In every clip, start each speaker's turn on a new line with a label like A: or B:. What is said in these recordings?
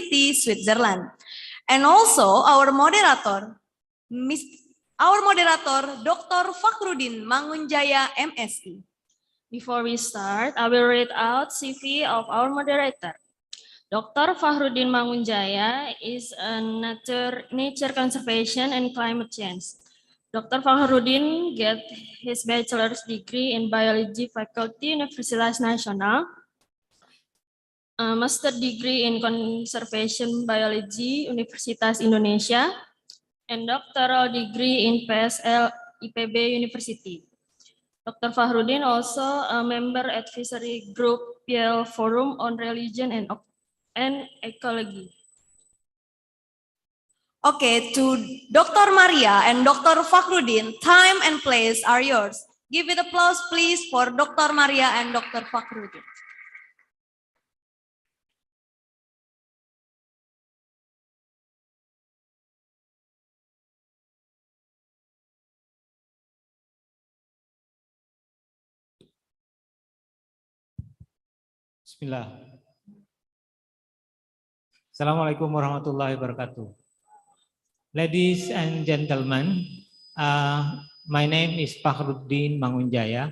A: University, Switzerland. And also our moderator, Dr. Fakhrudin Mangunjaya, MSc.
B: Before we start, I will read out CV of our moderator. Dr. Fakhrudin Mangunjaya is a nature conservation and climate change. Dr. Fakhrudin get his bachelor's degree in biology faculty Universitas Nasional, a master degree in conservation biology Universitas Indonesia, and doctoral degree in PSL IPB University. Dr. Fakhrudin also a member advisory group PL Forum on Religion and Ecology.
A: Okay, to Dr. Maria and Dr. Fakhrudin, time and place are yours. Give it applause, please, for Dr. Maria and Dr. Fakhrudin.
C: Bismillah. Assalamualaikum warahmatullahi wabarakatuh. Ladies and gentlemen, my name is Fakhrudin Mangunjaya.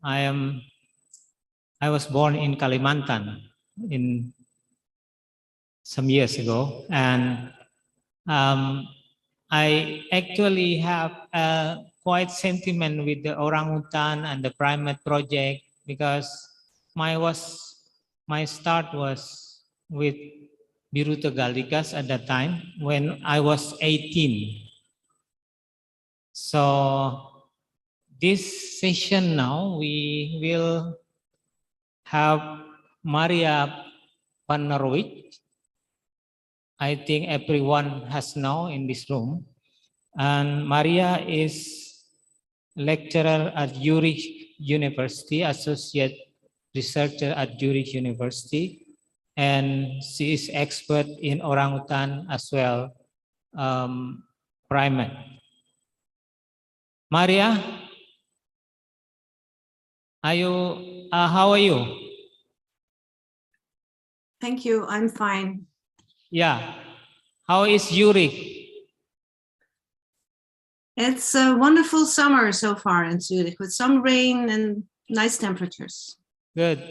C: I was born in Kalimantan in some years ago, and I actually have a quite sentiment with the orangutan and the primate project, because my start was with Biruta gallicus at that time when I was 18. So this session now we will have Maria Panerwich. I think everyone has now in this room. And Maria is lecturer at Zurich University, associate researcher at Zurich University, and she is expert in orangutan as well, primate. Maria, how are you?
D: Thank you, I'm fine.
C: Yeah, how is Zurich?
D: It's a wonderful summer so far in Zurich with some rain and nice temperatures.
C: Good.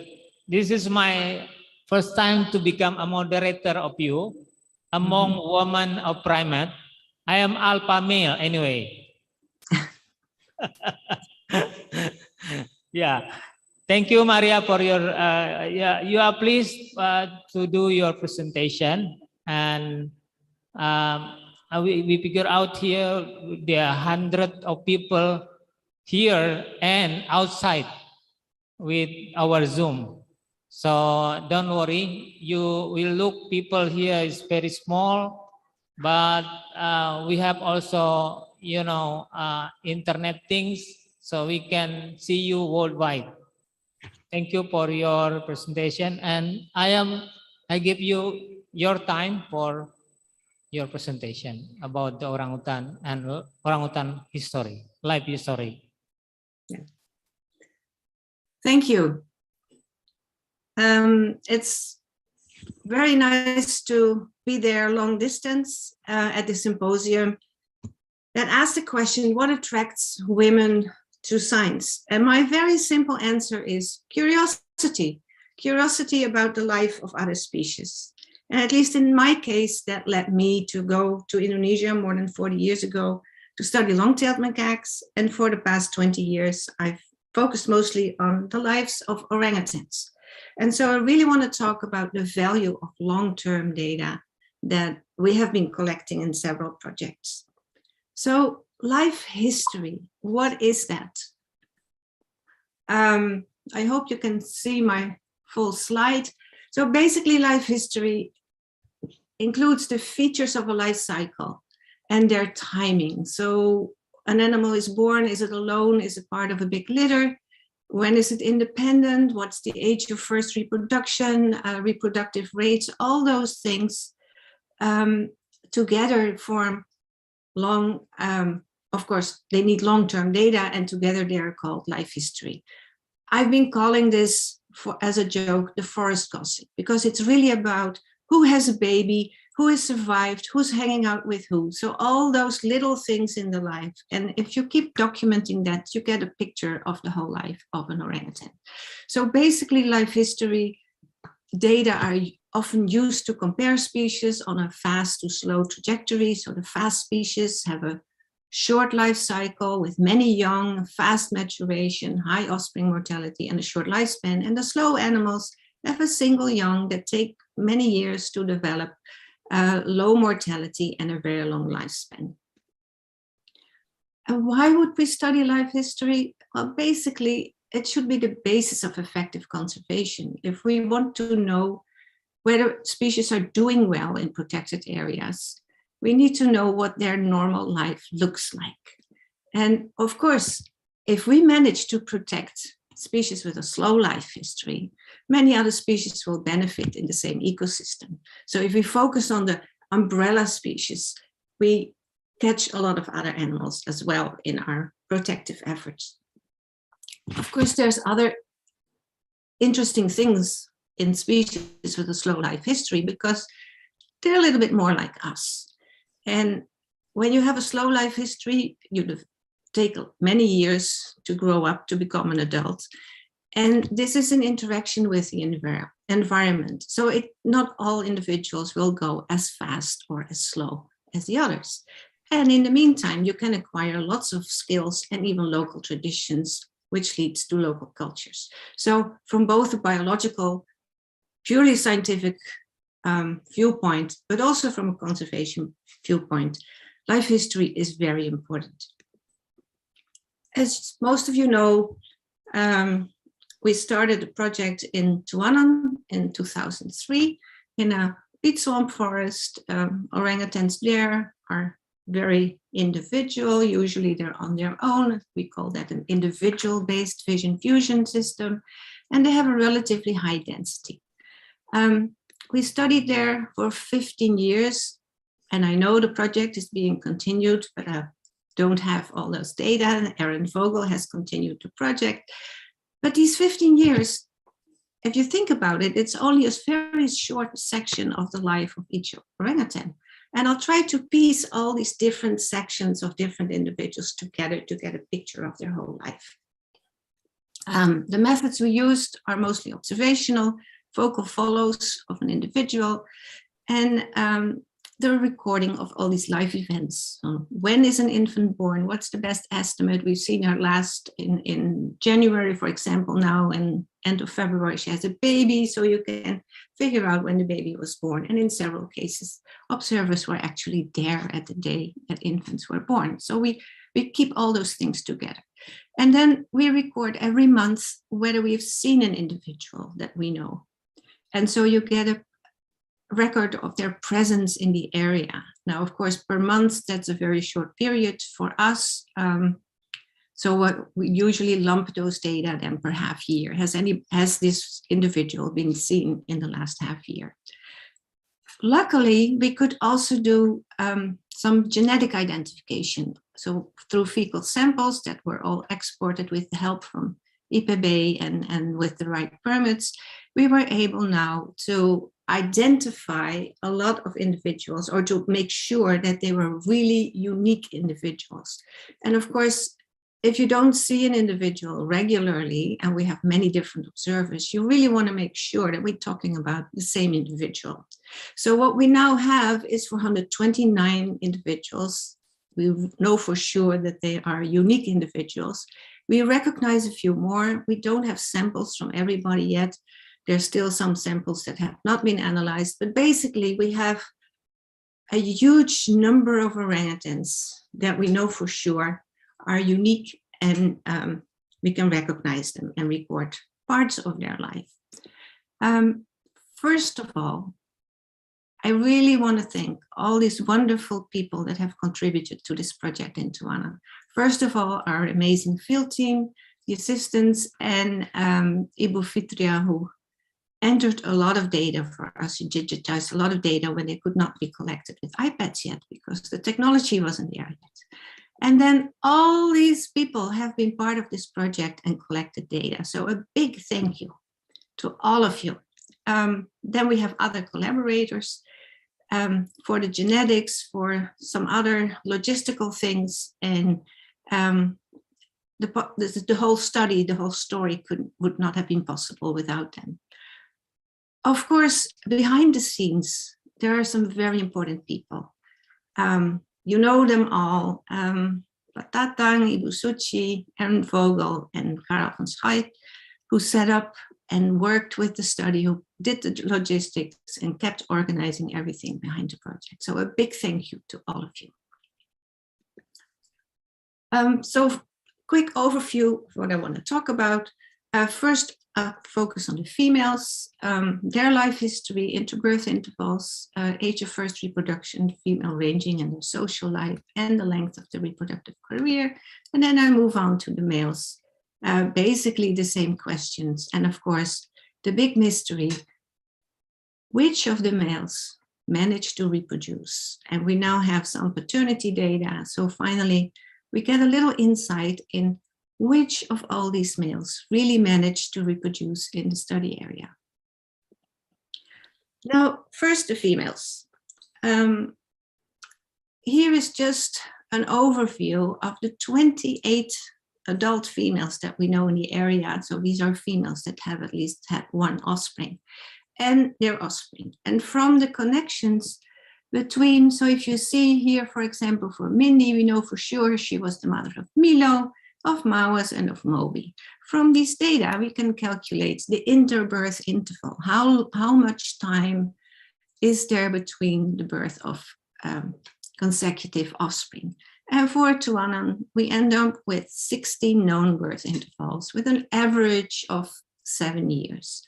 C: This is my first time to become a moderator of you among women of primate. I am alpha male anyway. Yeah. Thank you, Maria, for your, you are pleased to do your presentation. And we figure out here there are hundreds of people here and outside with our Zoom. So don't worry, you will look, people here is very small, but we have also, you know, internet things, so we can see you worldwide. Thank you for your presentation, and I give you your time for your presentation about the orangutan and orangutan history, life history.
D: Yeah. Thank you. It's very nice to be there long distance at the symposium that asks the question, what attracts women to science? And my very simple answer is curiosity. Curiosity about the life of other species. And at least in my case, that led me to go to Indonesia more than 40 years ago to study long-tailed macaques. And for the past 20 years, I've focused mostly on the lives of orangutans. And so I really want to talk about the value of long-term data that we have been collecting in several projects. So life history, what is that? I hope you can see my full slide. So basically life history includes the features of a life cycle and their timing. So an animal is born, is it alone, is it part of a big litter? When is it independent? What's the age of first reproduction, reproductive rates? All those things together form long, of course, they need long-term data, and together they are called life history. I've been calling this, as a joke, the forest gossip, because it's really about who has a baby, who has survived, who's hanging out with who. So all those little things in the life. And if you keep documenting that, you get a picture of the whole life of an orangutan. So basically life history data are often used to compare species on a fast to slow trajectory. So the fast species have a short life cycle with many young, fast maturation, high offspring mortality, and a short lifespan. And the slow animals have a single young that take many years to develop, low mortality and a very long lifespan. And why would we study life history? Well, basically, it should be the basis of effective conservation. If we want to know whether species are doing well in protected areas, we need to know what their normal life looks like. And of course, if we manage to protect species with a slow life history, many other species will benefit in the same ecosystem. So if we focus on the umbrella species, we catch a lot of other animals as well in our protective efforts. Of course, there's other interesting things in species with a slow life history because they're a little bit more like us. And when you have a slow life history, you take many years to grow up to become an adult. And this is an interaction with the environment. So not all individuals will go as fast or as slow as the others. And in the meantime, you can acquire lots of skills and even local traditions, which leads to local cultures. So from both a biological, purely scientific viewpoint, but also from a conservation viewpoint, life history is very important. As most of you know, we started a project in Tuanan in 2003 in a peat swamp forest. Orangutans there are very individual. Usually they're on their own. We call that an individual-based vision fusion system, and they have a relatively high density. We studied there for 15 years, and I know the project is being continued, but I don't have all those data. Aaron Vogel has continued the project. But these 15 years, if you think about it, it's only a very short section of the life of each orangutan. And I'll try to piece all these different sections of different individuals together to get a picture of their whole life. The methods we used are mostly observational, focal follows of an individual, and the recording of all these life events. When is an infant born? What's the best estimate? We've seen her last in January, for example, now, and end of February, she has a baby, so you can figure out when the baby was born. And in several cases, observers were actually there at the day that infants were born. So we keep all those things together. And then we record every month whether we've seen an individual that we know. And so you get a record of their presence in the area. Now, of course, per month, that's a very short period for us. So what we usually lump those data then per half year. Has this individual been seen in the last half year? Luckily, we could also do some genetic identification. So through fecal samples that were all exported with the help from IPB and with the right permits, we were able now to identify a lot of individuals, or to make sure that they were really unique individuals. And of course, if you don't see an individual regularly, and we have many different observers, you really want to make sure that we're talking about the same individual. So what we now have is 429 individuals. We know for sure that they are unique individuals. We recognize a few more. We don't have samples from everybody yet. There's still some samples that have not been analyzed, but basically we have a huge number of orangutans that we know for sure are unique, and we can recognize them and record parts of their life. First of all, I really want to thank all these wonderful people that have contributed to this project in Tuanan. First of all, our amazing field team, the assistants, and Ibu Fitria, who entered a lot of data for us, digitized a lot of data when they could not be collected with iPads yet because the technology wasn't there yet. And then all these people have been part of this project and collected data. So a big thank you to all of you. then we have other collaborators for the genetics, for some other logistical things, and the whole study, the whole story would not have been possible without them. Of course, behind the scenes, there are some very important people. You know them all, Patatang, Ibu Suci, Aaron Vogel, and Karel van Schaidt, who set up and worked with the study, who did the logistics and kept organizing everything behind the project. So a big thank you to all of you. So quick overview of what I want to talk about. First, focus on the females, their life history, interbirth intervals, age of first reproduction, female ranging and their social life, and the length of the reproductive career. And then I move on to the males. Basically the same questions. And of course, the big mystery, which of the males managed to reproduce? And we now have some paternity data. So finally, we get a little insight in which of all these males really managed to reproduce in the study area. Now, first the females. Here is just an overview of the 28 adult females that we know in the area. So these are females that have at least had one offspring and their offspring. And from the connections between, so if you see here, for example, for Mindy, we know for sure she was the mother of Milo, of Mawes, and of Moby. From these data, we can calculate the interbirth interval. How much time is there between the birth of consecutive offspring? And for Tuanan, we end up with 16 known birth intervals with an average of 7 years.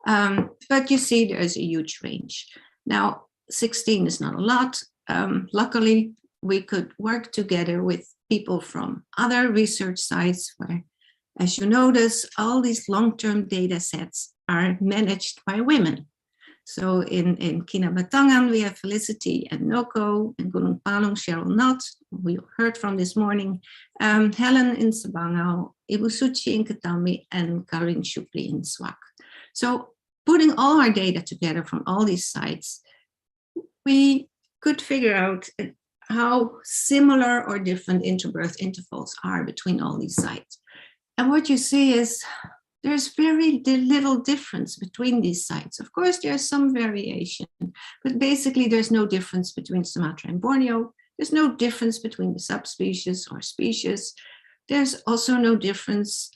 D: But you see there's a huge range. Now, 16 is not a lot. Luckily, we could work together with people from other research sites where, as you notice, all these long-term data sets are managed by women. So in Kinabatangan, we have Felicity and Noko, and Gunung Palung, Cheryl Knott, we heard from this morning, Helen in Sabangau, Ibu Suci in Ketami, and Karin Shupli in Swak. So putting all our data together from all these sites, we could figure out how similar or different interbirth intervals are between all these sites. And what you see is there's very little difference between these sites. Of course, there's some variation, but basically there's no difference between Sumatra and Borneo. There's no difference between the subspecies or species. There's also no difference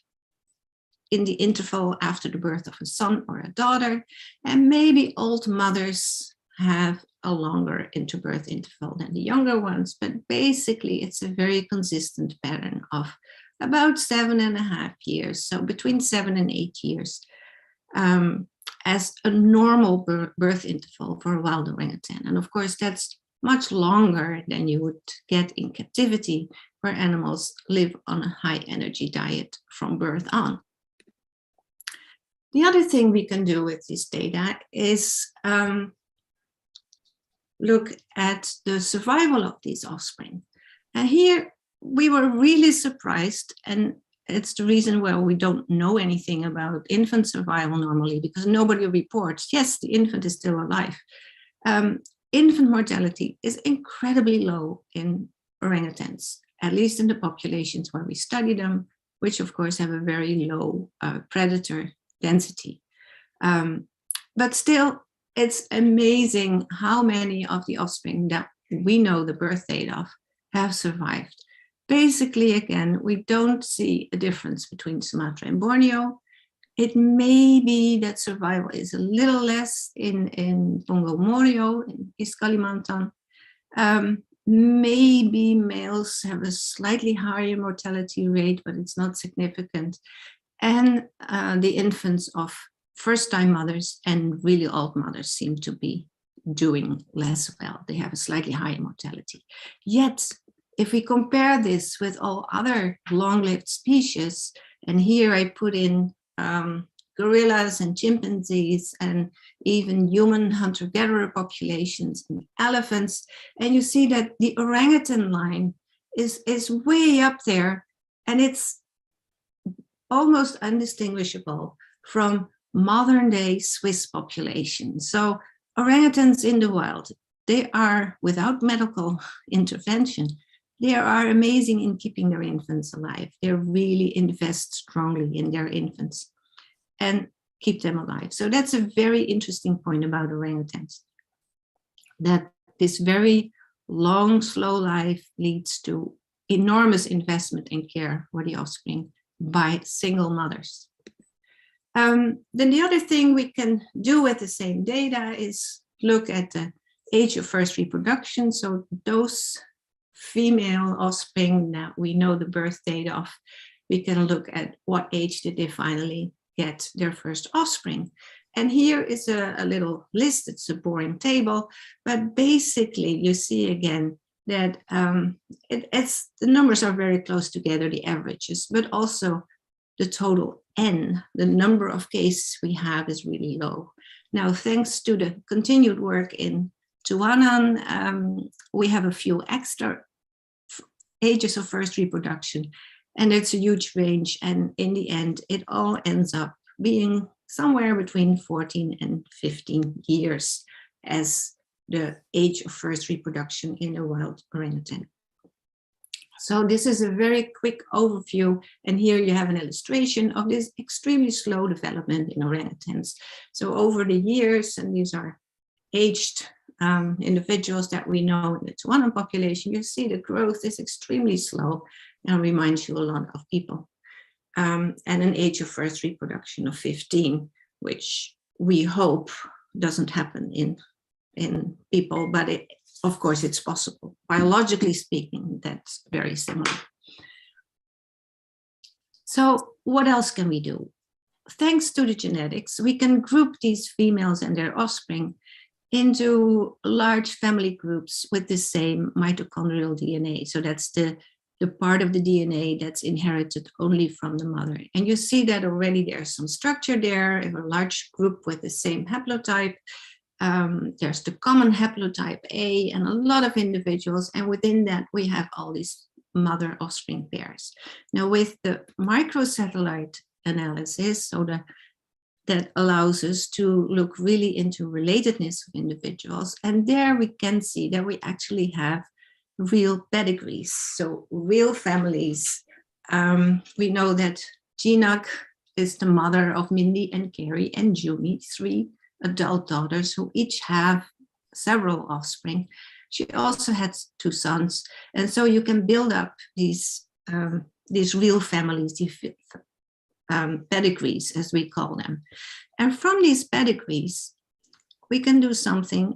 D: in the interval after the birth of a son or a daughter. And maybe old mothers have a longer interbirth interval than the younger ones, but basically it's a very consistent pattern of about 7.5 years, so between 7 and 8 years, as a normal birth interval for a wild orangutan. And of course, that's much longer than you would get in captivity, where animals live on a high energy diet from birth on. The other thing we can do with this data is look at the survival of these offspring. And here we were really surprised, and it's the reason why we don't know anything about infant survival normally, because nobody reports, yes, the infant is still alive. Infant mortality is incredibly low in orangutans, at least in the populations where we study them, which of course have a very low predator density. But still, it's amazing how many of the offspring that we know the birth date of have survived. Basically, again, we don't see a difference between Sumatra and Borneo. It may be that survival is a little less in Pongo Morio, in East Kalimantan. Maybe males have a slightly higher mortality rate, but it's not significant. And the infants of first-time mothers and really old mothers seem to be doing less well. They have a slightly higher mortality. Yet, if we compare this with all other long-lived species, and here I put in gorillas and chimpanzees and even human hunter-gatherer populations and elephants, and you see that the orangutan line is way up there, and it's almost undistinguishable from modern day Swiss population. So orangutans in the wild, they are, without medical intervention, they are amazing in keeping their infants alive. They really invest strongly in their infants and keep them alive. So that's a very interesting point about orangutans, that this very long, slow life leads to enormous investment and care for the offspring by single mothers. Then the other thing we can do with the same data is look at the age of first reproduction. So those female offspring that we know the birth date of, we can look at what age did they finally get their first offspring. And here is a little list. It's a boring table, but basically you see again that it's the numbers are very close together, the averages, but also the total N, the number of cases we have, is really low. Now, thanks to the continued work in Tuanan, we have a few extra ages of first reproduction, and it's a huge range. And in the end, it all ends up being somewhere between 14 and 15 years as the age of first reproduction in a wild orangutan. So this is a very quick overview, and here you have an illustration of this extremely slow development in orangutans. So over the years, and these are aged individuals that we know in the Tuanan population, you see the growth is extremely slow and reminds you a lot of people. And an age of first reproduction of 15, which we hope doesn't happen in people, but of course it's possible. Biologically speaking, that's very similar. So what else can we do? Thanks to the genetics, we can group these females and their offspring into large family groups with the same mitochondrial DNA. So that's the part of the DNA that's inherited only from the mother. And you see that already there's some structure there, in a large group with the same haplotype. There's the common haplotype A and a lot of individuals. And within that, we have all these mother offspring pairs. Now with the microsatellite analysis, so that allows us to look really into relatedness of individuals. And there we can see that we actually have real pedigrees, so real families. We know that Jinak is the mother of Mindy and Carrie and Junie, 3 adult daughters who each have several offspring. She also had 2 sons. And so you can build up these real families, these pedigrees, as we call them. And from these pedigrees, we can do something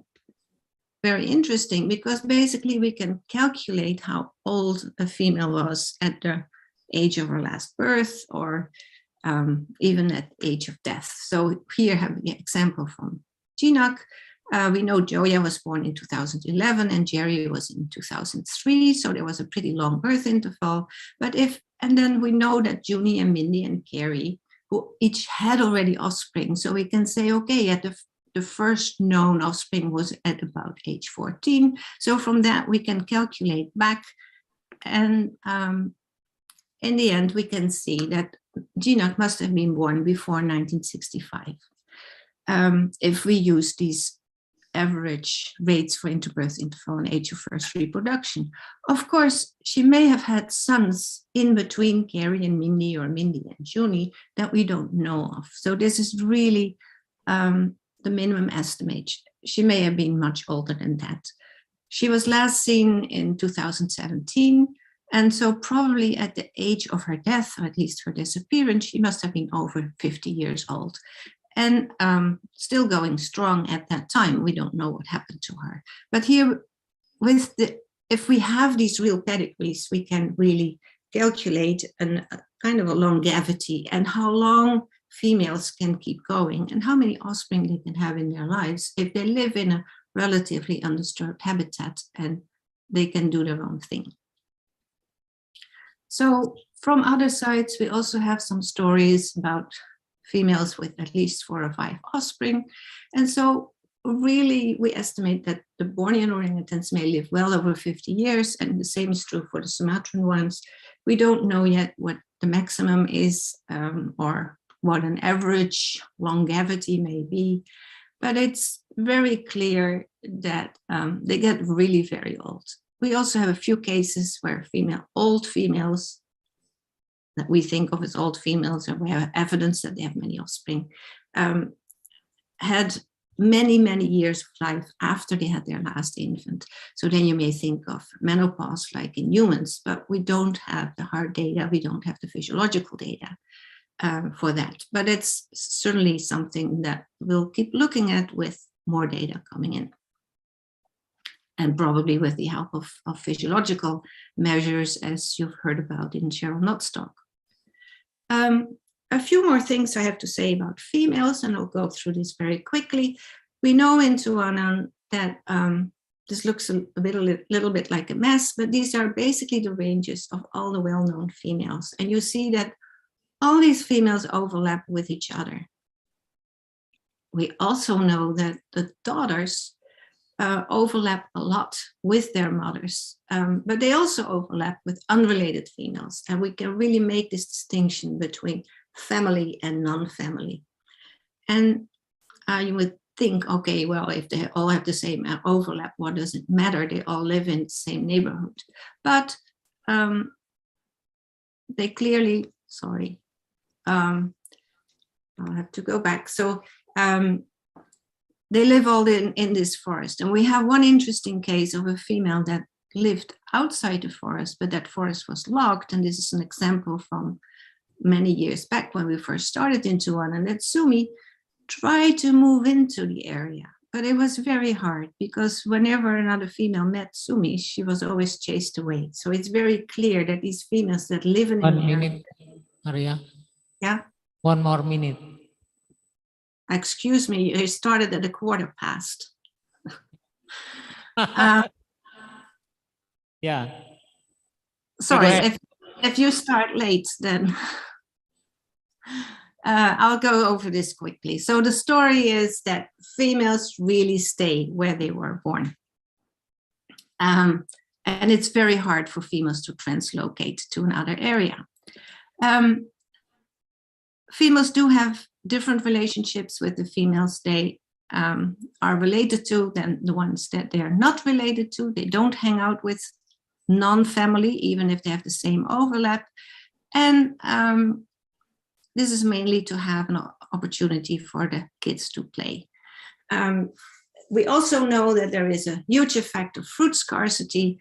D: very interesting, because basically we can calculate how old a female was at the age of her last birth, or even at age of death. So here have the example from Jinak. We know Joya was born in 2011 and Jerry was in 2003, so there was a pretty long birth interval. And then we know that Junie and Mindy and Carrie, who each had already offspring, so we can say, okay, at the first known offspring was at about age 14. So from that, we can calculate back. And in the end, we can see that Jinak must have been born before 1965. If we use these average rates for interbirth interval and age of first reproduction. Of course, she may have had sons in between Carrie and Mindy, or Mindy and Junie, that we don't know of. So this is really the minimum estimate. She may have been much older than that. She was last seen in 2017, and so probably at the age of her death, or at least her disappearance, she must have been over 50 years old. And still going strong at that time. We don't know what happened to her. But here, if we have these real pedigrees, we can really calculate a kind of a longevity and how long females can keep going and how many offspring they can have in their lives if they live in a relatively undisturbed habitat and they can do their own thing. So from other sites, we also have some stories about females with at least 4 or 5 offspring. And so really we estimate that the Bornean orangutans may live well over 50 years, and the same is true for the Sumatran ones. We don't know yet what the maximum is or what an average longevity may be, but it's very clear that they get really very old. We also have a few cases where old females that we think of as old females, and we have evidence that they have many offspring, had many, many years of life after they had their last infant. So then you may think of menopause like in humans, but we don't have the hard data, we don't have the physiological data for that. But it's certainly something that we'll keep looking at with more data coming in. And probably with the help of physiological measures, as you've heard about in Cheryl Knott's talk. A few more things I have to say about females, and I'll go through this very quickly. We know in Tuanan that this looks a little bit like a mess, but these are basically the ranges of all the well-known females. And you see that all these females overlap with each other. We also know that the daughters overlap a lot with their mothers, but they also overlap with unrelated females. And we can really make this distinction between family and non-family. And you would think, okay, well, if they all have the same overlap, what does it matter? They all live in the same neighborhood. But they clearly, sorry, I'll have to go back. So they live all in this forest. And we have one interesting case of a female that lived outside the forest, but that forest was logged. And this is an example from many years back when we first started in Tuanan, and that Sumi tried to move into the area. But it was very hard because whenever another female met Sumi, she was always chased away. So it's very clear that these females that live in an area. 1 minute,
C: Maria.
D: Yeah?
C: 1 more minute.
D: Excuse me, you started at 1:15.
C: Yeah.
D: Sorry, if you start late, then I'll go over this quickly. So the story is that females really stay where they were born. And it's very hard for females to translocate to another area. Females do have different relationships with the females they are related to than the ones that they are not related to. They don't hang out with non-family, even if they have the same overlap. And this is mainly to have an opportunity for the kids to play. We also know that there is a huge effect of fruit scarcity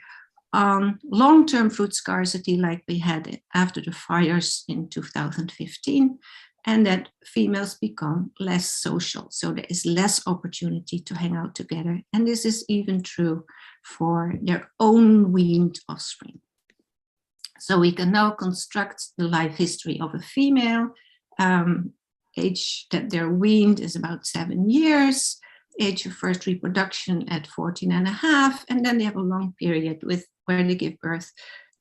D: on long-term fruit scarcity like we had after the fires in 2015, and that females become less social. So there is less opportunity to hang out together. And this is even true for their own weaned offspring. So we can now construct the life history of a female. Age that they're weaned is about 7 years, age of first reproduction at 14.5, and then they have a long period where they give birth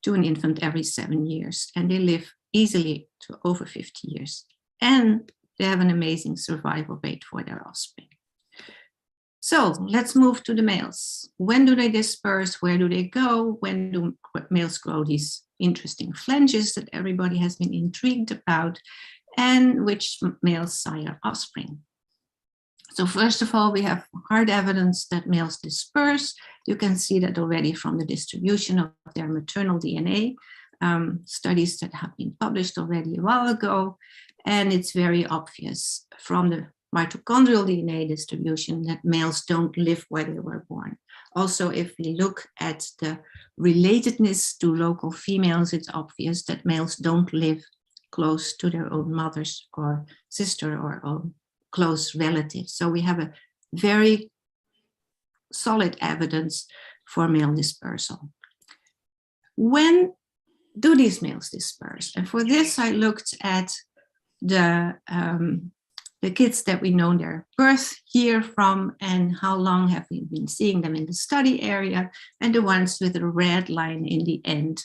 D: to an infant every 7 years, and they live easily to over 50 years. And they have an amazing survival rate for their offspring. So let's move to the males. When do they disperse? Where do they go? When do males grow these interesting flanges that everybody has been intrigued about? And which males sire offspring? So first of all, we have hard evidence that males disperse. You can see that already from the distribution of their maternal DNA, studies that have been published already a while ago. And it's very obvious from the mitochondrial DNA distribution that males don't live where they were born. Also, if we look at the relatedness to local females, it's obvious that males don't live close to their own mothers or sister or own close relatives. So we have a very solid evidence for male dispersal. When do these males disperse? And for this, I looked at the kids that we know their birth year from and how long have we been seeing them in the study area, and the ones with a red line in the end.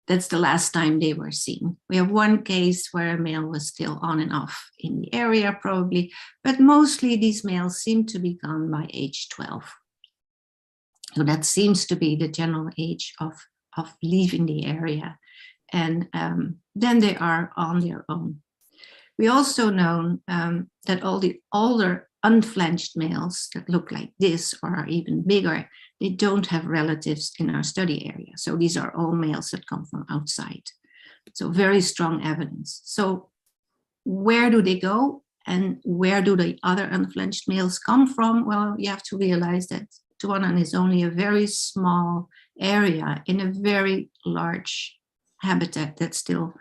D: That's the last time they were seen. We have one case where a male was still on and off in the area probably, but mostly these males seem to be gone by age 12. So that seems to be the general age of leaving the area. and then they are on their own. We also know that all the older unflanched males that look like this or are even bigger, they don't have relatives in our study area. So these are all males that come from outside. So very strong evidence. So where do they go and where do the other unflanched males come from? Well, you have to realize that Tuanan is only a very small area in a very large habitat that's still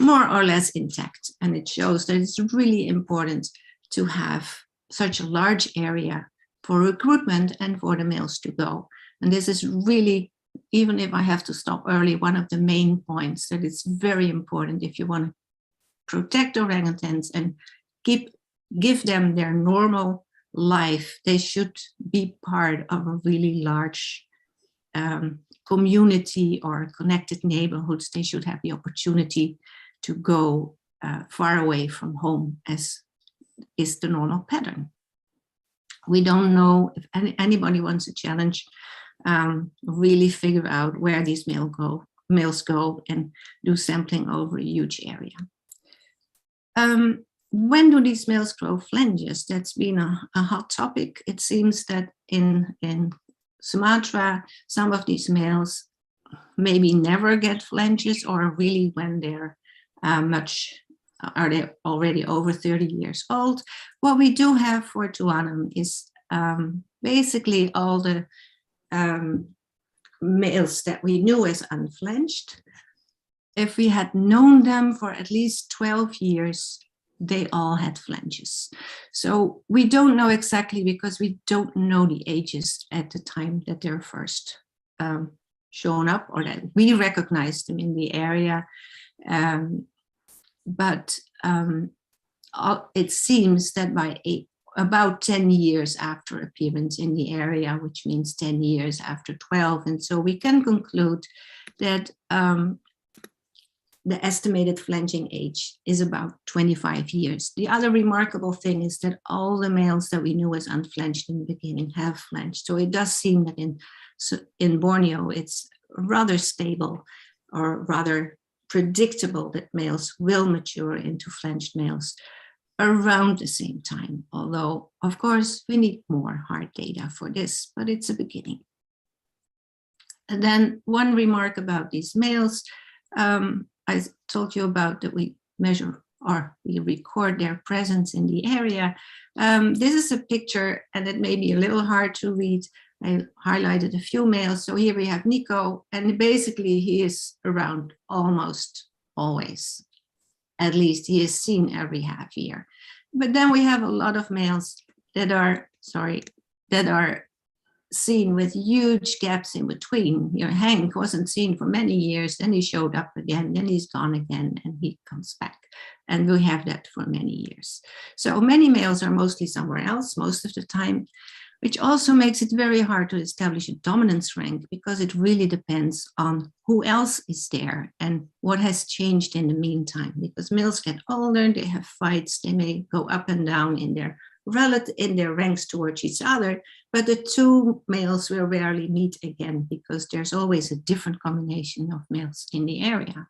D: more or less intact. And it shows that it's really important to have such a large area for recruitment and for the males to go. And this is really, even if I have to stop early, one of the main points that it's very important if you want to protect orangutans and give them their normal life. They should be part of a really large community or connected neighborhoods. They should have the opportunity to go far away from home, as is the normal pattern. We don't know if anybody wants to challenge, really figure out where these males go and do sampling over a huge area. When do these males grow flanges? That's been a hot topic. It seems that in Sumatra, some of these males maybe never get flanges, or really when they're are they already over 30 years old. What we do have for Tuanan is basically all the males that we knew as unflanched. If we had known them for at least 12 years, they all had flanges. So we don't know exactly because we don't know the ages at the time that they're first shown up or that we recognize them in the area. But it seems that by about 10 years after appearance in the area, which means 10 years after 12. And so we can conclude that the estimated flanging age is about 25 years. The other remarkable thing is that all the males that we knew as unflanched in the beginning have flanged. So it does seem that in Borneo, it's rather stable or rather predictable that males will mature into flanged males around the same time. Although, of course, we need more hard data for this, but it's a beginning. And then one remark about these males, I told you about that we measure or we record their presence in the area. This is a picture, and it may be a little hard to read. I highlighted a few males. So here we have Nico, and basically he is around almost always. At least he is seen every half year. But then we have a lot of males that are seen with huge gaps in between. You know, Hank wasn't seen for many years, then he showed up again, then he's gone again, and he comes back. And we have that for many years. So many males are mostly somewhere else most of the time, which also makes it very hard to establish a dominance rank because it really depends on who else is there and what has changed in the meantime. Because males get older, they have fights, they may go up and down in their ranks towards each other, but the two males will rarely meet again because there's always a different combination of males in the area.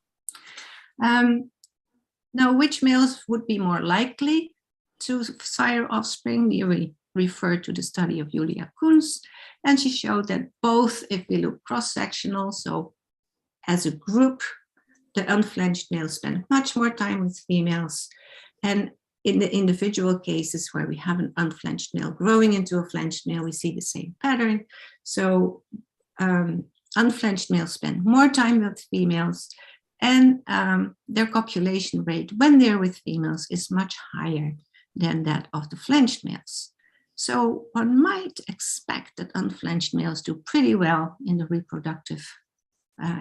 D: Now, which males would be more likely to sire offspring? We refer to the study of Julia Kunz, and she showed that both, if we look cross-sectional, so as a group, the unflanched males spend much more time with females, and in the individual cases where we have an unflanched male growing into a flanched male, we see the same pattern. So unflanched males spend more time with females, and their copulation rate when they're with females is much higher than that of the flanched males. So one might expect that unflanched males do pretty well in the reproductive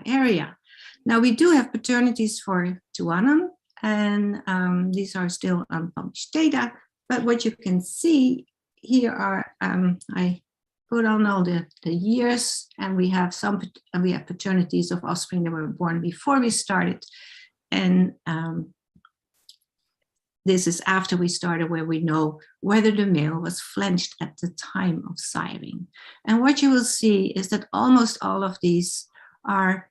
D: area. Now we do have paternities for Tuanan, and these are still unpublished data, but what you can see here are, I put on all the years, and we have paternities of offspring that were born before we started, and this is after we started, where we know whether the male was flanched at the time of siring. And what you will see is that almost all of these are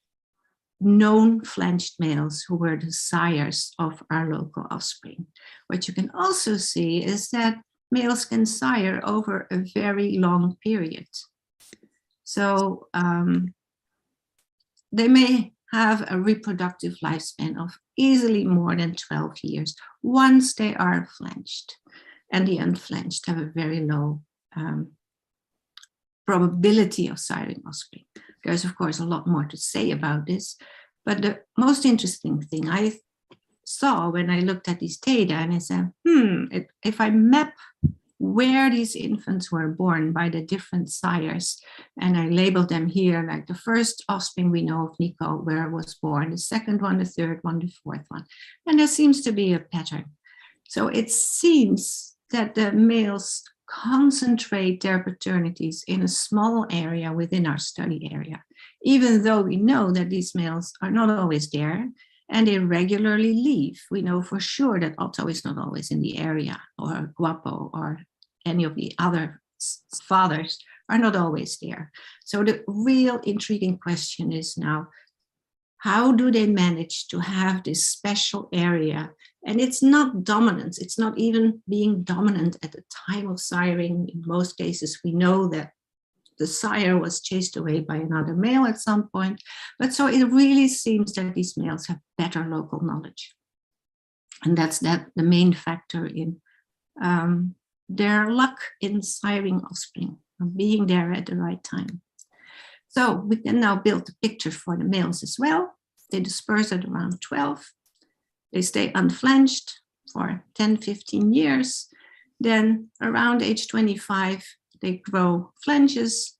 D: known flanged males who were the sires of our local offspring. What you can also see is that males can sire over a very long period. So they may have a reproductive lifespan of easily more than 12 years once they are flanged. And the unflanged have a very low probability of siring offspring. There's, of course, a lot more to say about this, but the most interesting thing I saw when I looked at these data, and I said, if I map where these infants were born by the different sires, and I labeled them here, like the first offspring we know of Nico, where it was born, the second one, the third one, the fourth one, and there seems to be a pattern. So it seems that the males concentrate their paternities in a small area within our study area, even though we know that these males are not always there and they regularly leave. We know for sure that Otto is not always in the area, or Guapo, or any of the other fathers are not always there. So the real intriguing question is now, how do they manage to have this special area? And it's not dominance. It's not even being dominant at the time of siring. In most cases, we know that the sire was chased away by another male at some point. But so it really seems that these males have better local knowledge. And that's the main factor in their luck in siring offspring, of being there at the right time. So we can now build a picture for the males as well. They disperse at around 12. They stay unflanged for 10, 15 years. Then around age 25, they grow flanges.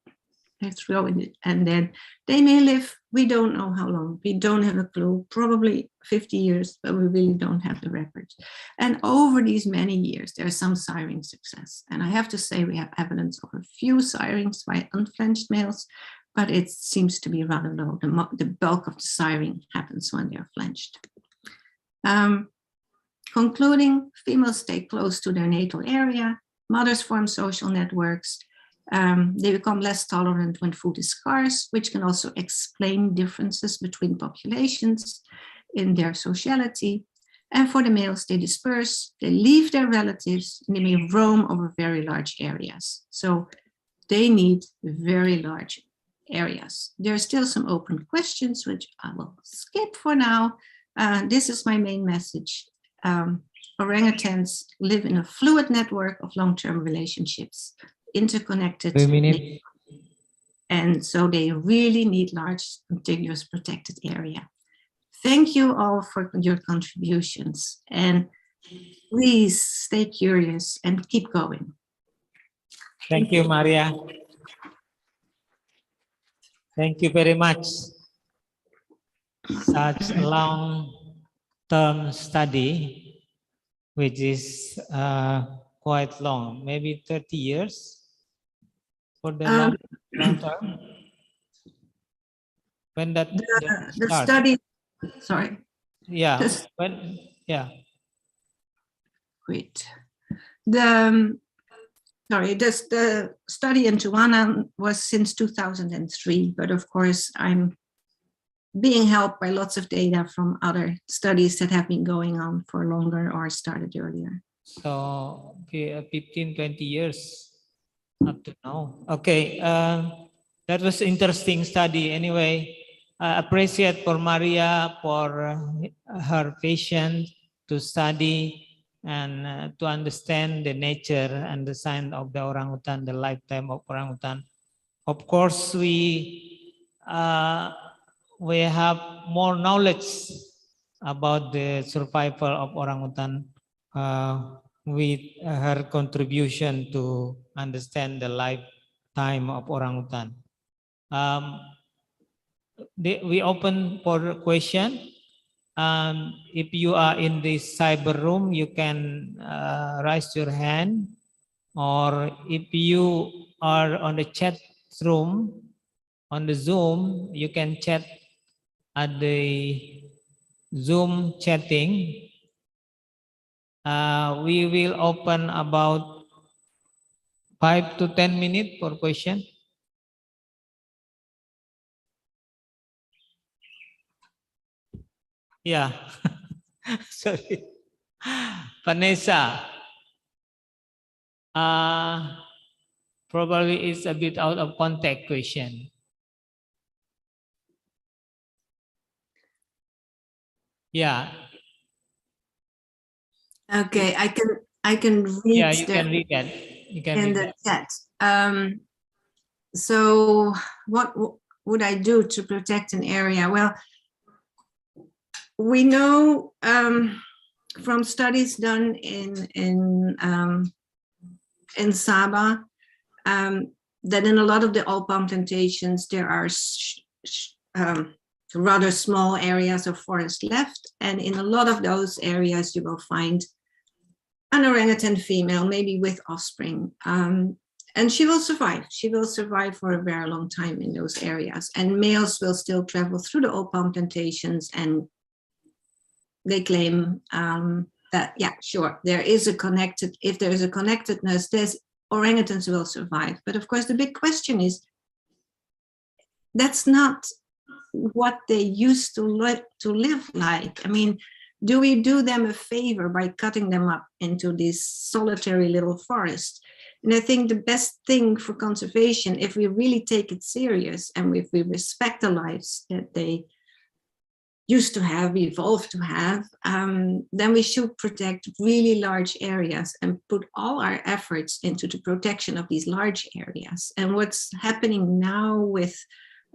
D: They throw in it, and then they may live, we don't know how long. We don't have a clue, probably 50 years, but we really don't have the records. And over these many years, there's some siring success. And I have to say, we have evidence of a few sirings by unflanged males, but it seems to be rather low. The bulk of the siring happens when they're flanged. Concluding, females stay close to their natal area. Mothers form social networks. They become less tolerant when food is scarce, which can also explain differences between populations in their sociality. And for the males, they disperse, they leave their relatives, and they may roam over very large areas. So they need very large areas. There are still some open questions, which I will skip for now. This is my main message. Orangutans live in a fluid network of long-term relationships, interconnected. And so they really need large, contiguous protected area. Thank you all for your contributions, and please stay curious and keep going.
C: Thank you, Maria. Thank you very much. Such a long-term study, which is quite long, maybe 30 years for the long term. When that
D: the study, sorry.
C: Yeah.
D: Yeah. Great. The study in Tijuana was since 2003, but of course I'm being helped by lots of data from other studies that have been going on for longer or started earlier.
C: So 15, 20 years up to now. Okay, that was interesting study. Anyway, I appreciate for Maria for her patience to study and to understand the nature and the sign of the orangutan, the lifetime of orangutan. Of course, we have more knowledge about the survival of orangutan with her contribution to understand the lifetime of orangutan. We open for question. If you are in the cyber room, you can raise your hand, or if you are on the chat room on the Zoom, you can chat at the Zoom chatting. We will open about 5 to 10 minutes for question. Yeah. Sorry. Vanessa. Probably it's a bit out of context question. Yeah.
D: Okay, I can read.
C: Yeah, you can read that. You can
D: in
C: read
D: the
C: that.
D: chat. So what would I do to protect an area? Well, we know from studies done in Sabah that in a lot of the oil palm plantations there are rather small areas of forest left, and in a lot of those areas you will find an orangutan female, maybe with offspring. And she will survive. She will survive for a very long time in those areas. And males will still travel through the oil palm plantations, and they claim that, yeah, sure, there is a connected, if there is a connectedness, there's orangutans will survive. But of course, the big question is, that's not what they used to live like. I mean, do we do them a favor by cutting them up into these solitary little forests? And I think the best thing for conservation, if we really take it serious and if we respect the lives that they used to have, evolved to have, then we should protect really large areas and put all our efforts into the protection of these large areas. And what's happening now with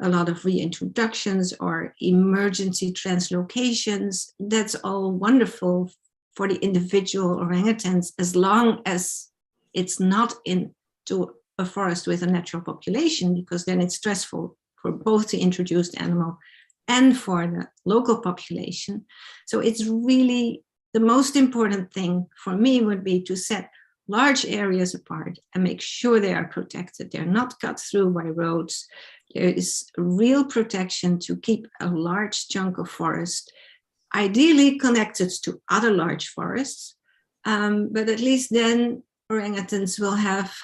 D: a lot of reintroductions or emergency translocations, that's all wonderful for the individual orangutans, as long as it's not into a forest with a natural population, because then it's stressful for both the introduced animal and for the local population. So it's really, the most important thing for me would be to set large areas apart and make sure they are protected. They're not cut through by roads. There is real protection to keep a large chunk of forest, ideally connected to other large forests, but at least then orangutans will have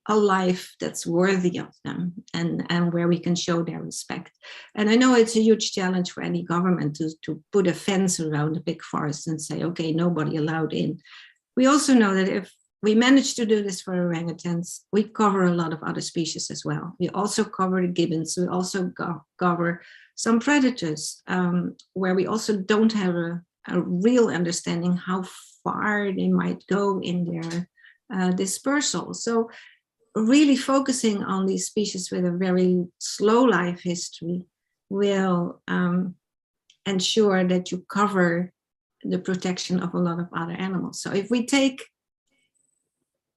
D: a life that's worthy of them, and where we can show their respect. And I know it's a huge challenge for any government to put a fence around a big forest and say, okay, nobody allowed in. We also know that if we manage to do this for orangutans, we cover a lot of other species as well. We also cover the gibbons. We also cover some predators, where we also don't have a real understanding how far they might go in their dispersal. So really focusing on these species with a very slow life history will ensure that you cover the protection of a lot of other animals. So if we take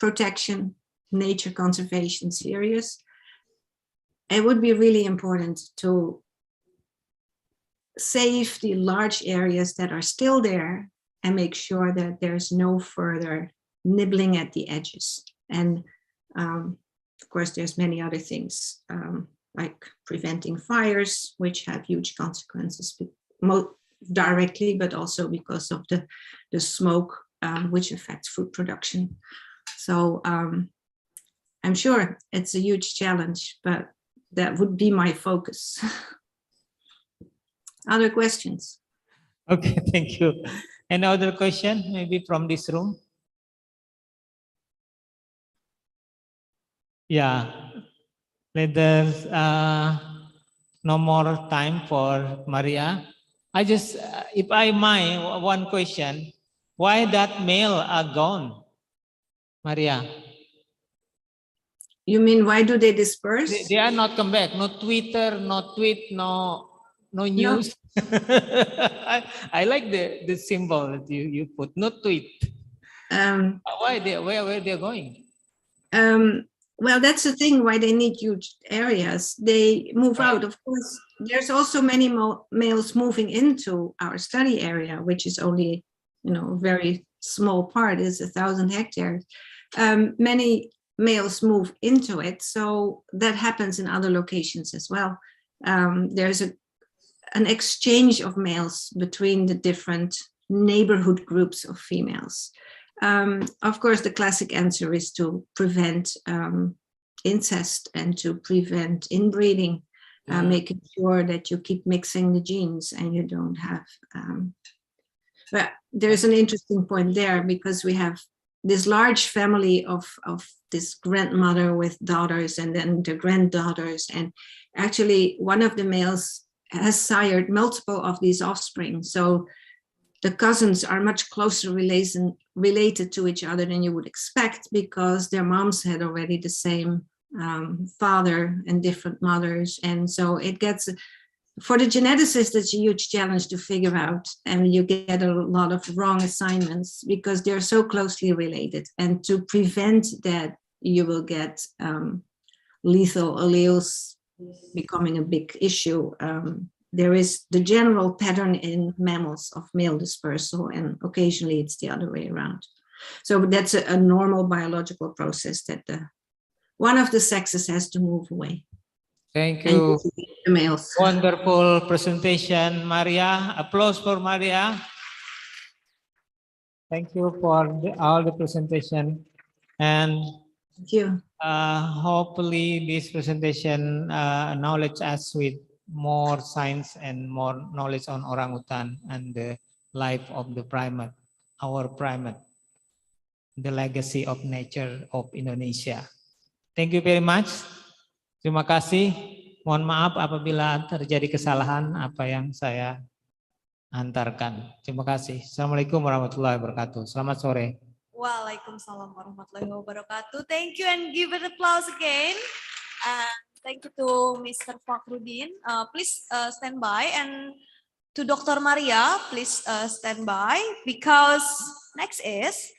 D: protection, nature conservation serious, it would be really important to save the large areas that are still there and make sure that there's no further nibbling at the edges. And of course, there's many other things, like preventing fires, which have huge consequences directly, but also because of the smoke, which affects food production. So I'm sure it's a huge challenge, but that would be my focus. Other questions?
C: Okay, thank you. Any other question, maybe from this room? Yeah, there's no more time for Maria. I just, if I mind, one question. Why that male are gone, Maria?
D: You mean, why do they disperse?
C: They are not come back. No Twitter, no tweet, no news. No. I like the symbol that you put. No tweet. Why where they're going?
D: Well, that's the thing, why they need huge areas. They move out. Of course, there's also many males moving into our study area, which is only, a very small part, is 1,000 hectares. Many males move into it, so that happens in other locations as well. There's an exchange of males between the different neighborhood groups of females. Of course, the classic answer is to prevent incest and to prevent inbreeding. making sure that you keep mixing the genes and you don't have. But there's an interesting point there, because we have this large family of this grandmother with daughters and then the granddaughters. And actually, one of the males has sired multiple of these offspring. So the cousins are much closer related to each other than you would expect, because their moms had already the same father and different mothers. And so it gets, for the geneticist, it's a huge challenge to figure out, and you get a lot of wrong assignments because they're so closely related. And to prevent that, you will get lethal alleles becoming a big issue. There is the general pattern in mammals of male dispersal, and occasionally it's the other way around. So that's a normal biological process that one of the sexes has to move away.
C: Thank you.
D: The males.
C: Wonderful presentation, Maria. Applause for Maria. Thank you for all the presentation. And
D: Thank you.
C: hopefully this presentation knowledge us with more science and more knowledge on orangutan and the life of the primate, our primate, the legacy of nature of Indonesia. Thank you very much. Terima kasih. Mohon maaf apabila terjadi kesalahan apa yang saya antarkan. Terima kasih. Assalamualaikum warahmatullahi wabarakatuh. Selamat sore.
A: Waalaikumsalam warahmatullahi wabarakatuh. Thank you, and give it applause again. Thank you to Mr. Fakhrudin. Please stand by, and to Dr. Maria, please stand by, because next is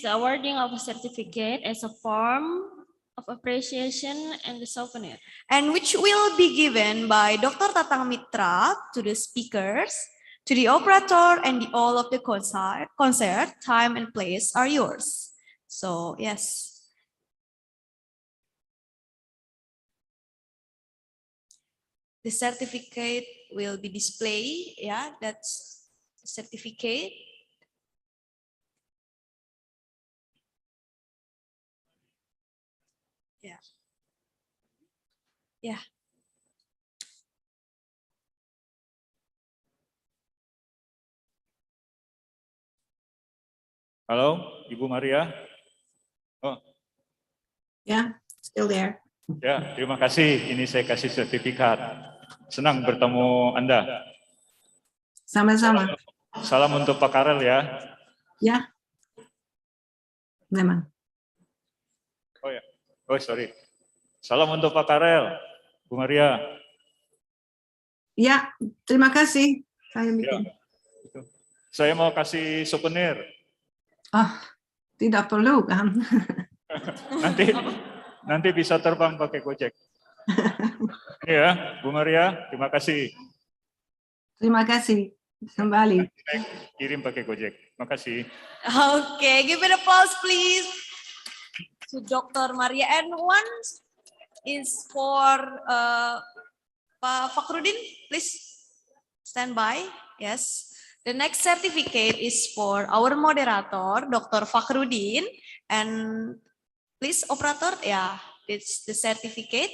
B: the awarding of a certificate as a form of appreciation and the souvenir,
A: and which will be given by Dr. Tatang Mitra to the speakers, to the operator, and all of the concert. Time and place are yours. So yes. The certificate will be displayed. Yeah, that's the certificate. Yeah. Yeah.
E: Halo, Ibu Maria. Oh.
D: Yeah, still there.
E: Ya, terima kasih. Ini saya kasih sertifikat. Senang bertemu Anda.
D: Sama-sama.
E: Salam untuk Pak Karel ya.
D: Ya. Memang.
E: Oh ya. Oh sorry. Salam untuk Pak Karel, Bu Maria.
D: Ya, terima kasih. Saya bikin.
E: Ya. Saya mau kasih souvenir.
D: Tidak perlu kan?
E: Nanti bisa terbang pakai Gojek. Ya, Bu Maria, terima kasih.
D: Terima kasih. Kembali.
E: Kirim pakai Gojek. Terima kasih.
A: Okay, give it applause please to Dr. Maria. And one is for Pak Fakhrudin. Please stand by. Yes. The next certificate is for our moderator, Dr. Fakhrudin. And please, operator, yeah, it's the certificate.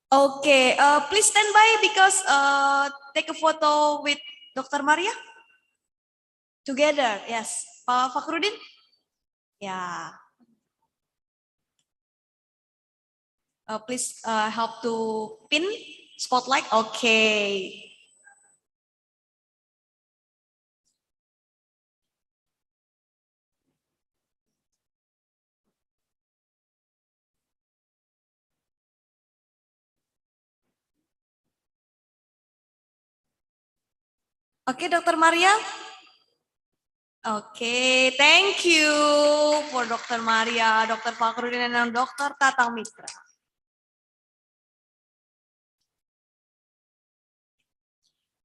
A: Okay, please stand by because take a photo with Dr. Maria. Together, yes. Pak Fakhrudin? Yeah. Please help to pin spotlight. Okay. Okay, Dr. Maria. Okay, thank you for Dr. Maria, Dr. Fakhrudin, and Dr. Tatang Mitra.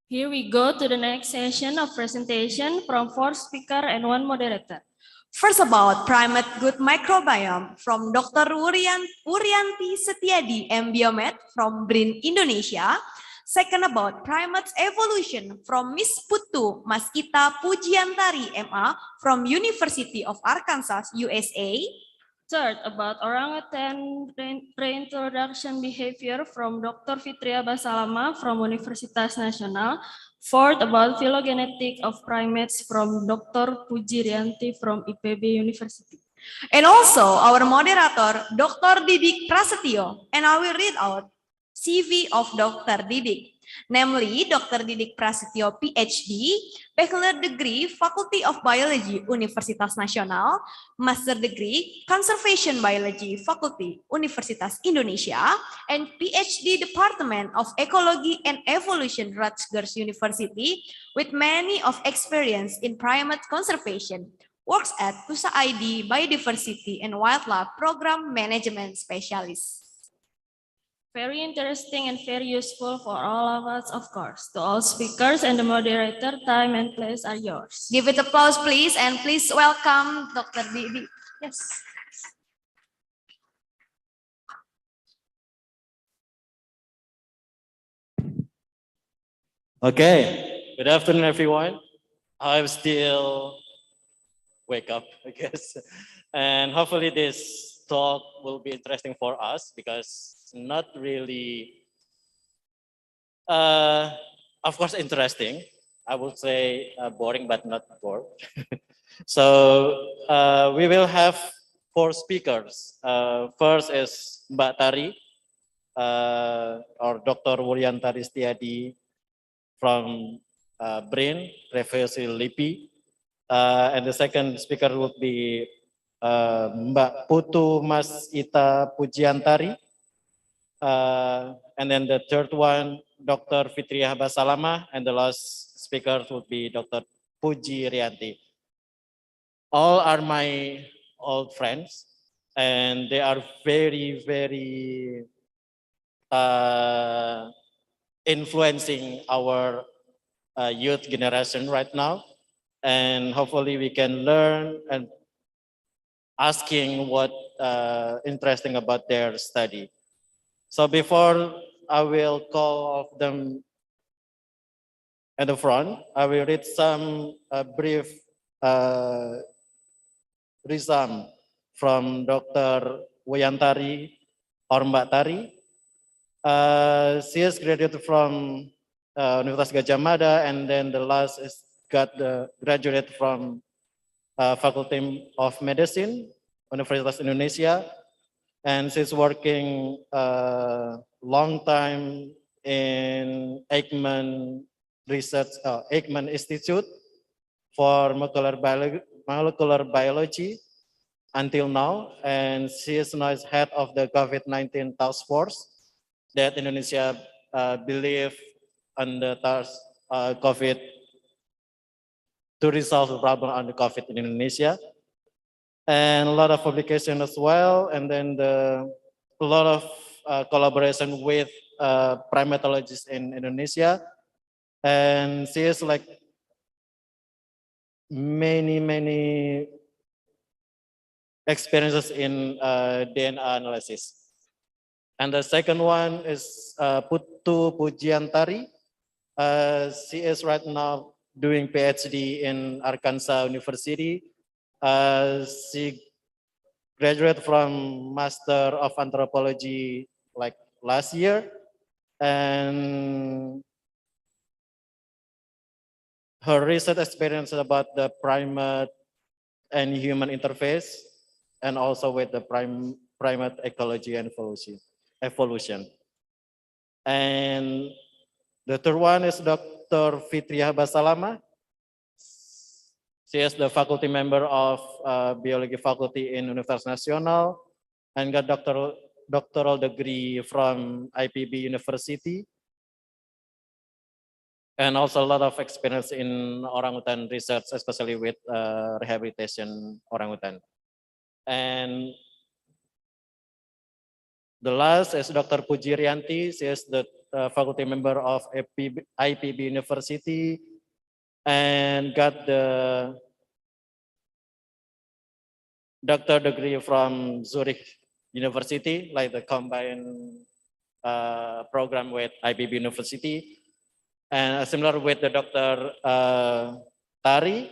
B: Here we go to the next session of presentation from 4 speakers and 1 moderator.
A: First about Primate Gut Microbiome from Dr. Wuryanti Setiadi, Embiomed from BRIN Indonesia. Second about Primates Evolution from Miss Putu Maskita Pujiantari, MA from University of Arkansas, USA.
B: Third, about orangutan reintroduction behavior from Dr. Fitria Basalama from Universitas Nasional. Fourth, about phylogenetic of primates from Dr. Pujirianti from IPB University.
A: And also our moderator, Dr. Didik Prasetyo, and I will read out CV of Dr. Didik. Namely, Dr. Didik Prasetyo, PhD, Bachelor Degree, Faculty of Biology, Universitas Nasional, Master Degree, Conservation Biology, Faculty, Universitas Indonesia, and PhD Department of Ecology and Evolution, Rutgers University, with many of experience in primate conservation. Works at PUSA ID Biodiversity and Wildlife Program Management Specialist.
B: Very interesting and very useful for all of us, of course. To all speakers and the moderator, time and place are yours.
A: Give it applause, please, and please welcome Dr. Didi. Yes.
F: Okay, good afternoon, everyone. I'm still wake up, I guess. And hopefully this talk will be interesting for us because it's not really, of course, interesting. I would say boring, but not bored. So we will have 4 speakers. First is Mbak Tari, or Dr. Wuryantari Setiadi from BRIN, Refleksi LIPI. And the second speaker would be Mbak Putu Mas Ita Pujiantari. And then the third one, Dr. Fitria Basalama. And the last speaker would be Dr. Puji Rianti. All are my old friends, and they are very, very influencing our youth generation right now. And hopefully we can learn and asking what interesting about their study. So before I will call of them at the front, I will read some brief resume from Dr. Wuyantari or Mbak Tari. She is graduated from Universitas Gadjah Mada, and then the last is graduate from Faculty of Medicine, Universitas Indonesia, and she's working long time in Eijkman Eijkman Institute for molecular biology until now, and she is now head of the COVID-19 task force that Indonesia believe on the COVID to resolve the problem on the COVID in Indonesia, and a lot of publication as well, and then a lot of collaboration with primatologists in Indonesia, and she is like many experiences in DNA analysis. And the second one is Putu Pujiantari. She is right now doing PhD in Arkansas University. She graduated from Master of Anthropology like last year, and her research experience about the primate and human interface, and also with the primate ecology and evolution. And the third one is Dr. Fitria Basalama. She is the faculty member of Biology Faculty in Universitas Nasional and got doctoral degree from IPB University. And also a lot of experience in orangutan research, especially with rehabilitation orangutan. And the last is Dr. Puji Rianti. She is the faculty member of IPB University and got the doctor degree from Zurich University, like the combined program with IBB University. And similar with the Dr. Tari,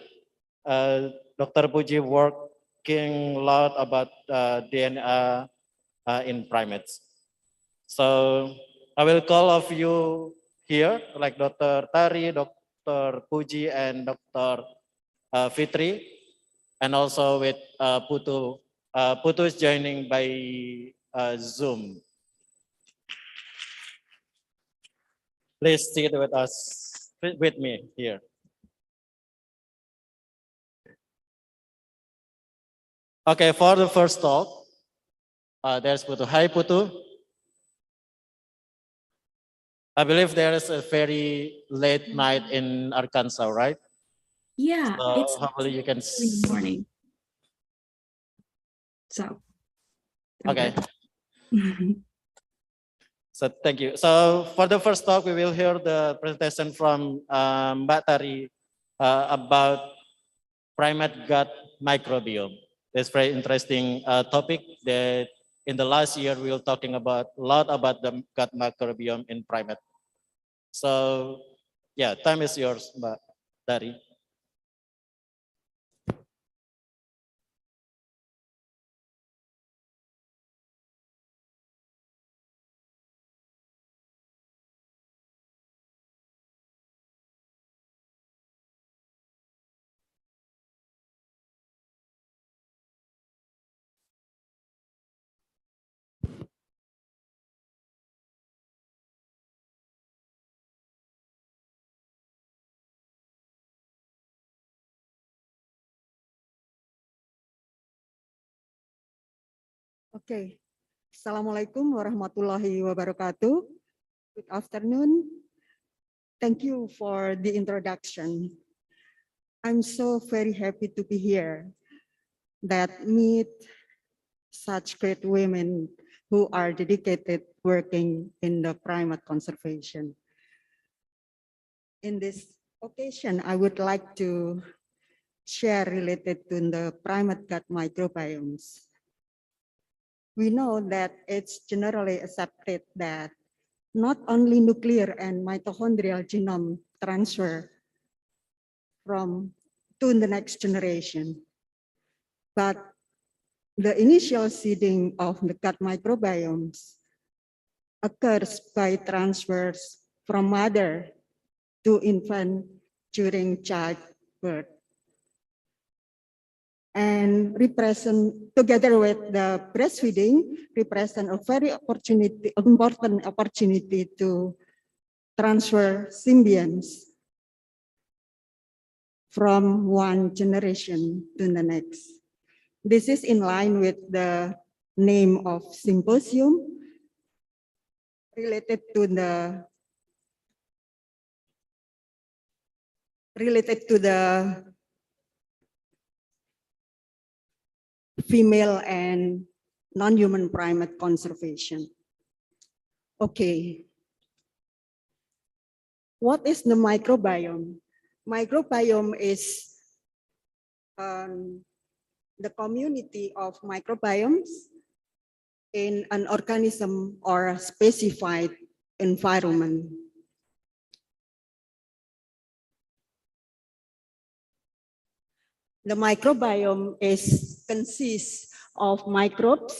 F: Dr. Puji working a lot about DNA in primates. So I will call of you here, like Dr. Tari, Dr. Puji, and Dr. Fitri, and also with Putu. Putu is joining by Zoom. Please sit with us, with me here. Okay, for the first talk, there's Putu. Hi, Putu. I believe there is a very late night in Arkansas, right?
G: Yeah,
F: So
G: it's
F: hopefully you can.
G: early morning. So.
F: Okay. So thank you. So for the first talk, we will hear the presentation from Mbak Tari about primate gut microbiome. That's very interesting topic that in the last year we were talking about a lot about the gut microbiome in primate. So yeah, time is yours, Mbak Tari.
H: Okay. Assalamualaikum warahmatullahi wabarakatuh. Good afternoon. Thank you for the introduction. I'm so very happy to be here that meet such great women who are dedicated working in the primate conservation. In this occasion, I would like to share related to the primate gut microbiomes. We know that it's generally accepted that not only nuclear and mitochondrial genome transfer to the next generation, but the initial seeding of the gut microbiomes occurs by transfers from mother to infant during childbirth. And represent, together with the breastfeeding, represent a very important opportunity to transfer symbionts from one generation to the next. This is in line with the name of Symposium related to the female and non-human primate conservation. Okay. What is the microbiome? Microbiome is the community of microbiomes in an organism or specified environment. The microbiome consists of microbes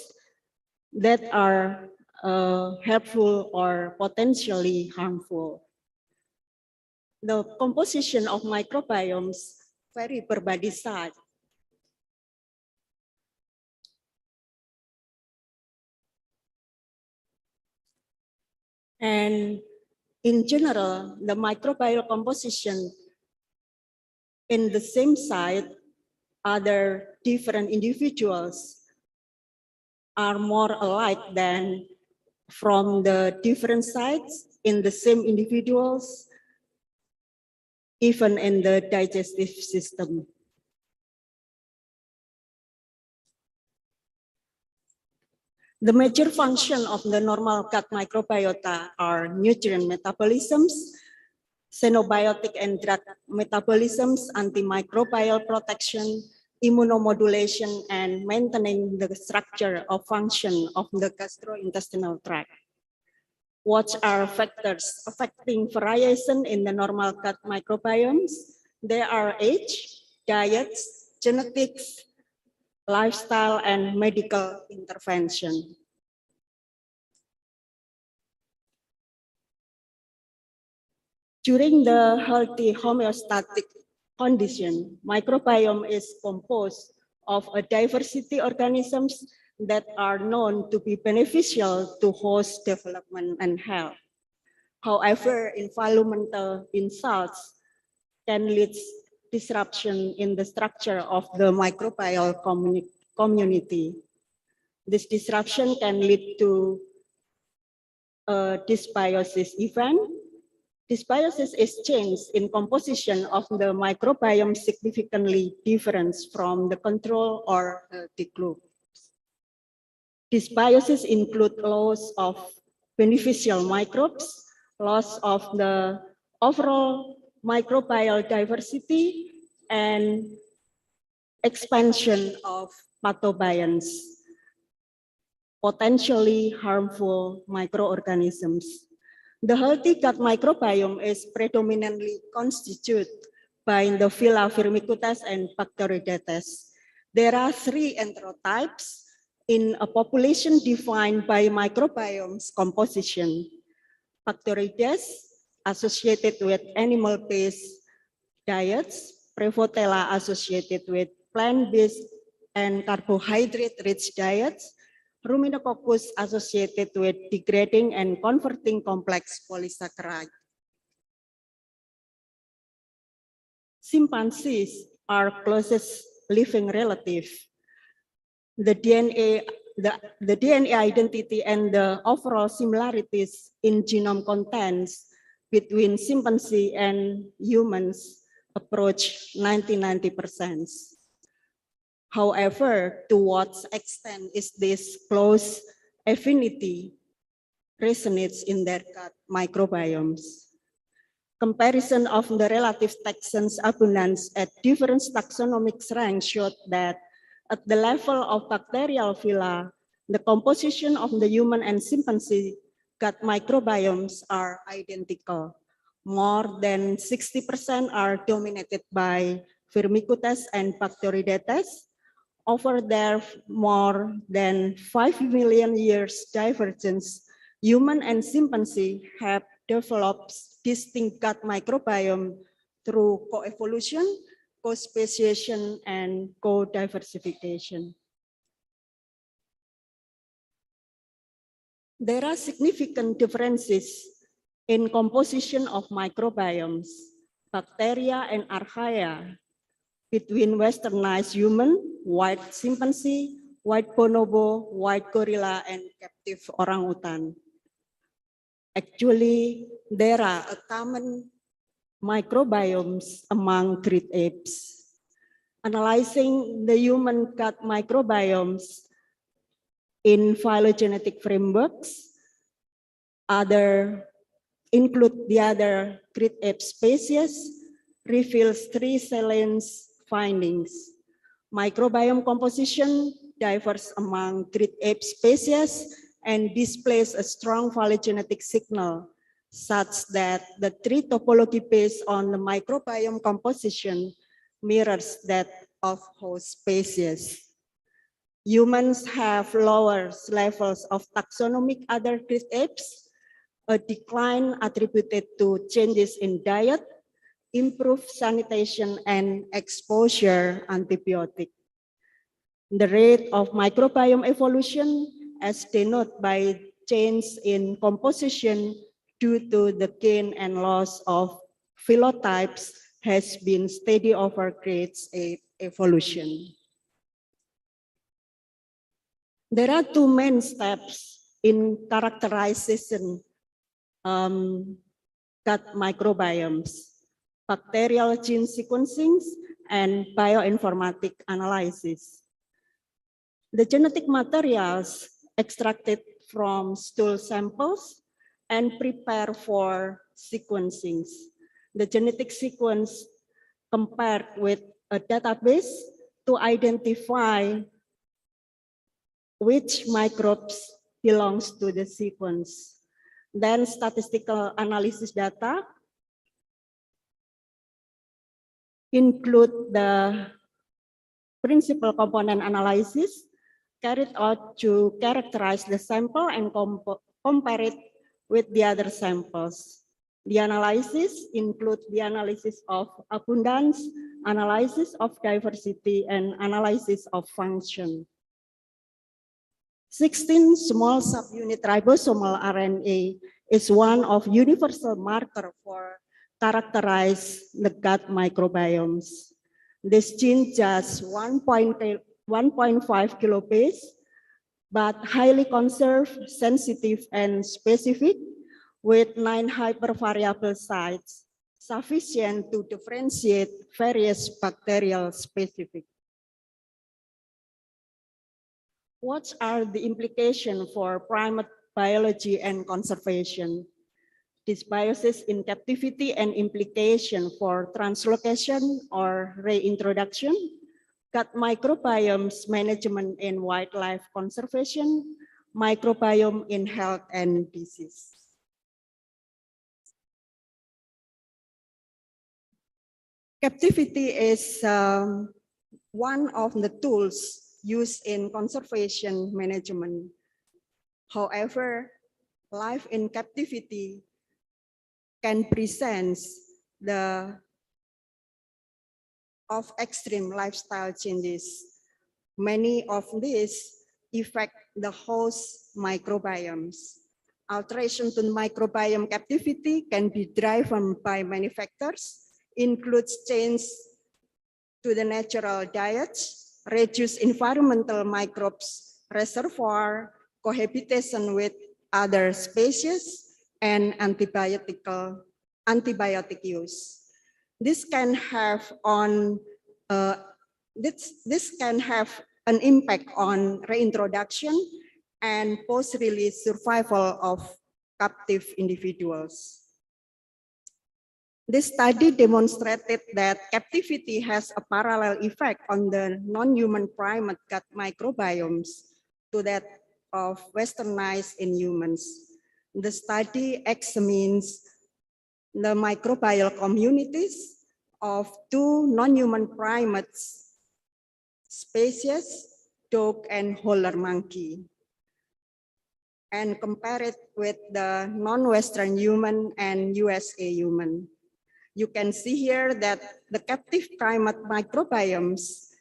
H: that are helpful or potentially harmful. The composition of microbiomes vary per body size. And in general, the microbial composition in the same site, other different individuals are more alike than from the different sites in the same individuals, even in the digestive system. The major function of the normal gut microbiota are nutrient metabolisms, xenobiotic and drug metabolisms, antimicrobial protection, immunomodulation, and maintaining the structure of function of the gastrointestinal tract. What are factors affecting variation in the normal gut microbiomes? There are age, diets, genetics, lifestyle, and medical intervention. During the healthy homeostatic condition, microbiome is composed of a diversity organisms that are known to be beneficial to host development and health. However, environmental insults can lead disruption in the structure of the microbial community. This disruption can lead to a dysbiosis event. Dysbiosis is change in composition of the microbiome significantly different from the control or the group. Dysbiosis include loss of beneficial microbes, loss of the overall microbial diversity, and expansion of pathogens, potentially harmful microorganisms. The healthy gut microbiome is predominantly constituted by the phyla Firmicutes and Bacteroidetes. There are 3 enterotypes in a population defined by microbiome's composition. Bacteroides associated with animal-based diets, Prevotella associated with plant-based and carbohydrate-rich diets, Ruminococcus associated with degrading and converting complex polysaccharide. Chimpanzees are closest living relative. The DNA identity and the overall similarities in genome contents between chimpanzee and humans approach 90%. However, to what extent is this close affinity resonates in their gut microbiomes? Comparison of the relative taxons abundance at different taxonomic ranks showed that at the level of bacterial phyla, the composition of the human and chimpanzee gut microbiomes are identical. More than 60% are dominated by Firmicutes and Bacteroidetes. Over their more than 5 million years divergence, human and chimpanzee have developed distinct gut microbiome through coevolution, co-speciation, and co-diversification. There are significant differences in composition of microbiomes, bacteria, and archaea between westernized human, white chimpanzee, white bonobo, white gorilla, and captive orangutan. Actually, there are common microbiomes among great apes. Analyzing the human gut microbiomes in phylogenetic frameworks, include the other great ape species, reveals 3 salient findings. Microbiome composition diverse among great ape species and displays a strong phylogenetic signal such that the tree topology based on the microbiome composition mirrors that of host species. Humans have lower levels of taxonomic other great apes, a decline attributed to changes in diet, improved sanitation, and exposure antibiotic. The rate of microbiome evolution as denoted by change in composition due to the gain and loss of phylotypes has been steady over great ape evolution. There are 2 main steps in characterization gut microbiomes: bacterial gene sequencing and bioinformatic analysis. The genetic materials extracted from stool samples and prepared for sequencing. The genetic sequence compared with a database to identify which microbes belongs to the sequence. Then statistical analysis data include the principal component analysis carried out to characterize the sample and compare it with the other samples. The analysis include the analysis of abundance, analysis of diversity, and analysis of function. 16 small subunit ribosomal RNA is one of universal marker for characterize the gut microbiomes. This gene just 1.5 kilobase, but highly conserved, sensitive, and specific with 9 hypervariable sites, sufficient to differentiate various bacterial specific. What are the implications for primate biology and conservation? Dysbiosis in captivity and implication for translocation or reintroduction, gut microbiomes management in wildlife conservation, microbiome in health and disease. Captivity is one of the tools used in conservation management. However, life in captivity can present of extreme lifestyle changes. Many of these affect the host microbiomes. Alteration to microbiome captivity can be driven by many factors, includes change to the natural diet, reduce environmental microbes reservoir, cohabitation with other species, and antibiotic use. This can have an impact on reintroduction and post-release survival of captive individuals. This study demonstrated that captivity has a parallel effect on the non-human primate gut microbiomes to that of westernized in humans. The study examines the microbial communities of 2 non-human primates species, dog and howler monkey, and compare it with the non-Western human and USA human. You can see here that the captive primate microbiomes,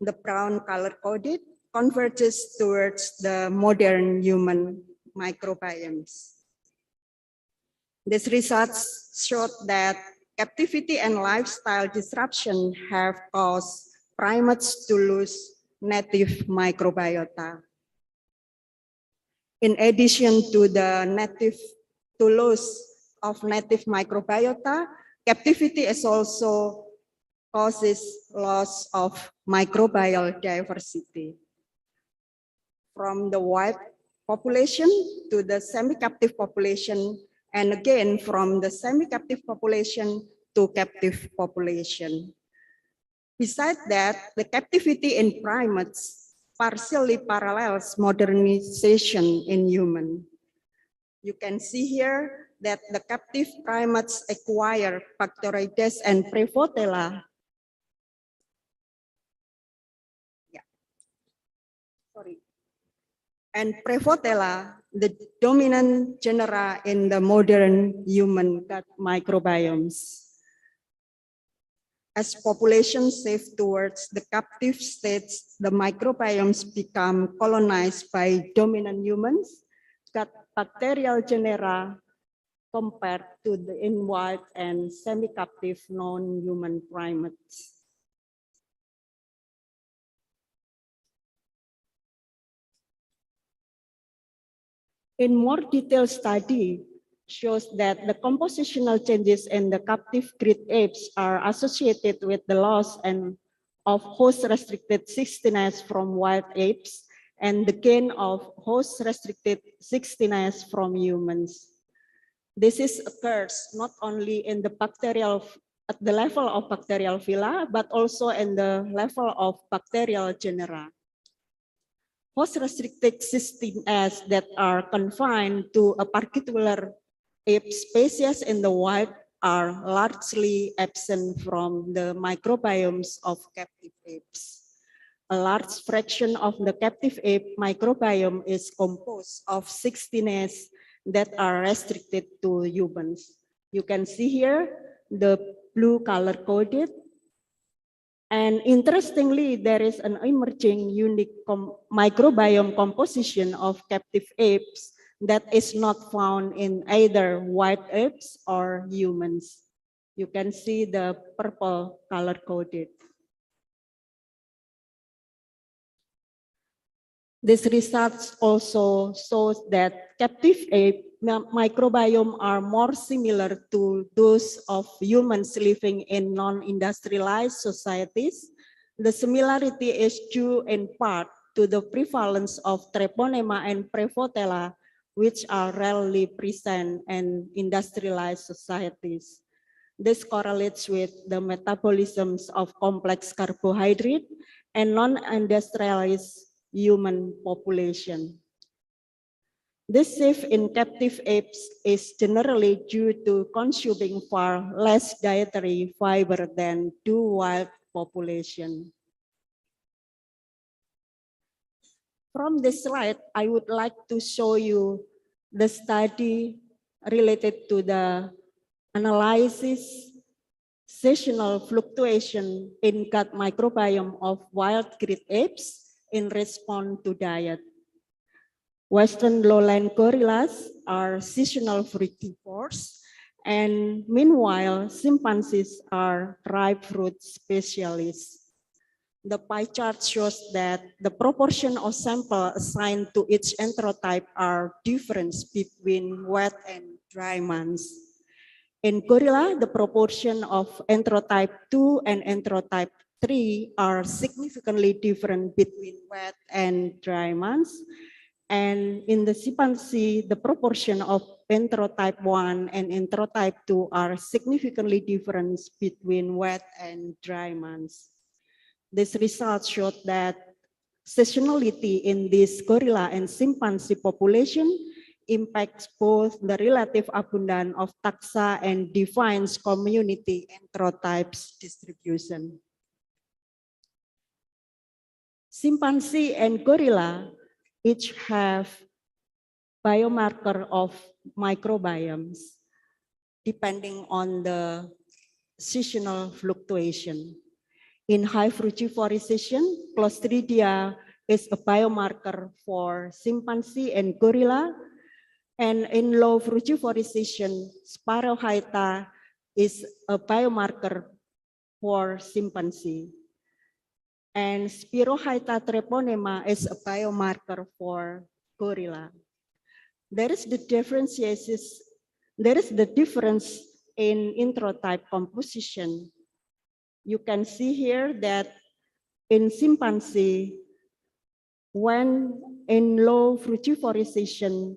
H: the brown color-coded, converges towards the modern human microbiomes. These results showed that captivity and lifestyle disruption have caused primates to lose native microbiota. In addition to the loss of native microbiota, captivity is also causes loss of microbial diversity. From the wild population to the semi-captive population, and again from the semi-captive population to captive population. Besides that, the captivity in primates partially parallels modernization in human. You can see here that the captive primates acquire Bacteroides and Prevotella. And Prevotella, the dominant genera in the modern human gut microbiomes. As populations shift towards the captive states, the microbiomes become colonized by dominant humans, gut bacterial genera compared to the in wild and semi-captive non-human primates. In more detailed study shows that the compositional changes in the captive great apes are associated with the loss of host-restricted sexiness from wild apes and the gain of host-restricted sexiness from humans. This occurs not only in the bacterial at the level of bacterial phyla, but also in the level of bacterial genera. Host-restricted systems that are confined to a particular ape species in the wild are largely absent from the microbiomes of captive apes. A large fraction of the captive ape microbiome is composed of 16 that are restricted to humans. You can see here the blue color coded. And interestingly, there is an emerging unique microbiome composition of captive apes that is not found in either wild apes or humans. You can see the purple color coded. This research also shows that captive ape microbiome are more similar to those of humans living in non-industrialized societies. The similarity is due in part to the prevalence of Treponema and Prevotella, which are rarely present in industrialized societies. This correlates with the metabolisms of complex carbohydrate and non-industrialized human population. This shift in captive apes is generally due to consuming far less dietary fiber than do wild population. From this slide, I would like to show you the study related to the analysis seasonal fluctuation in gut microbiome of wild-caught apes in response to diet. Western lowland gorillas are seasonal frugivores, and meanwhile, chimpanzees are ripe fruit specialists. The pie chart shows that the proportion of sample assigned to each enterotype are different between wet and dry months. In gorilla, the proportion of enterotype 2 and enterotype 3 are significantly different between wet and dry months. And in the chimpanzee, the proportion of enterotype 1 and enterotype 2 are significantly different between wet and dry months. This result showed that seasonality in this gorilla and chimpanzee population impacts both the relative abundance of taxa and defines community enterotypes distribution. Chimpanzee and gorilla each have biomarker of microbiomes depending on the seasonal fluctuation. In high frugivorization, Clostridia is a biomarker for chimpanzee and gorilla. And in low frugivorization, Sparrowhita is a biomarker for chimpanzee. And Spirohita treponema is a biomarker for gorilla. There is the difference in enterotype composition. You can see here that in chimpanzee, when in low frugivorization,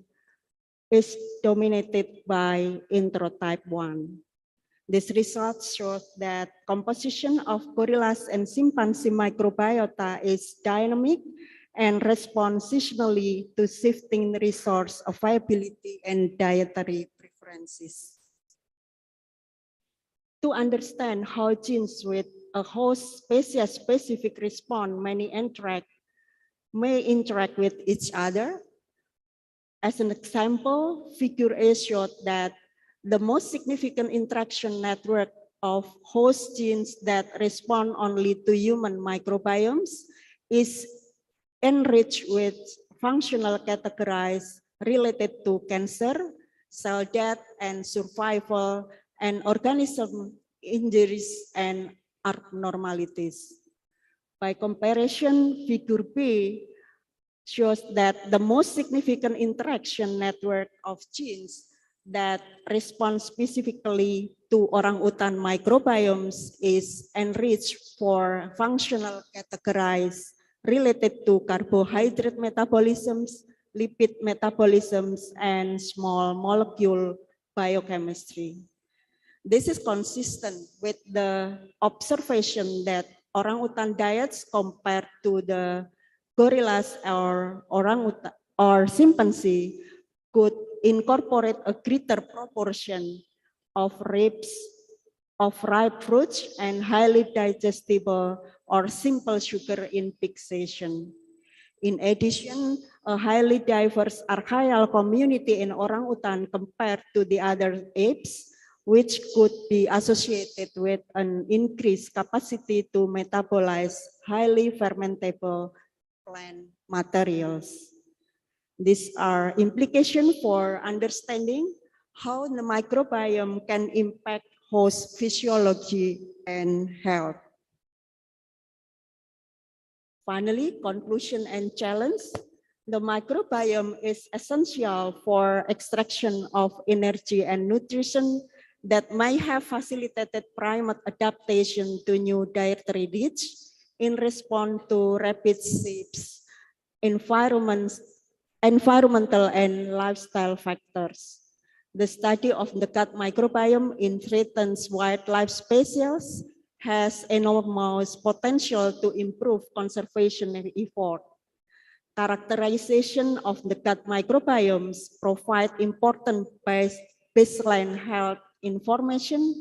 H: is dominated by enterotype 1. This result shows that composition of gorillas and chimpanzee microbiota is dynamic and responds seasonally to shifting resource availability and dietary preferences. To understand how genes with a host species-specific response may interact with each other. As an example, figure A showed that the most significant interaction network of host genes that respond only to human microbiomes is enriched with functional categories related to cancer, cell death and survival, and organism injuries and abnormalities. By comparison, figure B shows that the most significant interaction network of genes that respond specifically to orangutan microbiomes is enriched for functional categories related to carbohydrate metabolisms, lipid metabolisms, and small molecule biochemistry. This is consistent with the observation that orangutan diets compared to the gorillas or orangutan or chimpanzee could incorporate a greater proportion of ripe fruits and highly digestible or simple sugar in fixation. In addition, a highly diverse archaeal community in orangutan compared to the other apes, which could be associated with an increased capacity to metabolize highly fermentable plant materials. These are implications for understanding how the microbiome can impact host physiology and health. Finally, conclusion and challenge. The microbiome is essential for extraction of energy and nutrition that may have facilitated primate adaptation to new dietary needs in response to rapid shifts, environmental and lifestyle factors. The study of the gut microbiome in threatened wildlife species has enormous potential to improve conservation effort. Characterization of the gut microbiomes provide important baseline health information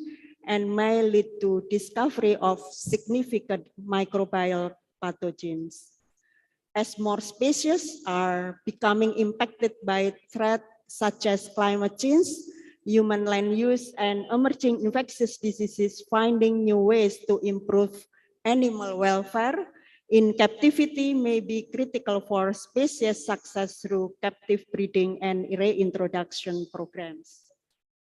H: and may lead to discovery of significant microbial pathogens. As more species are becoming impacted by threats such as climate change, human land use, and emerging infectious diseases, finding new ways to improve animal welfare in captivity may be critical for species success through captive breeding and reintroduction programs.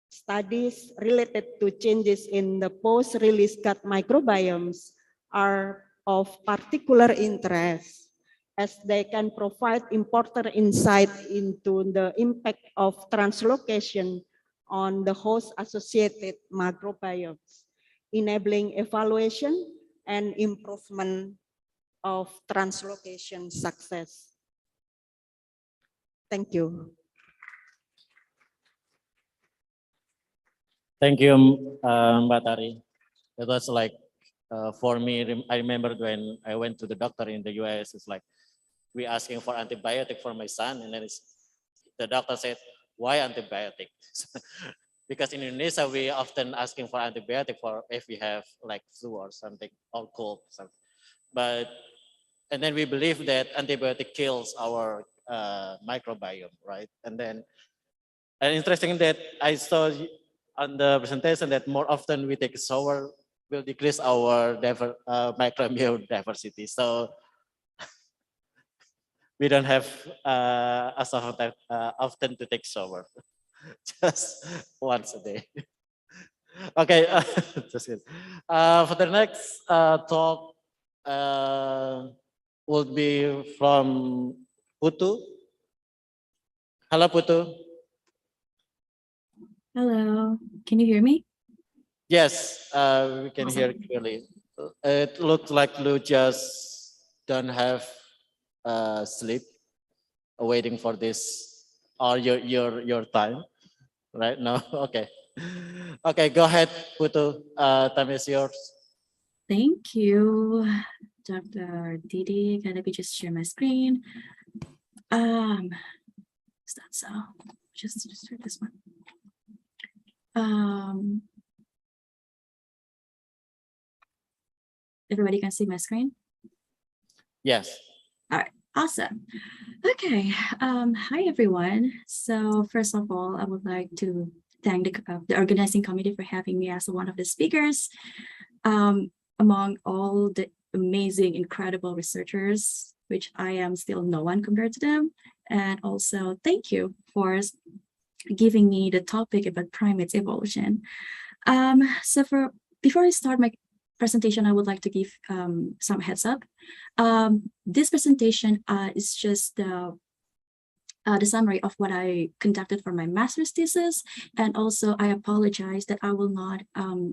H: Studies related to changes in the post-release gut microbiomes are of particular interest, as they can provide important insight into the impact of translocation on the host-associated microbiomes, enabling evaluation and improvement of translocation success. Thank you.
F: Thank you, Mbak Tari. It was like, for me, I remember when I went to the doctor in the US, it's like, we asking for antibiotic for my son, and then the doctor said, why antibiotic? Because in Indonesia, we often asking for antibiotic for if we have like flu or something, or cold, something. But, and then we believe that antibiotic kills our microbiome, right? And interesting that I saw on the presentation that more often we take a shower will decrease our microbiome diversity. So we don't have as often to take shower, just once a day. Okay, just kidding. For the next talk will be from Putu. Hello, Putu.
G: Hello, can you hear me?
F: Yes, we can
G: Awesome.
F: hear clearly. It looks like you just don't have sleep, waiting for this or your time right now. Okay, okay, go ahead, Putu. Time is yours.
G: Thank you, Dr. Didi. Let me just share my screen. Is that so? Just start this one. Everybody can see my screen?
F: Yes.
G: All right, awesome. Okay, hi everyone. So first of all, I would like to thank the organizing committee for having me as one of the speakers. Among all the amazing, incredible researchers, which I am still no one compared to them. And also thank you for giving me the topic about primates evolution. Before I start my presentation, I would like to give some heads up. This presentation is just the summary of what I conducted for my master's thesis, and also I apologize that I will not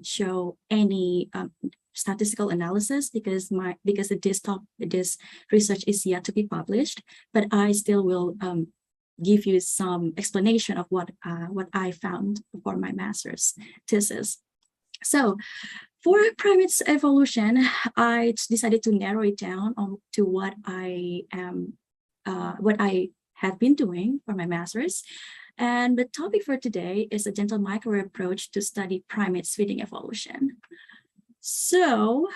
G: show any statistical analysis because this research is yet to be published, but I still will give you some explanation of what I found for my master's thesis. So for primates evolution, I decided to narrow it down to what I have been doing for my master's. And the topic for today is a gentle microarray approach to study primates feeding evolution. So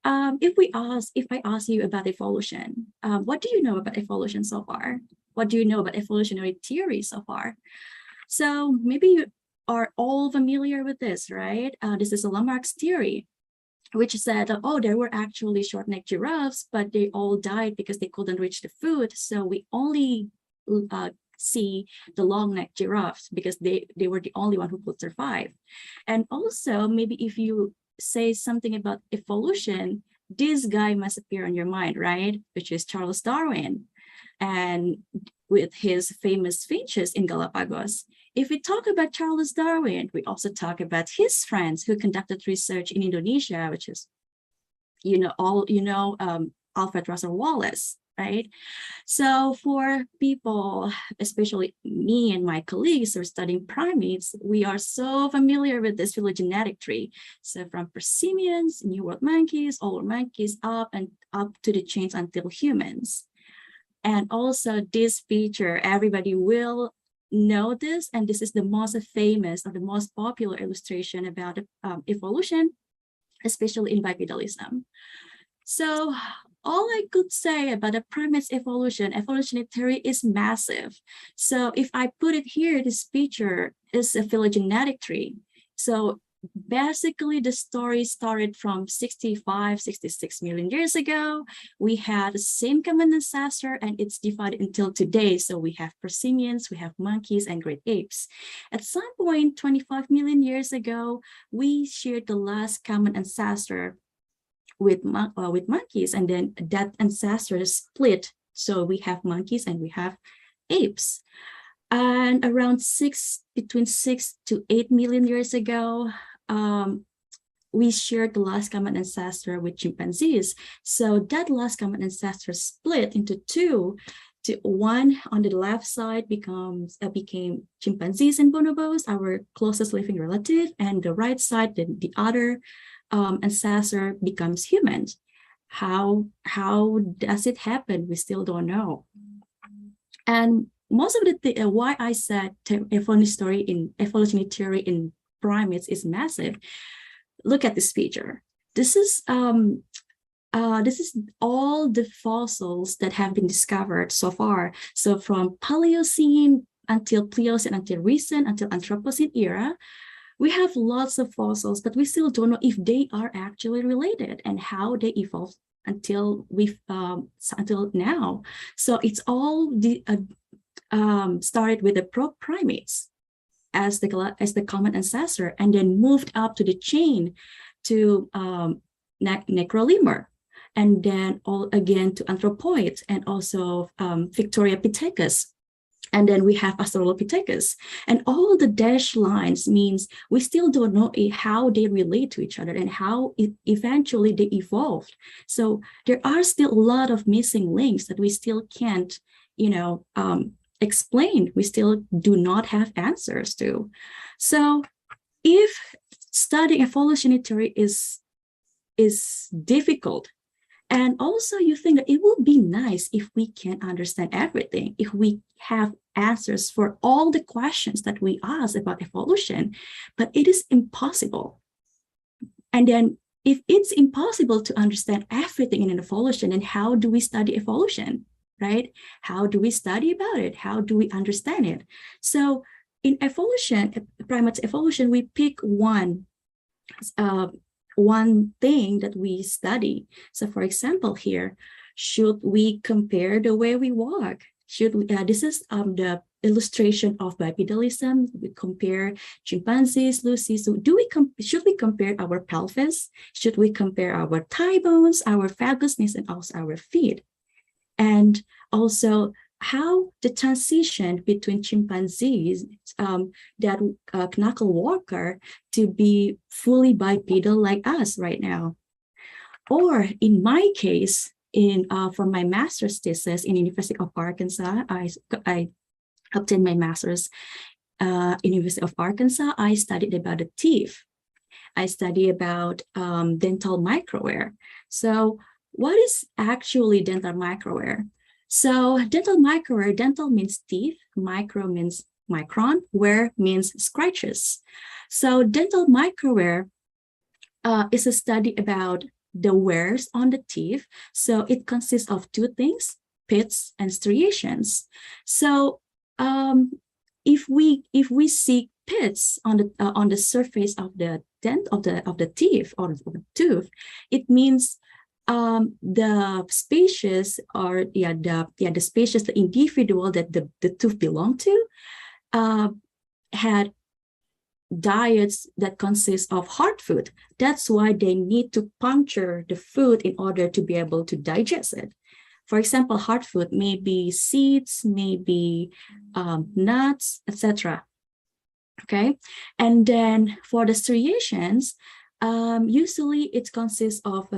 G: if I ask you about evolution, what do you know about evolution so far? What do you know about evolutionary theory so far? So maybe you are all familiar with this, right? This is a Lamarck's theory, which said, oh, there were actually short-necked giraffes, but they all died because they couldn't reach the food. So we only see the long-necked giraffes because they were the only one who could survive. And also, maybe if you say something about evolution, this guy must appear on your mind, right? Which is Charles Darwin, and with his famous finches in Galapagos. If we talk about Charles Darwin, we also talk about his friends who conducted research in Indonesia, which is, Alfred Russel Wallace, right? So for people, especially me and my colleagues who are studying primates, we are so familiar with this phylogenetic tree. So from prosimians, New World monkeys, older monkeys, up to the chains until humans. And also this feature, everybody will know this, and this is the most famous or the most popular illustration about evolution, especially in bipedalism. So all I could say about the primates evolutionary theory is massive. So if I put it here, this picture is a phylogenetic tree. So basically, the story started from 65, 66 million years ago. We had the same common ancestor, and it's divided until today. So we have prosimians, we have monkeys, and great apes. At some point, 25 million years ago, we shared the last common ancestor with monkeys, and then that ancestor split. So we have monkeys and we have apes. And around between 6 to 8 million years ago, we shared the last common ancestor with chimpanzees. So that last common ancestor split into two. One on the left side became chimpanzees and bonobos, our closest living relative, and the right side, the other ancestor becomes humans. How does it happen? We still don't know. And most of the why I said evolutionary theory in primates is massive. Look at this feature. This is all the fossils that have been discovered so far. So from Paleocene until Pliocene, until recent, until Anthropocene era, we have lots of fossils, but we still don't know if they are actually related and how they evolved until now. So it's all started with the primates as the common ancestor, and then moved up to the chain to necrolemur, and then all again to anthropoids, and also Victoriapithecus. And then we have Australopithecus. And all the dashed lines means we still don't know how they relate to each other and how eventually they evolved. So there are still a lot of missing links that we still can't, explain. We still do not have answers to. So if studying evolutionary theory is difficult, and also you think that it would be nice if we can understand everything, if we have answers for all the questions that we ask about evolution, but it is impossible. And then if it's impossible to understand everything in an evolution, then how do we study evolution, right? How do we study about it? How do we understand it? So in evolution, primate evolution, we pick one thing that we study. So for example, here, should we compare the way we walk? Should we, this is the illustration of bipedalism. We compare chimpanzees, Lucy. So should we compare our pelvis? Should we compare our thigh bones, our vagusness, and also our feet? And also how the transition between chimpanzees that knuckle walker to be fully bipedal like us right now. Or in my case, for my master's thesis in University of Arkansas, I obtained my master's University of Arkansas, I studied about the teeth. I study about dental microwear. So what is actually dental microwear? So dental microwear, dental means teeth, micro means micron, wear means scratches. So dental microwear is a study about the wears on the teeth. So it consists of two things, pits and striations. So if we see pits on the surface of the dent of the teeth or the tooth, it means the species or the species, the individual that the tooth belonged to had diets that consist of hard food. That's why they need to puncture the food in order to be able to digest it. For example, hard food may be seeds, maybe nuts, etc. Okay, and then for the striations, usually it consists of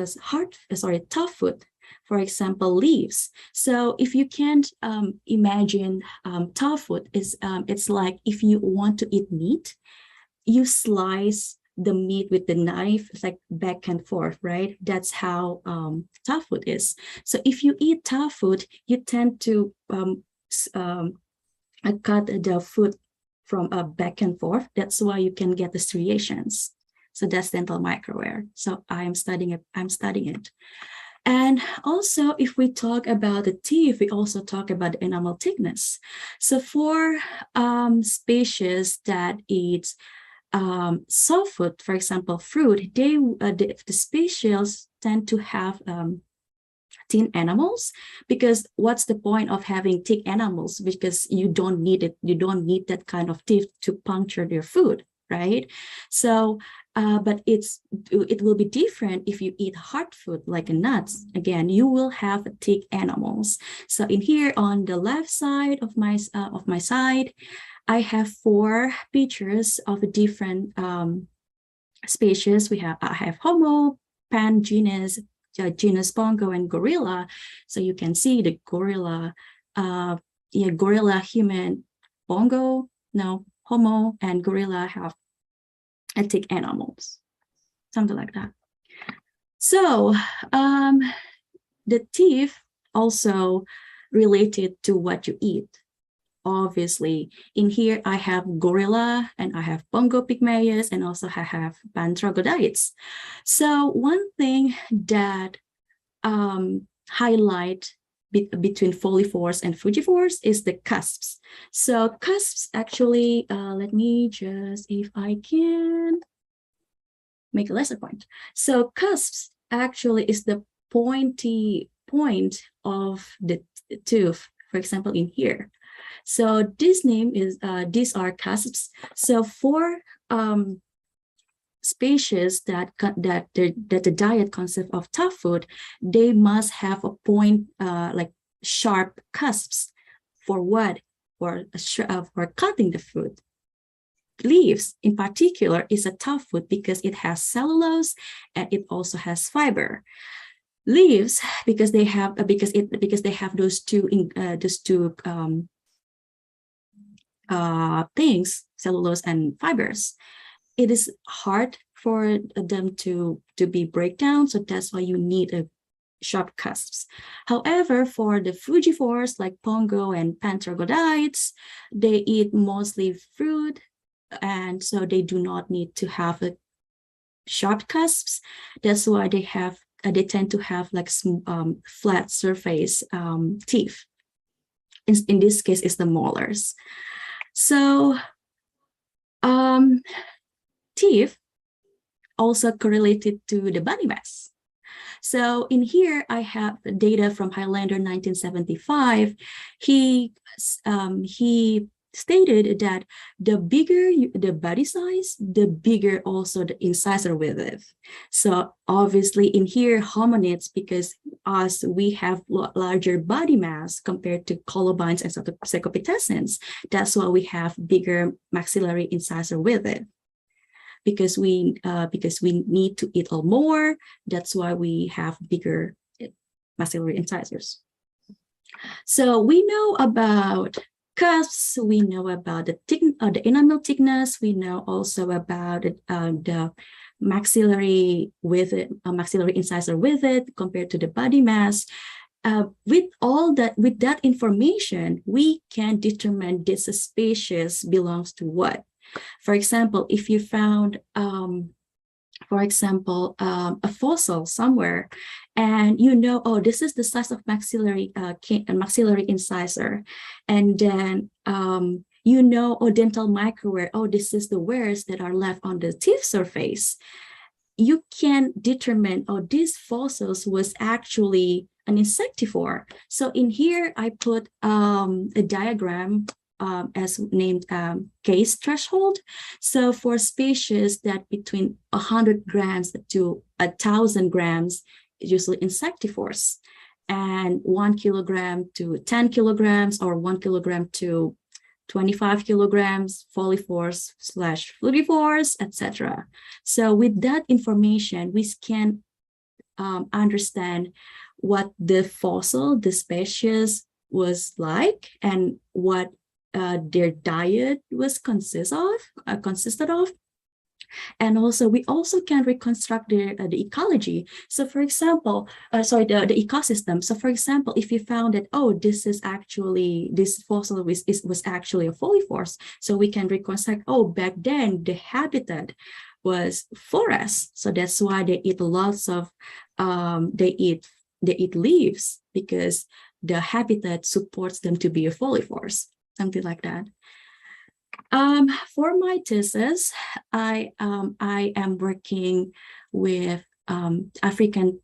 G: tough food. For example, leaves. So if you can't imagine tough food, it's like if you want to eat meat, you slice the meat with the knife, it's like back and forth, right? That's how tough food is. So if you eat tough food, you tend to cut the food from back and forth. That's why you can get the striations. So that's dental microwear. So I'm studying it. And also, if we talk about the teeth, we also talk about the enamel thickness. So for species that eat soft food, for example, fruit, the species tend to have thin enamels, because what's the point of having thick enamels? Because you don't need it. You don't need that kind of teeth to puncture your food, right? So, but it will be different if you eat hard food like nuts. Again, you will have thick enamels. So in here on the left side of my side, I have 4 pictures of different species. I have Homo, Pan genus, Pongo, and gorilla. So you can see the gorilla, gorilla, human, Pongo, no, Homo, and gorilla have thick animals, something like that. So the teeth also related to what you eat. Obviously, in here I have gorilla and I have Pongo pygmaeus, and also I have Pantrogodites. So one thing that highlight between folivores and frugivores is the cusps. So cusps actually, let me just, if I can make a lesser point. So cusps actually is the pointy point of the tooth, for example, in here. So this name is, these are cusps. So for species that the diet consists of tough food, they must have a point, like sharp cusps. For what? For cutting the food. Leaves, in particular, is a tough food because it has cellulose and it also has fiber. Leaves, because they have those two things, cellulose and fibers, it is hard for them to be breakdown. So that's why you need a sharp cusps. However, for the frugivores like Pongo and Pantrogodites, they eat mostly fruit, and so they do not need to have a sharp cusps. That's why they tend to have like flat surface teeth. In this case, it's the molars. So teeth also correlated to the body mass. So in here, I have data from Highlander 1975. He stated that the bigger the body size, the bigger also the incisor width. So obviously in here, hominids, because us, we have larger body mass compared to colobines and Secopithecines. That's why we have bigger maxillary incisor width. Because we need to eat more, that's why we have bigger maxillary incisors. So we know about cusps, we know about the enamel thickness, we know also about the maxillary maxillary incisor width compared to the body mass. With that information, we can determine this species belongs to what. For example, if you found a fossil somewhere, and you know, oh, this is the size of maxillary incisor, and then you know, oh, dental microwear, oh, this is the wears that are left on the teeth surface. You can determine, oh, these fossils was actually an insectivore. So in here, I put a diagram as named case threshold. So for species that between 100 grams to 1,000 grams, usually insectivores, and 1 kilogram to 10 kilograms or 1 kilogram to 25 kilograms, folivores / fludivores, etc. So with that information, we can understand what the fossil, the species was like, and what their diet was consisted of. And also, we also can reconstruct the ecology. So for example, the ecosystem. So for example, if you found that, oh, this fossil was actually a folivores, so we can reconstruct, oh, back then the habitat was forest. So that's why they eat lots of, they eat leaves, because the habitat supports them to be a folivores, something like that. For my thesis, I am working with African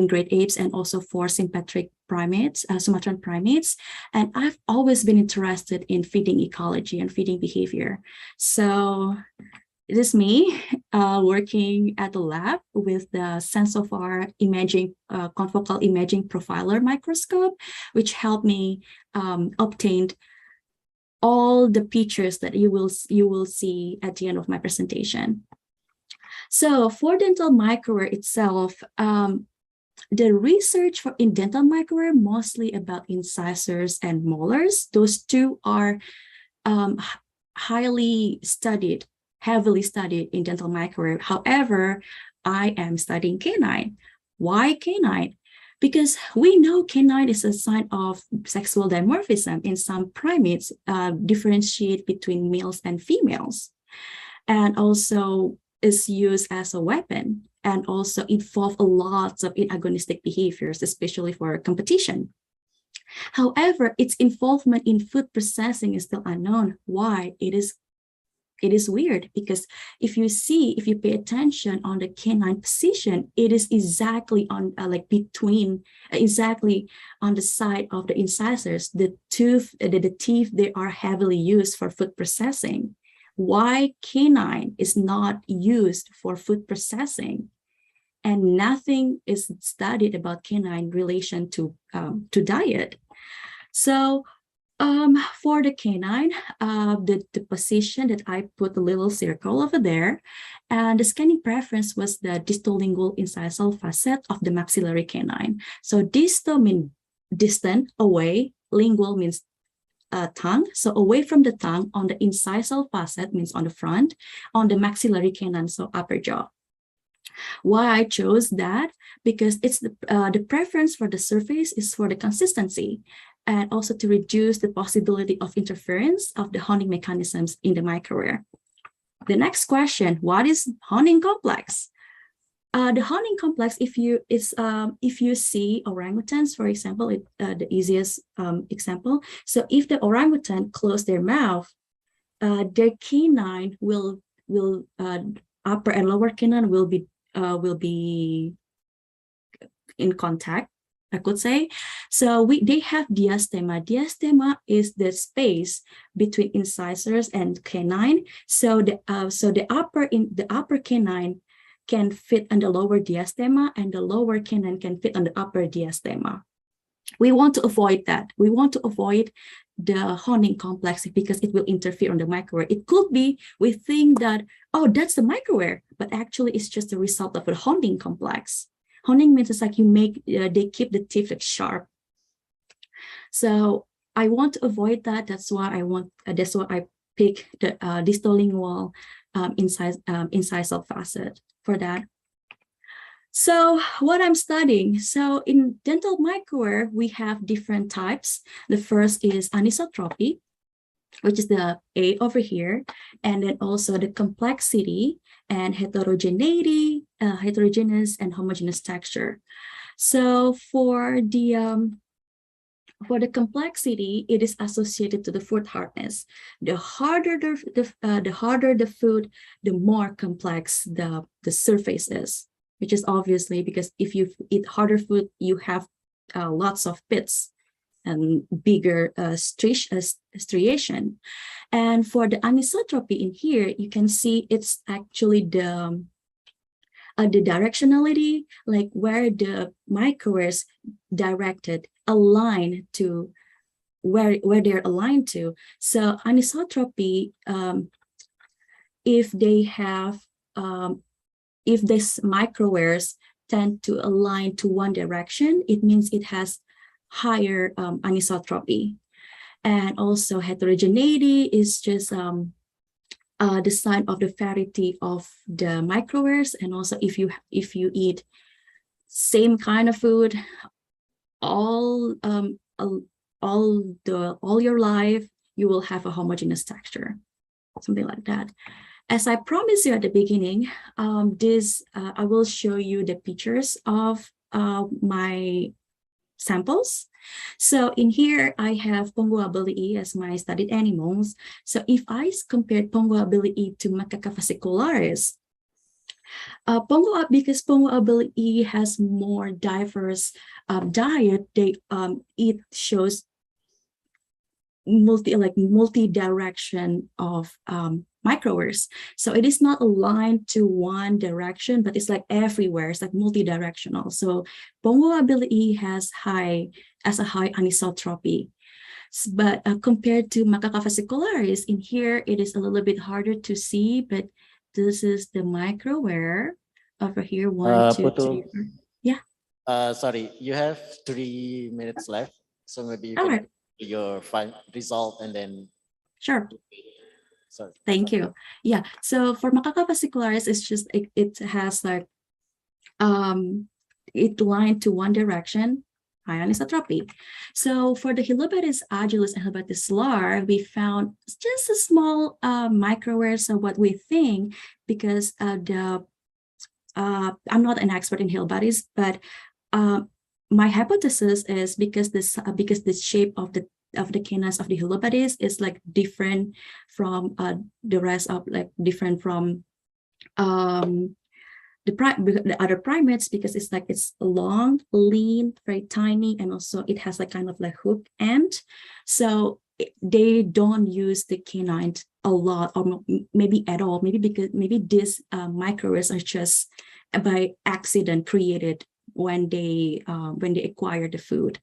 G: great apes and also 4 sympatric primates, Sumatran primates, and I've always been interested in feeding ecology and feeding behavior. So it is me working at the lab with the Sensofar imaging, confocal imaging profiler microscope, which helped me obtain all the pictures that you will see at the end of my presentation. So for dental microwear itself, the research in dental microwear mostly about incisors and molars. Those two are heavily studied in dental microwear. However, I am studying canine. Why canine? Because we know canine is a sign of sexual dimorphism. In some primates, differentiate between males and females, and also is used as a weapon, and also involve a lot of agonistic behaviors, especially for competition. However, its involvement in food processing is still unknown. Why? It is weird, because if you pay attention on the canine position, it is exactly on exactly on the side of the incisors. The teeth, they are heavily used for food processing. Why canine is not used for food processing? And nothing is studied about canine relation to diet. So for the canine, the position that I put a little circle over there, and the scanning preference was the distolingual incisal facet of the maxillary canine. So distal means distant, away, lingual means tongue. So away from the tongue, on the incisal facet means on the front, on the maxillary canine, so upper jaw. Why I chose that? Because it's the preference for the surface is for the consistency, and also to reduce the possibility of interference of the honing mechanisms in the microwear. The next question, what is honing complex? The honing complex, if you see orangutans, for example, the easiest example. So if the orangutan close their mouth, their canine will upper and lower canine will be in contact, I could say. So they have diastema. Diastema is the space between incisors and canine. So the upper canine can fit on the lower diastema, and the lower canine can fit on the upper diastema. We want to avoid that. We want to avoid the honing complex because it will interfere on the microwear. It could be we think that, oh, that's the microwear, but actually it's just a result of a honing complex. Honing means it's like they keep the teeth like sharp. So I want to avoid that. That's why I pick the distal incisive facet for that. So what I'm studying, so in dental microware, we have different types. The first is anisotropy, which is the A over here, and then also the complexity and heterogeneity, heterogeneous and homogeneous texture. So for the complexity, it is associated to the food hardness. The harder the food, the more complex the surface is, which is obviously because if you eat harder food, you have lots of pits and bigger striation. And for the anisotropy in here, you can see it's actually the directionality, like where the microwares directed, aligned to where they're aligned to. So anisotropy, if they have, if these microwares tend to align to one direction, it means it has higher anisotropy. And also heterogeneity is just the sign of the variety of the microwares. And also if you eat same kind of food all your life, you will have a homogeneous texture, something like that. As I promised you at the beginning, I will show you the pictures of my samples. So in here, I have Pongo abelii as my studied animals. So if I compare Pongo abelii to Macaca fascicularis, because Pongo abelii has more diverse diet, it shows multi-direction of microwares. So it is not aligned to one direction, but it's like everywhere. It's like multi-directional. So Pongo abelii has a high anisotropy. But compared to Macaca fascicularis, in here, it is a little bit harder to see, but this is the microware over here. One, two,
F: Putu,
G: 3, 4. Yeah.
F: Sorry, you have 3 minutes left. So maybe you
G: All
F: can
G: right.
F: do your final result and then.
G: Sure.
F: Sorry.
G: Thank you. Yeah. So for Macaca fascicularis, it's just it has like it lined to one direction, high anisotropy. So for the Helobates agilis and Helobates lar, we found just a small microware. So what we think, because I'm not an expert in Helobates, but my hypothesis is because the shape of the canines of the Helobates is like different from the rest of different from the other primates, because it's long, lean, very tiny, and also it has like kind of like hook end. So they don't use the canine a lot, or maybe at all. Maybe these microwares are just by accident created when they acquire the food.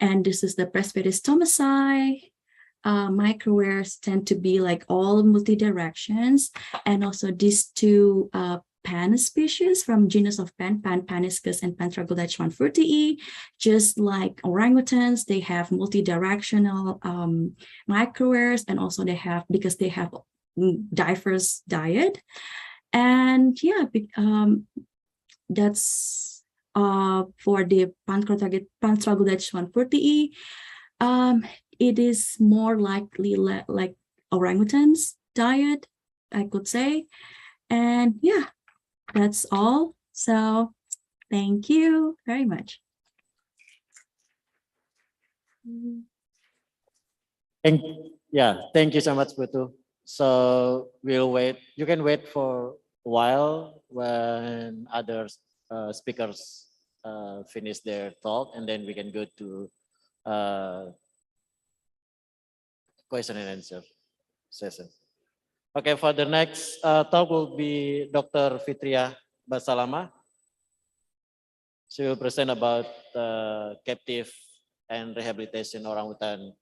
G: And this is the Presbytis thomasai. Microwares tend to be like all multi-directions, and also these two pan species from genus of pan paniscus and Pantragolechwan furtii, just like orangutans, they have multi-directional microwares, and also because they have diverse diet. And yeah, that's for the Pantragolechwan furtii. It is more likely like orangutans diet, I could say. And yeah, that's all. So thank you very much.
F: Thank you so much, Putu. So we'll wait. You can wait for a while when other speakers finish their talk, and then we can go to question and answer session. Okay, for the next talk will be Dr. Fitria Basalama. She will present about captive and rehabilitation orangutan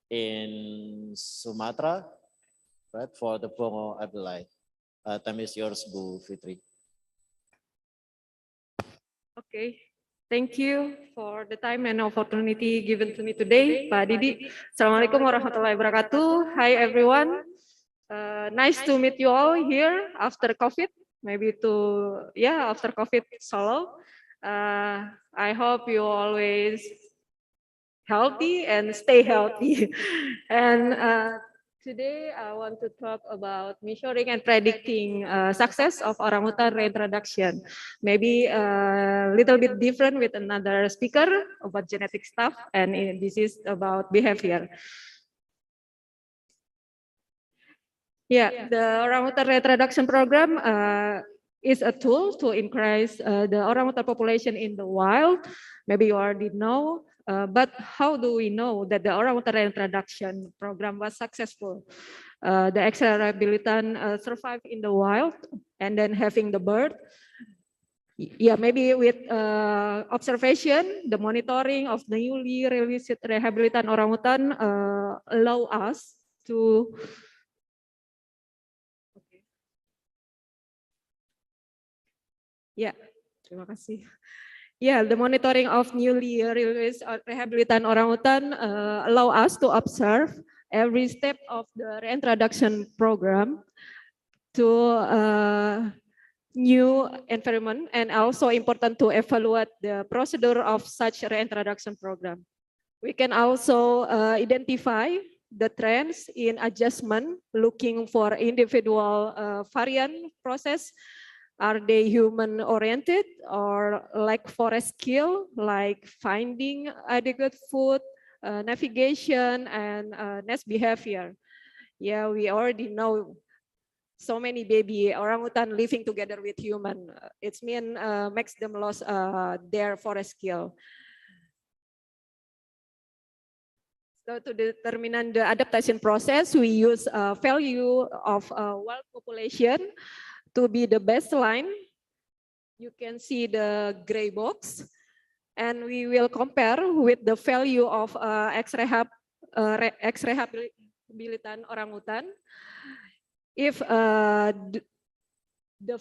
F: in Sumatra, right, for the Pongo abelii. Time is yours, Bu Fitri.
I: Okay, Thank you for the time and opportunity given to me today, Pak Didi. Assalamualaikum warahmatullahi wabarakatuh. Hi everyone. Nice to meet you all here after COVID. Maybe after COVID solo. I hope you always healthy and stay healthy. And today I want to talk about measuring and predicting success of orangutan reintroduction. Maybe a little bit different with another speaker about genetic stuff, and this is about behavior. Yeah, the orangutan reintroduction program is a tool to increase the orangutan population in the wild. Maybe you already know, but how do we know that the orangutan reintroduction program was successful? The extra rehabilitan survived in the wild and then having the birth. Yeah, maybe with observation, the monitoring of the newly released rehabilitan orangutan allow us to terima kasih. The monitoring of newly released rehabilitan orangutan allow us to observe every step of the reintroduction program to new environment, and also important to evaluate the procedure of such reintroduction program. We can also identify the trends in adjustment, looking for individual variant process. Are they human oriented or like forest skill, like finding adequate food, navigation, and nest behavior? Yeah, we already know so many baby orangutan living together with human. It's makes them lose their forest skill. So to determine the adaptation process, we use value of wild population to be the baseline. You can see the gray box, and we will compare with the value of ex-rehabilitan orangutan. If the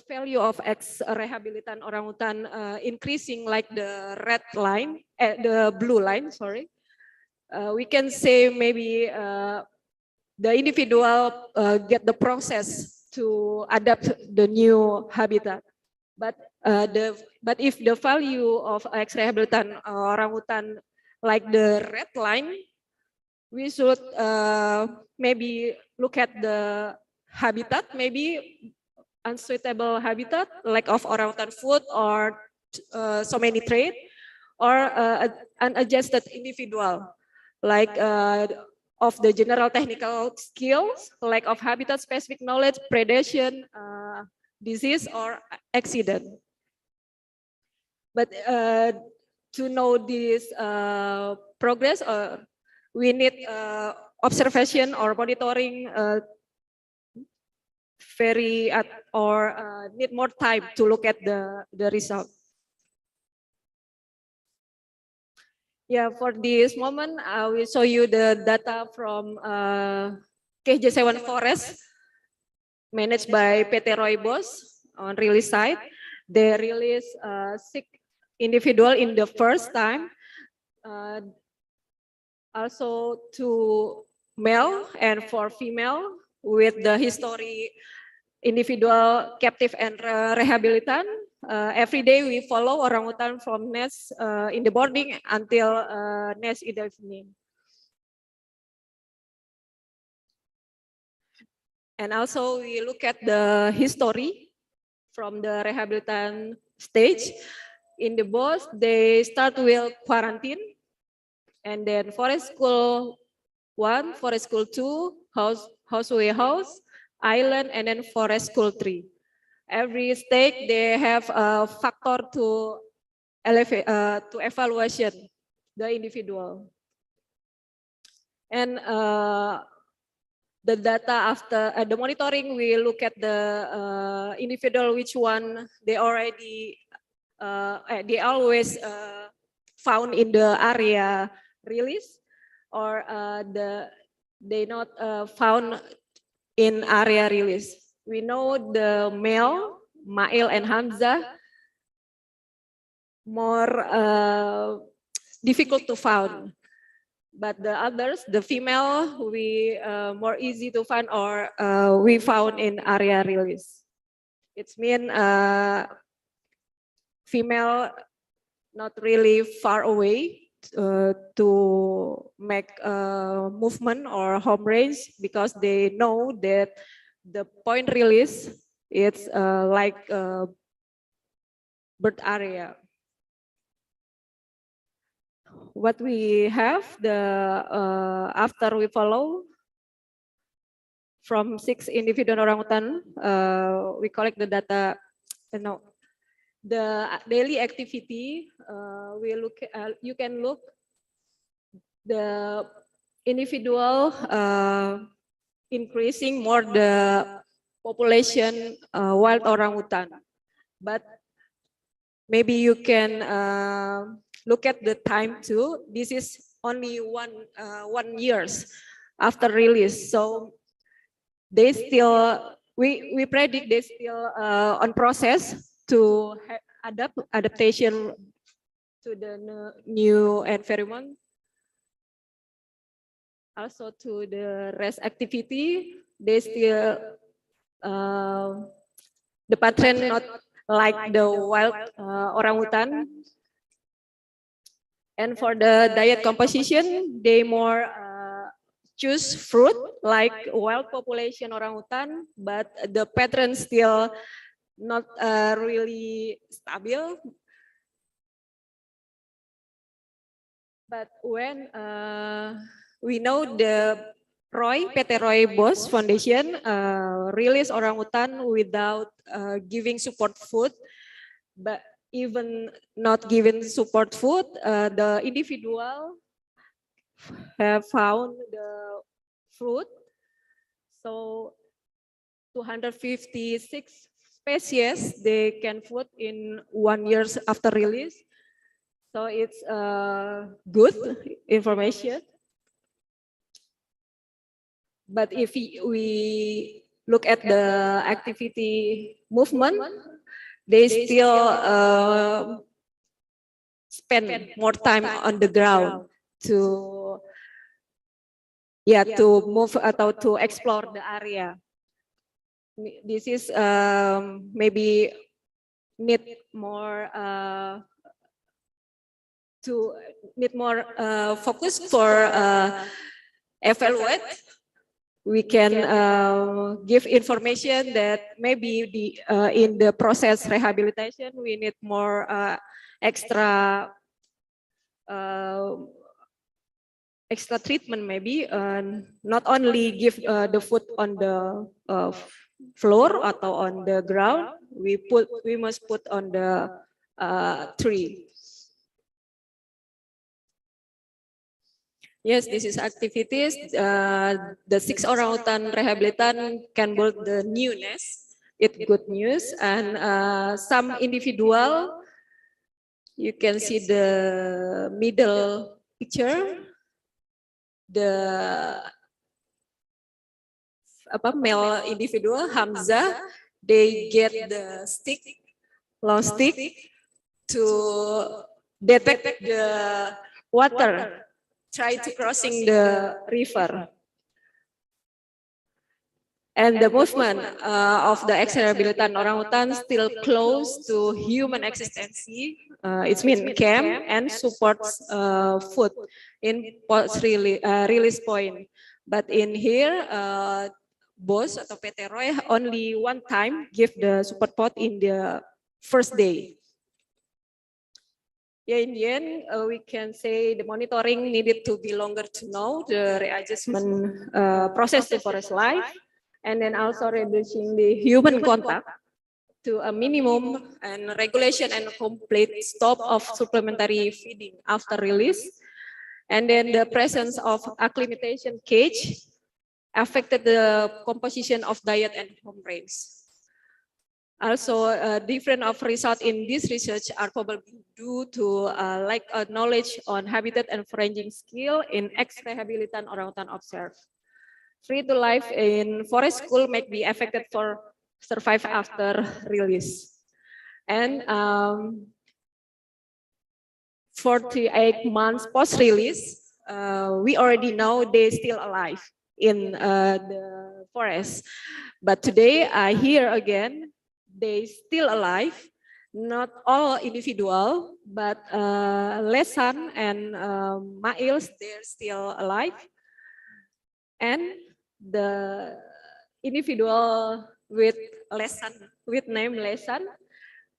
I: value of ex-rehabilitan orangutan increasing like the red line, the blue line, sorry, we can say maybe the individual get the process to adapt the new habitat. But if the value of ex-rehabilitan orangutan like the red line, we should maybe look at the habitat, maybe unsuitable habitat, lack of orangutan food, or so many traits, or unadjusted individual, like of the general technical skills, lack of habitat specific knowledge, predation, disease, or accident. But to know this progress, we need observation or monitoring need more time to look at the result. Yeah, for this moment, I will show you the data from KJ7 Forest, managed by PT Rooibos on release site. They release 6 individual in the first time, also 2 male and 4 female with the history individual captive and rehabilitan. Every day we follow orangutan from nest in the morning until nest in the evening. And also we look at the history from the rehabilitan stage. In the boss, they start with quarantine, and then forest school 1, forest school 2, houseway house, island, and then forest school 3. Every stage they have a factor to evaluation the individual. And the data after the monitoring, we look at the individual, which one they already they always found in the area release, or they not found in area release. We know the male, Mail and Hamza, more difficult to find. But the others, the female, we more easy to find, or we found in area release. It's mean female not really far away to make a movement or home range, because they know that the point release it's like a bird area. What we have, after we follow from 6 individual orangutan, we collect the data. The daily activity, you can look the individual increasing more the population wild orangutan, but maybe you can look at the time too. This is only 1 years after release, so they still, we predict they still on process to adaptation to the new environment. Also to the rest activity, they still the pattern not like the wild orangutan. And for the diet composition, they more choose fruit like wild population orangutan, but the pattern still not really stable. But when we know the PT Roy Bos Foundation release orangutan without giving support food, but even not given support food, the individual have found the fruit. So 256 species they can food in 1 year after release. So it's good information. But if we look at the activity movement, they still spend more time on the ground to move atau to explore the area. This is maybe need more focus for evaluate. We can give information that maybe in the process rehabilitation we need more extra treatment, maybe not only give the food on the floor atau on the ground, we must put on the tree. Yes, this is activities. The 6 orangutan rehabilitation can build the new nest. It's good news. And some individual, you can see the middle picture. The male individual, Hamza, they get the long stick to detect the water. Try to crossing the river. And the movement of the ex-rehabilitation orangutan still close to human existence. It means camp and supports food in release point. But in here, BOS atau PT Roy only one time give the support pot in the first day. Yeah, in the end, we can say the monitoring needed to be longer to know the readjustment process of forest life, and then also reducing the human contact to a minimum, and regulation and complete stop of supplementary feeding after release, and then the presence of acclimatization cage affected the composition of diet and home range. Also, different of results in this research are probably due to lack of knowledge on habitat and foraging skill in ex-rehabilitation orangutan observed. Free to life in forest school may be affected for survive after release. And 48 months post-release, we already know they're still alive in the forest. But today I hear again, they still alive, not all individual, but lesan and males, they're still alive. And the individual with lesan, with name lesan,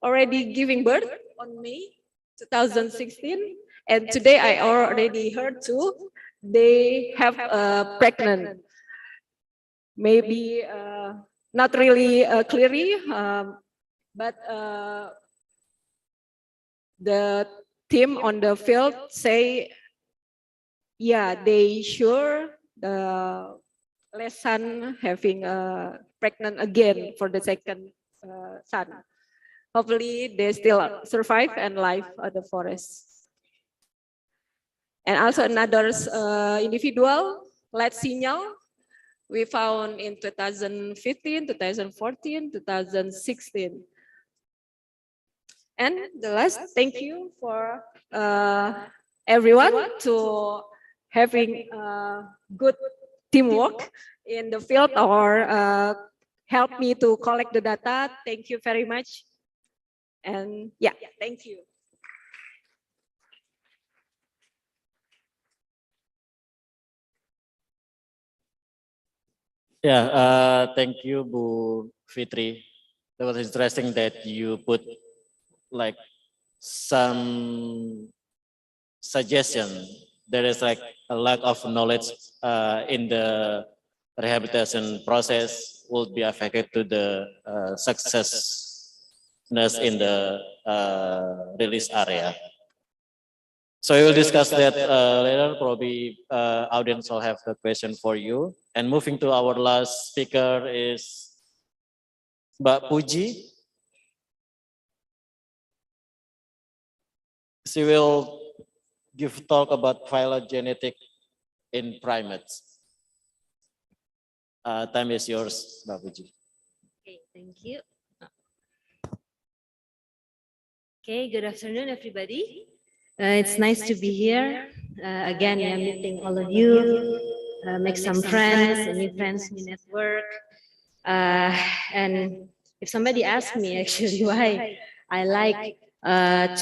I: already giving birth on May 2016. And today I already heard too, they have pregnant. Maybe not really clearly, but the team on the field say, yeah, they sure the lesan having pregnant again for the second son. Hopefully they still survive and live at the forest. And also another individual, lead signal, we found in 2015, 2014, 2016. And the last, thank you for everyone to having good teamwork in the field or help me to collect the data. Thank you very much. And yeah, thank you.
F: Yeah, thank you, Bu Fitri. That was interesting that you put like some suggestion. There is like a lack of knowledge in the rehabilitation process will be affected to the successness in the release area. So we will discuss that later. Probably audience will have a question for you. And moving to our last speaker is Mbak Puji. She will give talk about phylogenetic in primates. Time is yours, Mbak Puji.
J: Okay, thank you. Okay, good afternoon, everybody. It's nice to be here again. Yeah, meeting all of you, make some friends, new friends, new network. And if somebody asks me actually why I like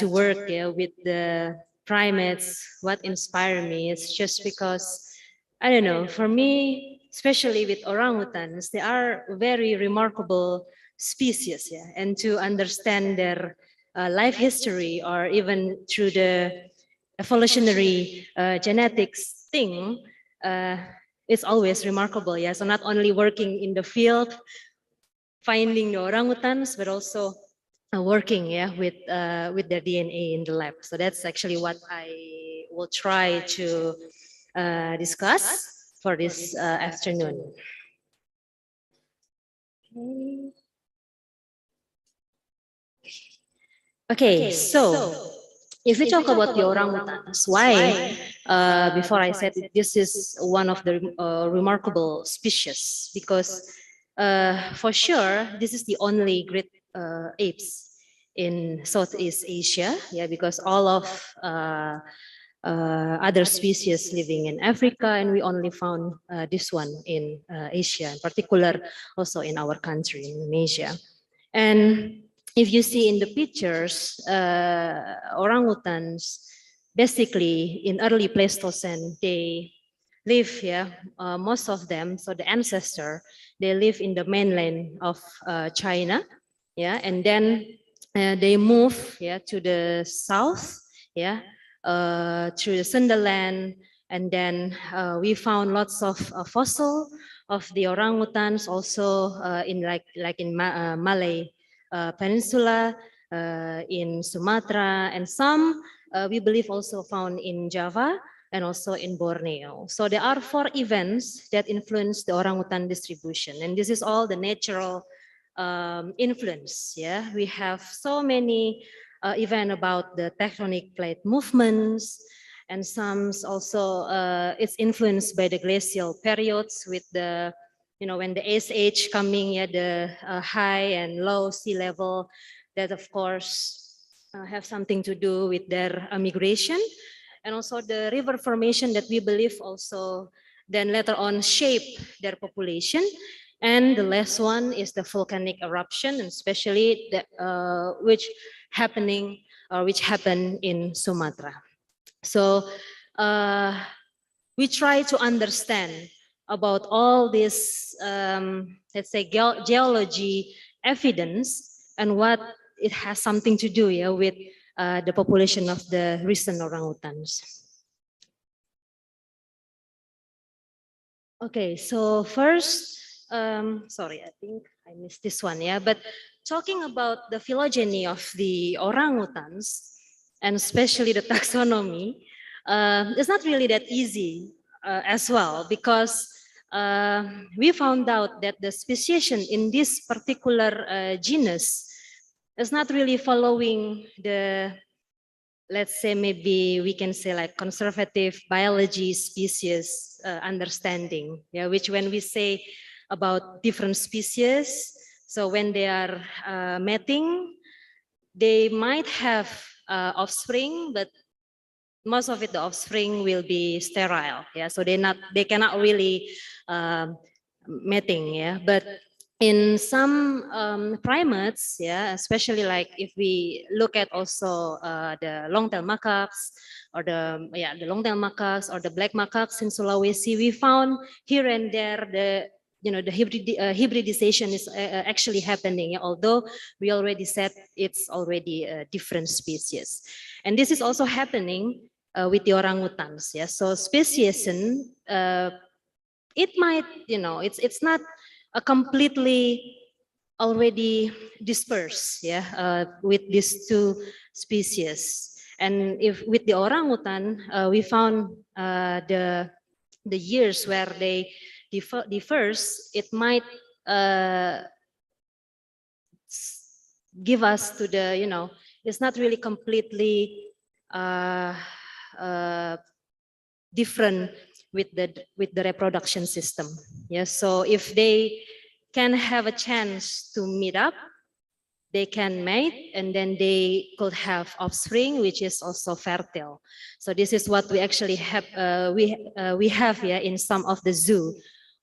J: to work with the primates, what inspired me is just because, I don't know, for me, especially with orangutans, they are very remarkable species, yeah, and to understand their life history or even through the evolutionary genetics thing, it's always remarkable, yeah. So not only working in the field, finding the orangutans, but also working, yeah, with their DNA in the lab. So that's actually what I will try to discuss for this afternoon. Okay, so if we talk about the orangutans, why? Before I said this is one of the remarkable species, because for sure this is the only great apes in Southeast Asia. Yeah, because all of other species living in Africa, and we only found this one in Asia, in particular also in our country, Indonesia. And if you see in the pictures, orangutans, basically in early Pleistocene, they live, yeah, most of them, so the ancestor, they live in the mainland of China, yeah, and then they move, yeah, to the south, yeah, through the Sunderland, and then we found lots of fossil of the orangutans also in like in Malay Peninsula, in Sumatra, and some we believe also found in Java and also in Borneo. So there are 4 events that influence the orangutan distribution, and this is all the natural influence. Yeah, we have so many events about the tectonic plate movements, and some also it's influenced by the glacial periods with the, you know, when the ice age coming, yeah, the high and low sea level, that of course have something to do with their migration, and also the river formation that we believe also then later on shape their population. And the last one is the volcanic eruption, and especially the, which happened in Sumatra. So we try to understand about all this, let's say, geology evidence and what it has something to do, yeah, with the population of the recent orangutans. Okay, so first, sorry, I think I missed this one, yeah, but talking about the phylogeny of the orangutans, and especially the taxonomy, it's not really that easy as well, because we found out that the speciation in this particular genus is not really following the, let's say, maybe we can say like conservative biology species understanding, yeah, which when we say about different species, so when they are mating, they might have offspring, but most of it, the offspring will be sterile, yeah, so they cannot really mating, yeah, but in some primates, yeah, especially like if we look at also the long-tailed macaques or the long-tailed macaques or the black macaques in Sulawesi, we found here and there the hybridization is actually happening, although we already said it's already a different species, and this is also happening with the orangutans. Yeah, so speciation, it might, it's not a completely already dispersed, yeah, with these two species. And if with the orangutan, we found the years where they differs, it might give us to the, it's not really completely different with the reproduction system. Yes, so if they can have a chance to meet up, they can mate, and then they could have offspring, which is also fertile. So this is what we actually have. We have here in some of the zoo,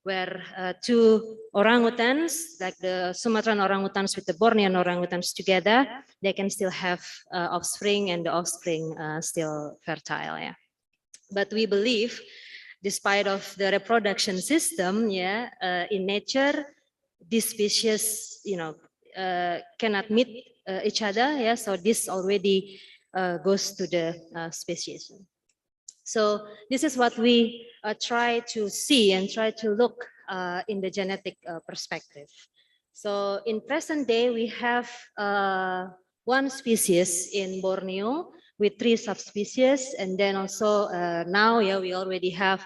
J: where two orangutans, like the Sumatran orangutans with the Bornean orangutans together, they can still have offspring, and the offspring still fertile. Yeah, but we believe, despite of the reproduction system, yeah, in nature, these species, cannot meet each other. Yeah, so this already goes to the speciation. So this is what we try to see and try to look in the genetic perspective. So in present day, we have one species in Borneo with 3 subspecies, and then also now, yeah, we already have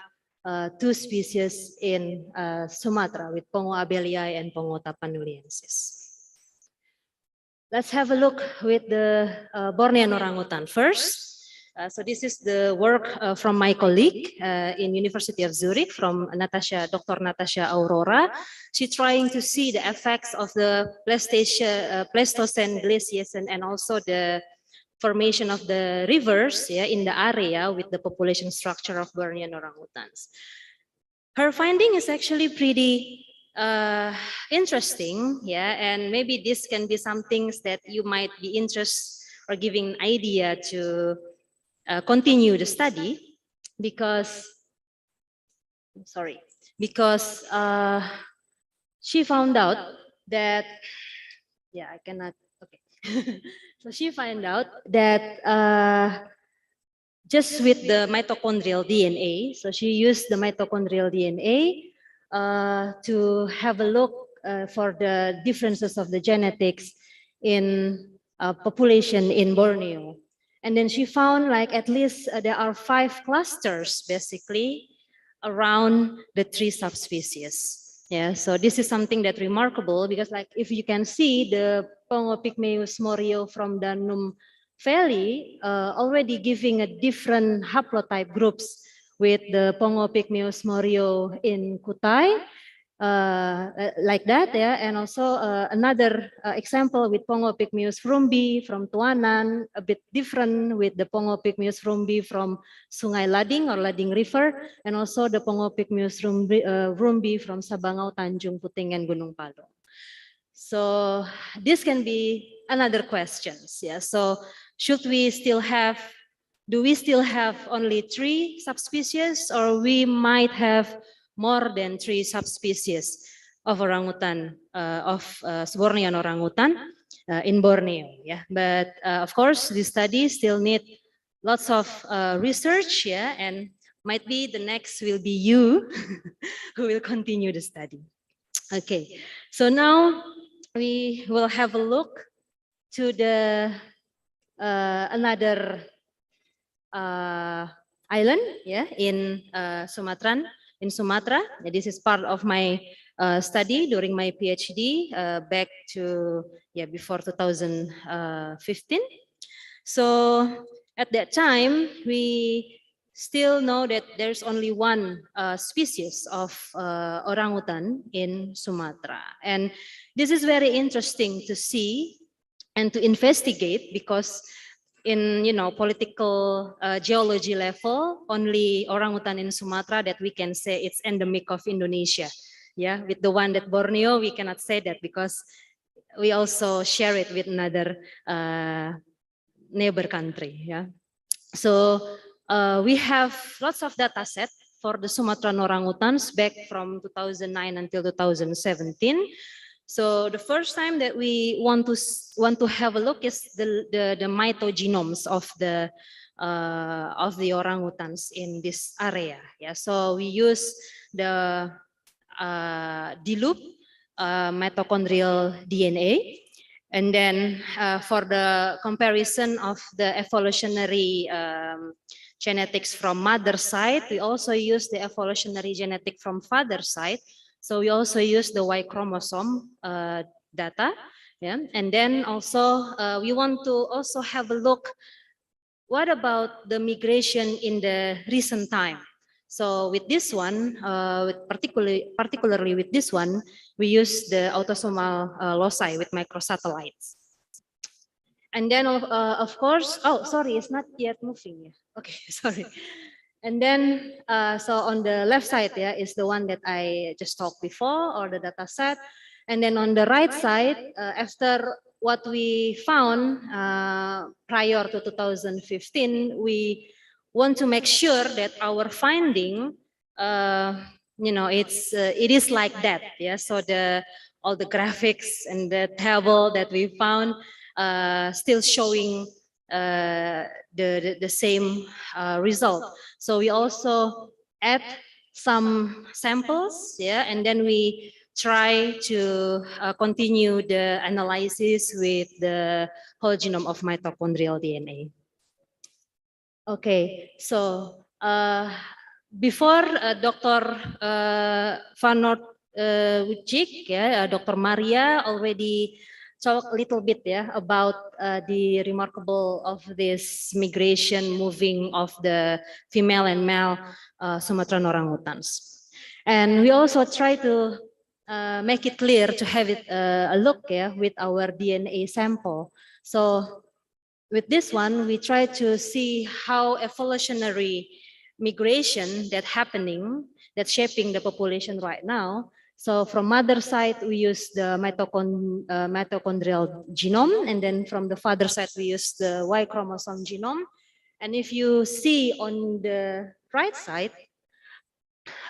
J: 2 species in Sumatra with Pongo abelii and Pongo tapanuliensis. Let's have a look with the Bornean orangutan first. So this is the work from my colleague in University of Zurich, from Dr. Natasha Aurora. She's trying to see the effects of the Pleistocene glaciers and also the formation of the rivers, yeah, in the area with the population structure of Bornean orangutans. Her finding is actually pretty interesting, yeah, and maybe this can be some things that you might be interested or giving an idea to continue the study, because she found out that, yeah, I cannot, okay. So she found out that just with the mitochondrial DNA, so she used the mitochondrial DNA to have a look for the differences of the genetics in population in Borneo. And then she found like at least there are 5 clusters basically around the 3 subspecies. Yeah, so this is something that remarkable, because like if you can see the Pongo pygmaeus morio from Danum Valley already giving a different haplotype groups with the Pongo pygmaeus morio in Kutai, like that, yeah. And also another example with Pongopygmaeus frumbi from Tuanan, a bit different with the Pongopygmaeus frumbi from Sungai Lading or Lading River, and also the Pongopygmaeus frumbi from Sabangau, Tanjung Puting, and Gunung Palung. So this can be another questions, yeah. So should we still have? Do we still have only 3 subspecies, or we might have more than 3 subspecies of orangutan, of Bornean orangutan in Borneo? Yeah, but of course, this study still need lots of research, yeah, and might be the next will be you who will continue the study. Okay, so now we will have a look to the another island, yeah, in Sumatra. This is part of my study during my PhD back to before 2015. So at that time, we still know that there's only one species of orangutan in Sumatra, and this is very interesting to see and to investigate, because in political geology level, only orangutan in Sumatra that we can say it's endemic of Indonesia. Yeah, with the one that Borneo, we cannot say that because we also share it with another neighbor country. Yeah, so we have lots of data set for the Sumatran orangutans back from 2009 until 2017. So the first time that we want to have a look is the mitogenomes of the orangutans in this area. Yeah, so we use the DLoop mitochondrial DNA, and then for the comparison of the evolutionary genetics from mother side, we also use the evolutionary genetic from father side. So we also use the Y chromosome data, yeah, and then also we want to also have a look. What about the migration in the recent time? So with this one, particularly with this one, we use the autosomal loci with microsatellites. And then of course, oh sorry, it's not yet moving. Okay, sorry. And then, so on the left side, yeah, is the one that I just talked before, or the data set. And then on the right side, after what we found prior to 2015, we want to make sure that our finding, it is like that, yeah. So all the graphics and the table that we found still showing the same result. So we also add some samples, yeah, and then we try to continue the analysis with the whole genome of mitochondrial DNA. Okay, so before Dr. Van Noort Wujcik, Dr. Maria already talk a little bit about the remarkable of this migration moving of the female and male Sumatran orangutans. And we also try to make it clear to have it a look with our DNA sample. So with this one, we try to see how evolutionary migration that's shaping the population right now. So from mother side, we use the mitochondrial genome, and then from the father side, we use the Y chromosome genome. And if you see on the right side,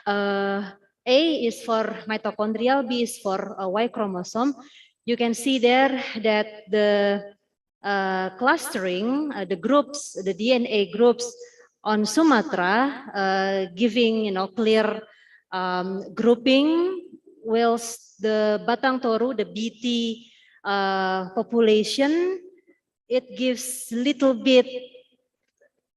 J: A is for mitochondrial, B is for Y chromosome. You can see there that the clustering, the groups, the DNA groups on Sumatra, giving clear grouping, whilst the Batang Toru, the BT population, it gives little bit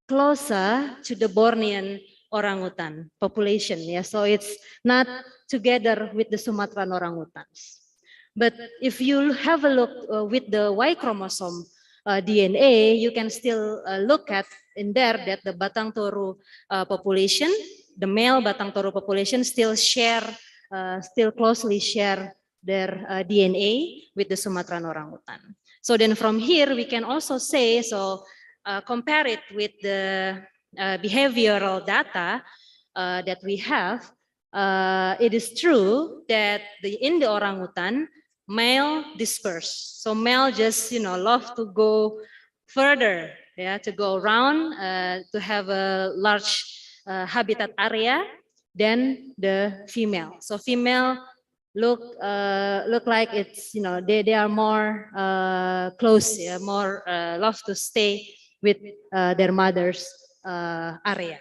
J: closer to the Bornean orangutan population. Yeah, so it's not together with the Sumatran orangutans. But if you have a look with the Y chromosome DNA, you can still look at in there that the Batang Toru population, the male Batang Toru population still share still closely share their DNA with the Sumatran orangutan. So then from here, we can also say, so compare it with the behavioral data that we have. It is true that in the orangutan, male disperse. So male just, love to go further, to go around, to have a large habitat area than the female. So female look like it's, they are more close, more love to stay with their mother's area.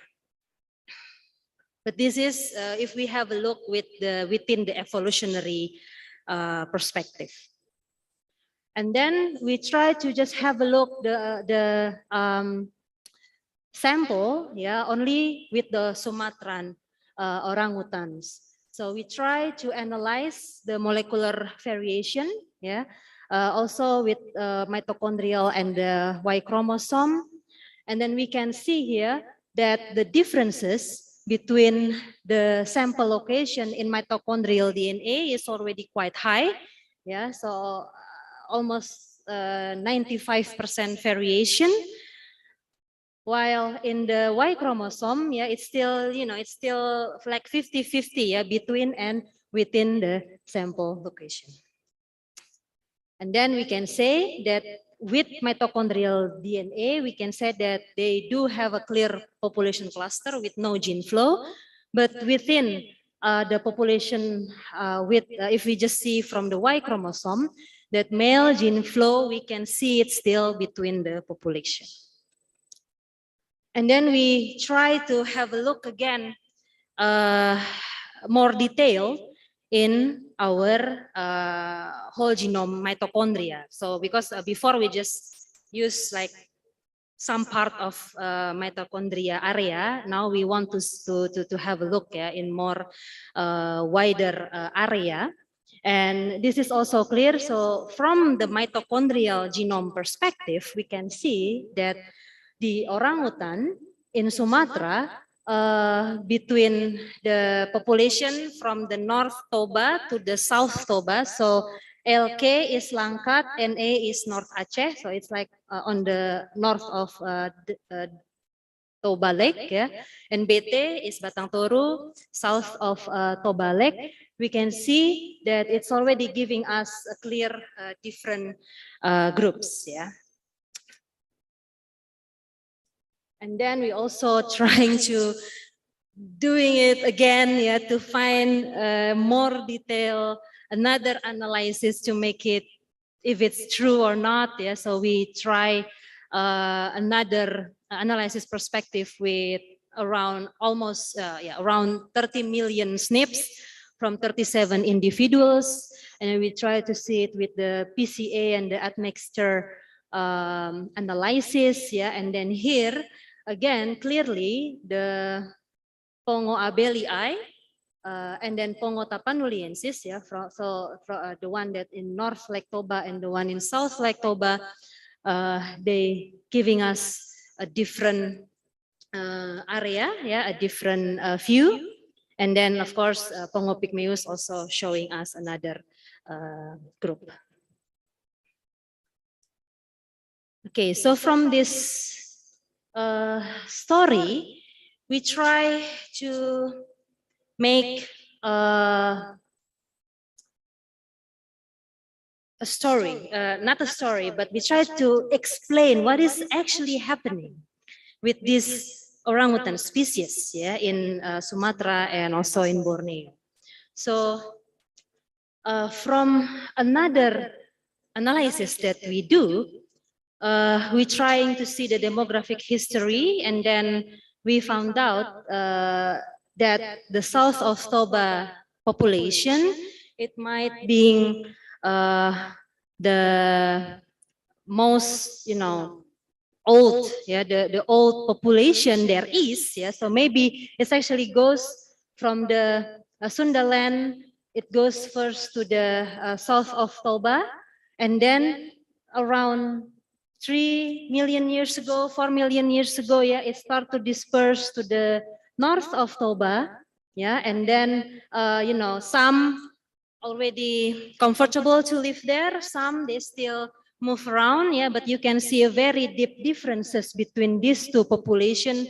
J: But this is if we have a look within the evolutionary perspective. And then we try to just have a look the sample, only with the Sumatran orangutans. So we try to analyze the molecular variation, also with mitochondrial and the Y chromosome. And then we can see here that the differences between the sample location in mitochondrial DNA is already quite high. So almost 95% variation. While in the Y chromosome, it's still, it's still like 50-50, between and within the sample location. And then we can say that with mitochondrial DNA, we can say that they do have a clear population cluster with no gene flow, but within the population, if we just see from the Y chromosome, that male gene flow, we can see it still between the population. And then we try to have a look again, more detail in our whole genome mitochondria. So because before we just use like some part of mitochondria area, now we want to have a look in more wider area. And this is also clear. So from the mitochondrial genome perspective, we can see that the orangutan in Sumatra, between the population from the North Toba to the South Toba, so LK is Langkat, NA is North Aceh, so it's like on the north of Toba Lake, and BT is Batang Toru, south of Toba Lake. We can see that it's already giving us a clear different groups, And then we also trying to doing it again, to find more detail, another analysis to make it if it's true or not. So we try another analysis perspective with around almost around 30 million SNPs from 37 individuals, and we try to see it with the PCA and the admixture analysis, and then here. Again, clearly the Pongo abelii and then Pongo tapanuliensis, the one that in North Lake Toba and the one in South Lake Toba, they giving us a different area, a different view, and then of course Pongo pygmaeus also showing us another group. Okay, so from this story, we try to make a story, not a story, but we try to explain what is actually happening with this orangutan species, in Sumatra and also in Borneo. So from another analysis that we do, we're trying to see the demographic history, and then we found out that the south of Toba population, it might be the most, old, the old population there is, so maybe it actually goes from the Sundaland, it goes first to the south of Toba, and then around 3 million years ago, 4 million years ago, it started to disperse to the north of Toba, Yeah, and then you know, some already comfortable to live there, some they still move around, yeah, but you can see a very deep differences between these two populations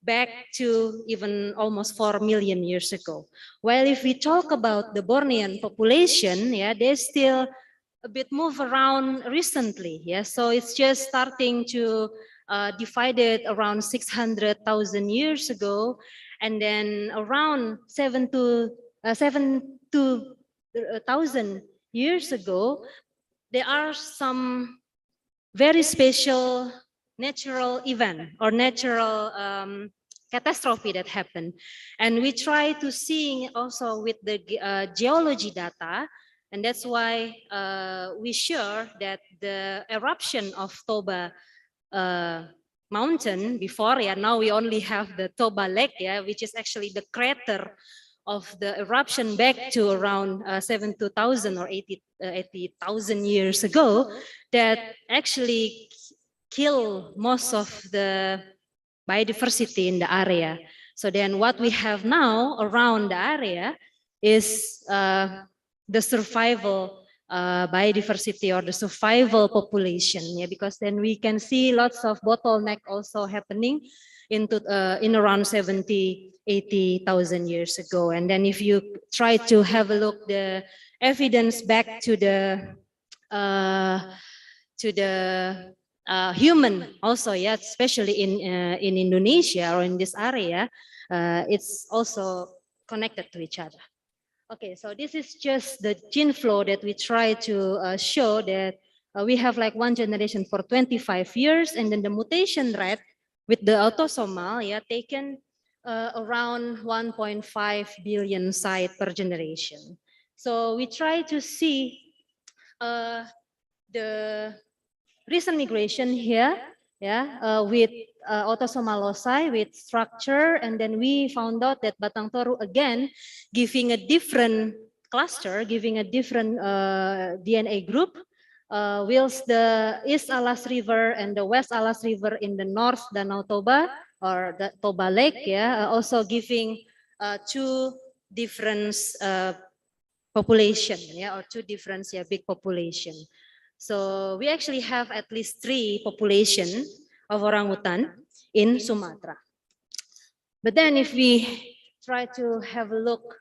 J: back to even almost 4 million years ago. While if we talk about the Bornean population, yeah, they still a bit move around recently, yeah, so it's just starting to divided around 600,000 years ago, and then around 7,000 years ago, there are some very special natural event or natural catastrophe that happened. And we try to see also with the geology data, and that's why we share that the eruption of Toba mountain before, yeah, now we only have the Toba Lake, yeah, which is actually the crater of the eruption back to around 70,000 or 80,000 years ago, that actually kill most of the biodiversity in the area. So then what we have now around the area is the survival biodiversity or the survival population, yeah, because then we can see lots of bottleneck also happening in around 70, 80,000 years ago. And then if you try to have a look the evidence back to the human also, yeah, especially in Indonesia or in this area, it's also connected to each other. Okay, so this is just the gene flow that we try to show that we have like one generation for 25 years, and then the mutation rate with the autosomal, yeah, taken around 1.5 billion site per generation. So we try to see the recent migration here, yeah, with autosomal loci, with structure, and then we found out that Batang Toru again giving a different cluster, giving a different DNA group, whilst the East Alas River and the West Alas River in the North Danau Toba or the Toba Lake, yeah, also giving two different population, yeah, or two different, yeah, big population. So we actually have at least 3 population of orangutan in Sumatra. But then if we try to have a look,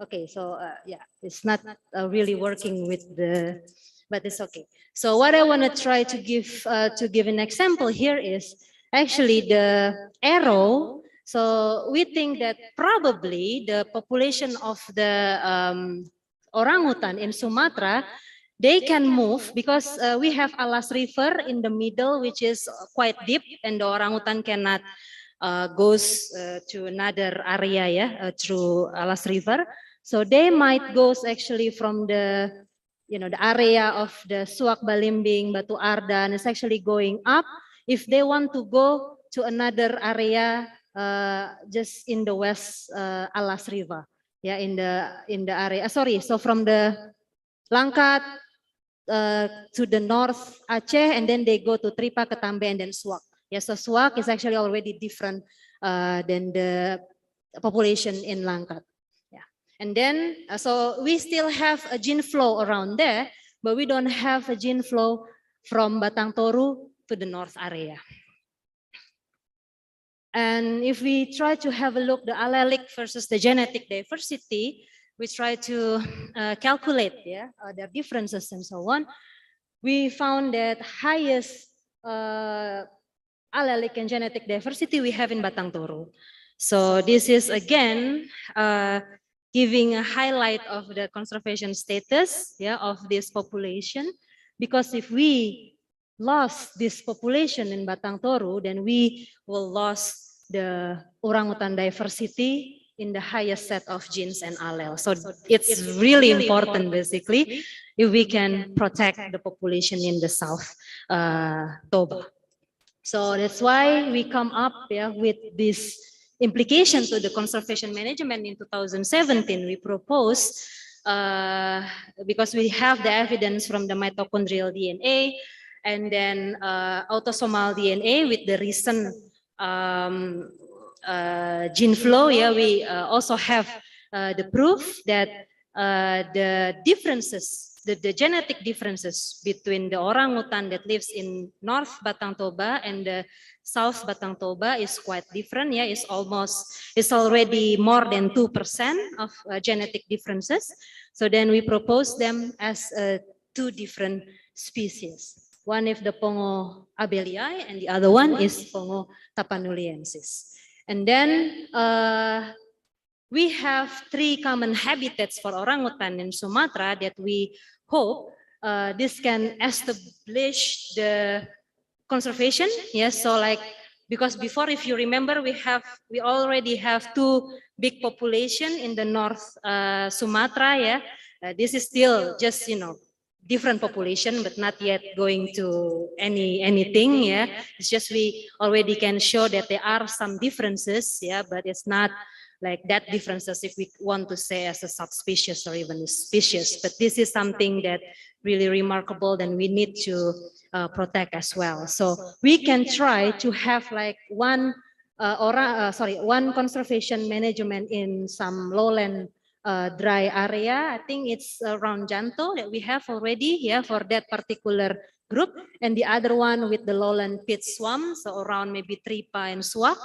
J: okay, so yeah, it's not really working with the, but it's okay. So what I want to try to give an example here is actually the arrow. So we think that probably the population of the orangutan in Sumatra, they can move because we have Alas River in the middle, which is quite deep, and the orangutan cannot goes to another area, yeah, through Alas River. So they might go actually from the, you know, the area of the Suak Balimbing, Batu Ardan is actually going up. If they want to go to another area, just in the west Alas River, yeah, in the area. Sorry, so from the Langkat to the north Aceh, and then they go to Tripa, Ketambe, and then Suak. Yes, so Suak is actually already different than the population in Langkat. Yeah, and then so we still have a gene flow around there, but we don't have a gene flow from Batang Toru to the north area. And if we try to have a look the allelic versus the genetic diversity, we try to calculate, yeah, their differences and so on. We found that highest allelic and genetic diversity we have in Batang Toru. So this is again giving a highlight of the conservation status, yeah, of this population. Because if we lost this population in Batang Toru, then we will lose the orangutan diversity in the highest set of genes and alleles. So it's really important, basically, if we can protect the population in the South Toba. So that's why we come up, yeah, with this implication to the conservation management in 2017. We proposed, because we have the evidence from the mitochondrial DNA and then autosomal DNA with the recent gene flow, yeah, we also have the proof that the differences, the genetic differences between the orangutan that lives in North Batang Toba and the South Batang Toba is quite different. Yeah, it's already more than 2% of genetic differences. So then we propose them as two different species. One is the Pongo abelii and the other one is Pongo tapanuliensis. And then we have 3 common habitats for orangutan in Sumatra that we hope this can establish the conservation. Yes, so like, because before, if you remember, we already have 2 big population in the North Sumatra. Yeah, this is still just, you know, different population, but not yet going to anything. Yeah, it's just we already can show that there are some differences. Yeah, but it's not like that differences if we want to say as a subspecies or even a species. But this is something that really remarkable, and we need to protect as well. So we can try to have like one conservation management in some lowland dry area. I think it's around Janto that we have already, yeah, for that particular group, and the other one with the lowland pit swamp, so around maybe Tripa and Suak.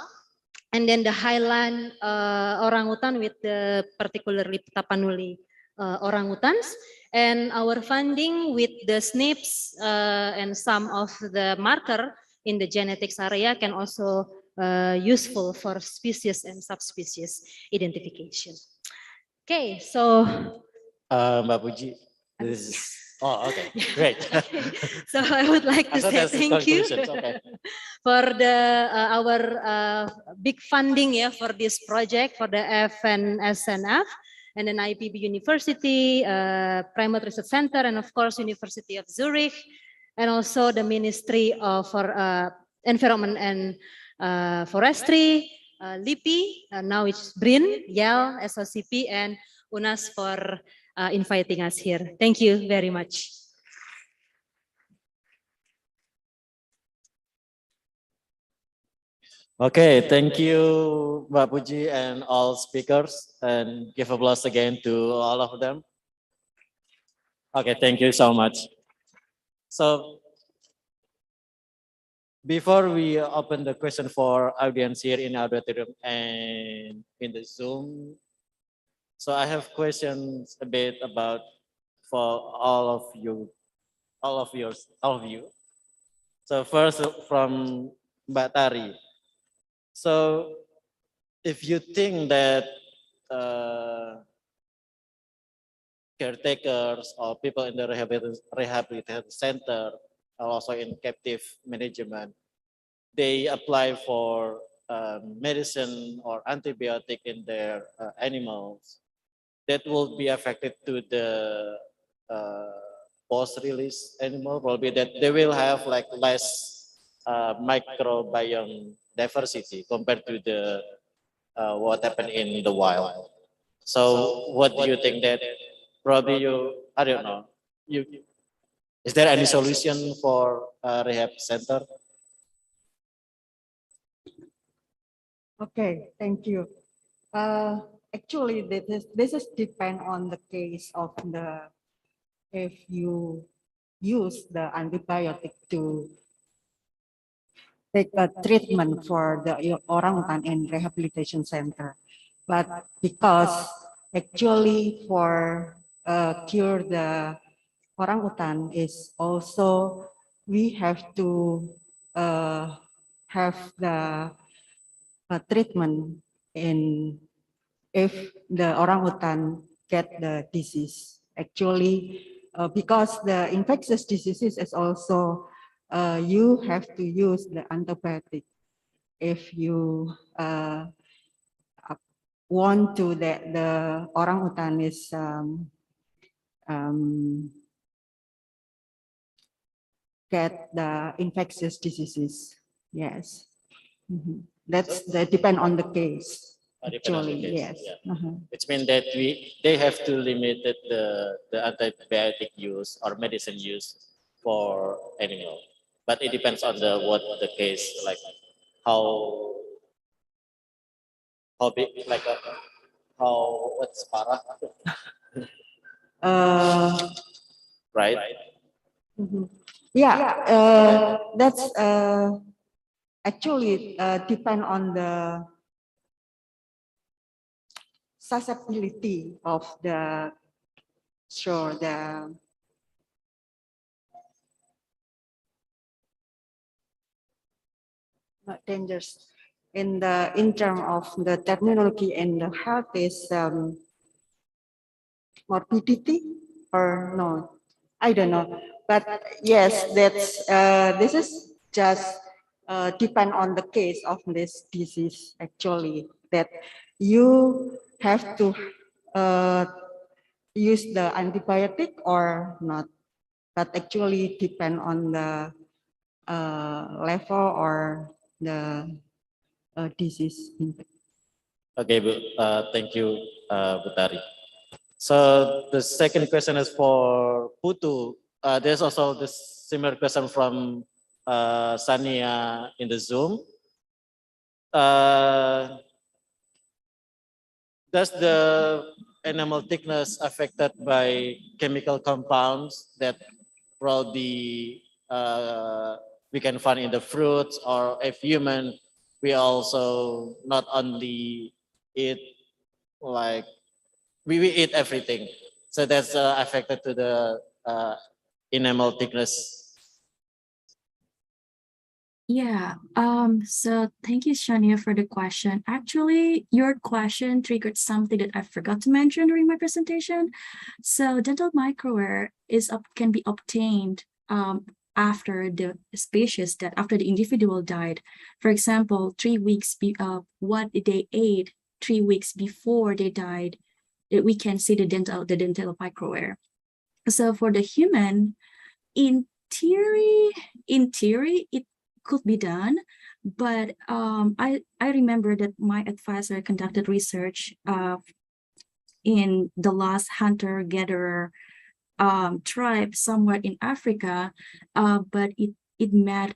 J: And then the highland orangutan with the particularly Tapanuli orangutans. And our funding with the SNPs and some of the marker in the genetics area can also useful for species and subspecies identification. Okay, so
F: Mbak Puji, this is, oh, okay, great.
J: so I would like to
F: So
J: say
F: that's the
J: thank you
F: conclusions, okay.
J: for the our big funding, yeah, for this project, for the FNSNF and then IPB University, Primate Research Center, and of course University of Zurich, and also the Ministry of Environment and Forestry, LIPI, now it's BRIN, YEL, SOCP, and UNAS for inviting us here. Thank you very much.
F: Okay, thank you, Mbak Puji and all speakers, and give applause again to all of them. Okay, thank you so much. So, before we open the question for audience here in auditorium and in the Zoom, so I have questions a bit about for all of you. So first from Mbak Tari. So if you think that caretakers or people in the rehabilitation center, also in captive management, they apply for medicine or antibiotic in their animals, that will be affected to the post-release animal, probably that they will have like less microbiome diversity compared to the what happened in the wild. So what do you think that probably you, I don't know, you, is there any solution for rehab center?
H: Okay, thank you. Actually, this is depend on the case of the, if you use the antibiotic to take a treatment for the orangutan in rehabilitation center. But because actually for cure the orangutan is also, we have to have the treatment in if the orangutan get the disease. Actually, because the infectious diseases is also, you have to use the antibiotic if you want to that the orangutan is get the infectious diseases. Yes. That's that depend on the case. Actually, yes.
F: Yeah. Which means that they have to limit the antibiotic use or medicine use for animal, but it depends on the what the case, like how How big, like how, what's para? Right?
H: Yeah, that's actually depend on the susceptibility of the not dangerous in term of the terminology and the health is morbidity or no, I don't know, but yes, that's this is just depend on the case of this disease actually, that you have to use the antibiotic or not, but actually depend on the level or the disease.
F: Okay, thank you, Butari. So the second question is for Putu. There's also this similar question from Sania in the Zoom. Does the enamel thickness affected by chemical compounds that probably we can find in the fruits, or if human, we also not only eat like we eat everything, so that's affected to the enamel thickness.
G: Yeah, so thank you, Shania, for the question. Actually, your question triggered something that I forgot to mention during my presentation. So dental microwear can be obtained after the species that after the individual died. For example, 3 weeks what they ate 3 weeks before they died, we can see the dental microwear. So for the human, in theory, it could be done, but I remember that my advisor conducted research in the last hunter-gatherer tribe somewhere in Africa, but it met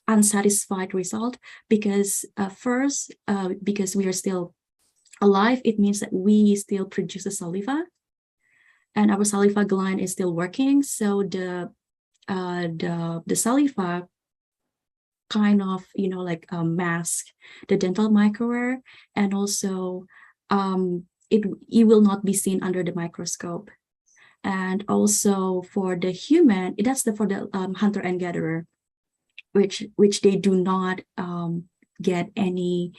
G: unsatisfied result because first, because we are still alive, it means that we still produce the saliva, and our saliva gland is still working. So the saliva kind of, like mask the dental microwear, and also it will not be seen under the microscope. And also for the human, that's for the hunter and gatherer, which they do not get any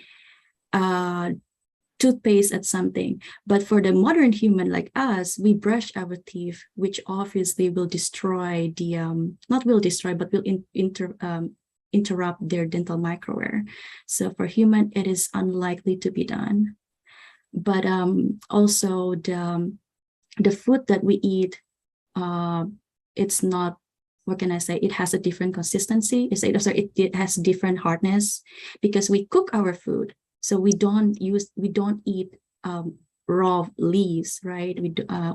G: toothpaste at something. But for the modern human like us, we brush our teeth, which obviously will destroy the not will destroy, but will interrupt their dental microwear. So for human, it is unlikely to be done. But also the food that we eat, it's not, what can I say? It has a different consistency. It has different hardness because we cook our food. So we don't eat raw leaves, right?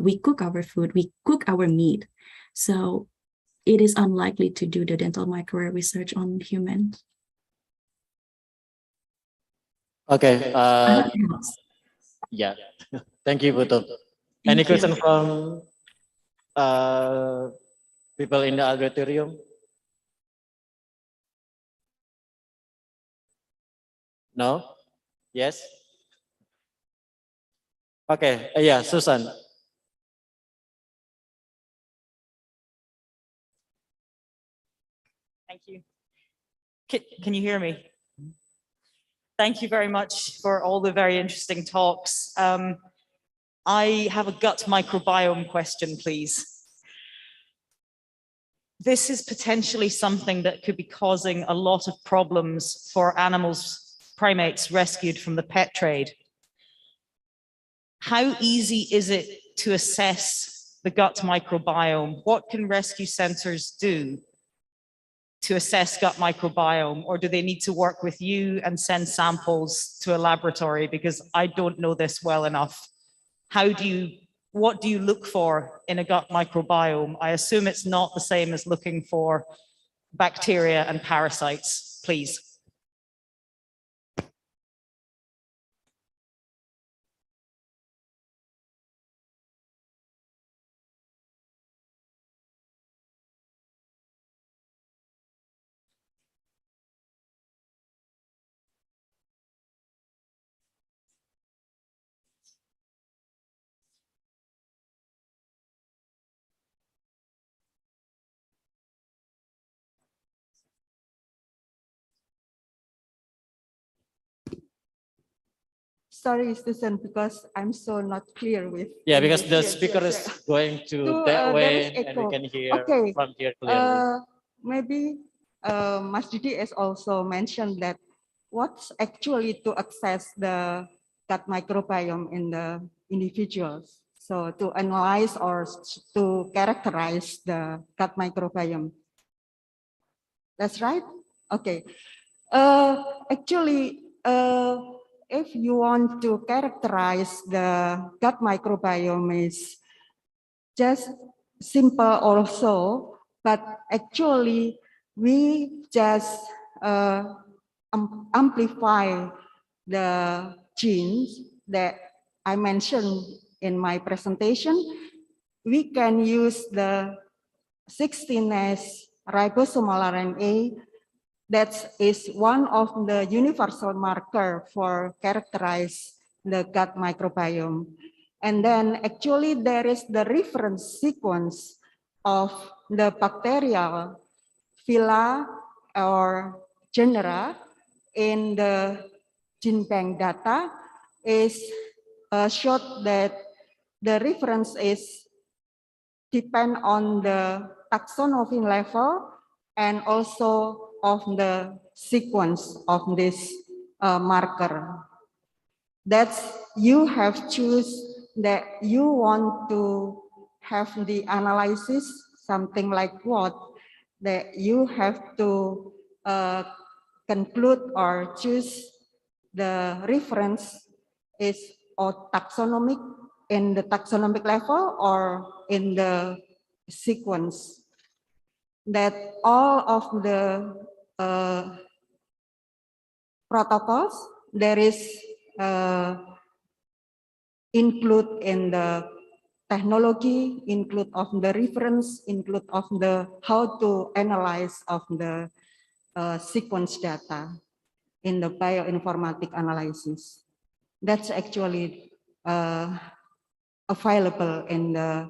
G: We cook our food, we cook our meat. So it is unlikely to do the dental microwear research on humans.
F: Okay. Yeah. Thank you, Putu. Any question from people in the auditorium? No? Yes? Okay. Yeah, Susan.
K: Thank you. Can you hear me? Thank you very much for all the very interesting talks. I have a gut microbiome question, please. This is potentially something that could be causing a lot of problems for primates rescued from the pet trade. How easy is it to assess the gut microbiome? What can rescue centers do to assess gut microbiome, or do they need to work with you and send samples to a laboratory? Because I don't know this well enough. What do you look for in a gut microbiome? I assume it's not the same as looking for bacteria and parasites, please.
H: sorry, Susan, because I'm so not clear with.
F: Yeah, because the
H: English. Yes,
F: speaker
H: yes,
F: is
H: yes.
F: going to
H: So,
F: that
H: there is
F: way, and we
H: echo.
F: can hear
H: Okay.
F: from here clearly.
H: Maybe Mas Didi has also mentioned that what's actually to access the gut microbiome in the individuals. So to analyze or to characterize the gut microbiome. That's right? Okay. Actually, if you want to characterize the gut microbiome is just simple also, but actually we just amplify the genes that I mentioned in my presentation. We can use the 16S ribosomal RNA. That is one of the universal marker for characterize the gut microbiome. And then actually there is the reference sequence of the bacterial phyla or genera in the gene bank data is showed that the reference is depend on the taxonomy level and also of the sequence of this marker. That's you have choose that you want to have the analysis, something like what, that you have to conclude or choose the reference is or taxonomic in the taxonomic level or in the sequence. That all of the protocols there is include in the technology, include of the reference, include of the how to analyze of the sequence data in the bioinformatic analysis. That's actually available in the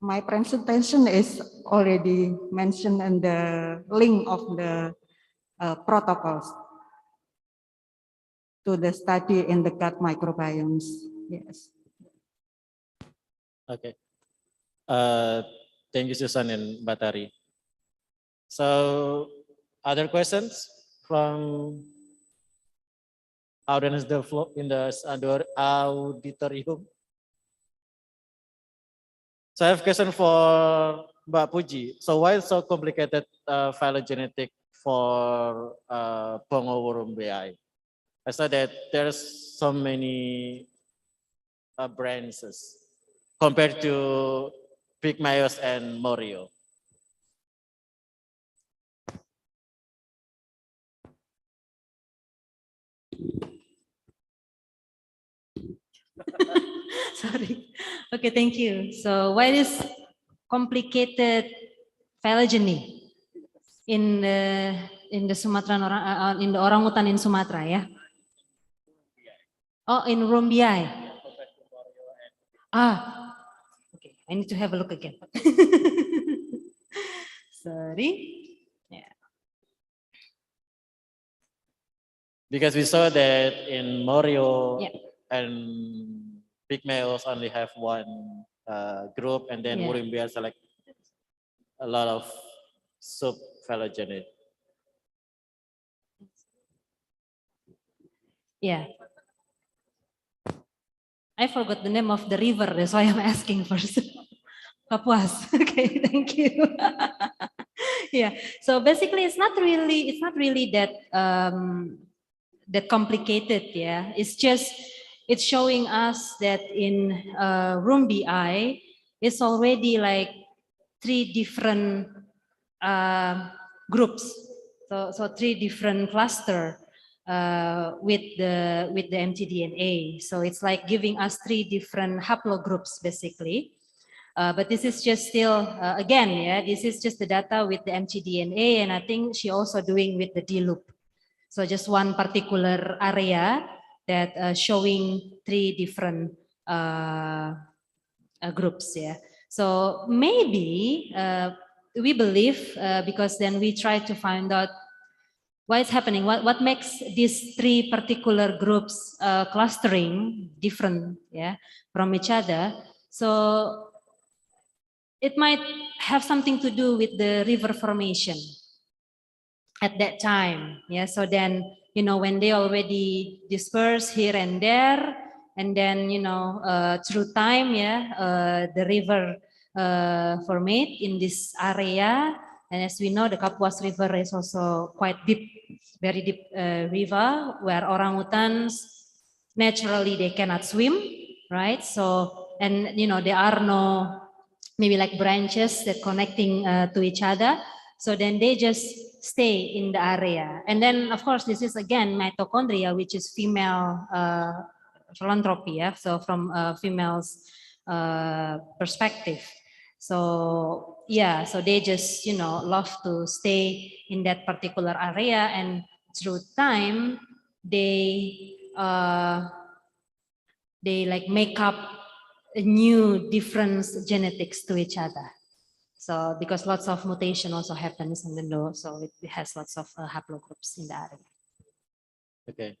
H: my presentation is already mentioned in the link of the protocols to the study in the gut microbiomes. Yes.
F: Okay. Thank you, Susan and Batari. So, other questions from audience in the auditorium? So I have a question for Mbak Puji. So why is so complicated phylogenetic for Bongo BI? I saw that there's so many branches compared to Pygmaeus and Morio.
J: Sorry. Okay, thank you. So why is complicated phylogeny in the Sumatran in the orangutan in Sumatra, yeah? Oh, in Rumbiai. Okay, I need to have a look again. Sorry. Yeah.
F: Because we saw that in Morio
J: Yeah.
F: and Pygmaeus only have one group, and then
J: Yeah.
F: Murimbias are like a lot of sub-phylogenet.
J: Yeah. I forgot the name of the river, that's why I'm asking first. Kapuas. Okay, thank you. Yeah. So basically, it's not really that that complicated. Yeah. It's showing us that in room BI, it's already like 3 different groups. So 3 different cluster. With the mtDNA. So it's like giving us 3 different haplogroups basically. But this is just still, again, yeah, this is just the data with the mtDNA, and I think she also doing with the D-loop. So just one particular area that showing 3 different groups, yeah. So maybe we believe, because then we try to find out what's happening? What makes these three particular groups clustering different, yeah, from each other? So it might have something to do with the river formation at that time, yeah. So then, you know, when they already disperse here and there, and then, you know, through time, yeah, the river formate in this area. And as we know, the Kapuas River is also quite deep, very deep river where orangutans naturally they cannot swim, right? So, and you know, there are no maybe like branches that connecting to each other. So then they just stay in the area. And then of course, this is again mitochondria, which is female philanthropy, yeah? So from females perspective. So yeah, so they just, you know, love to stay in that particular area, and through time, they like make up a new different genetics to each other. So because lots of mutation also happens in the node, so it has lots of haplogroups in the area.
F: Okay,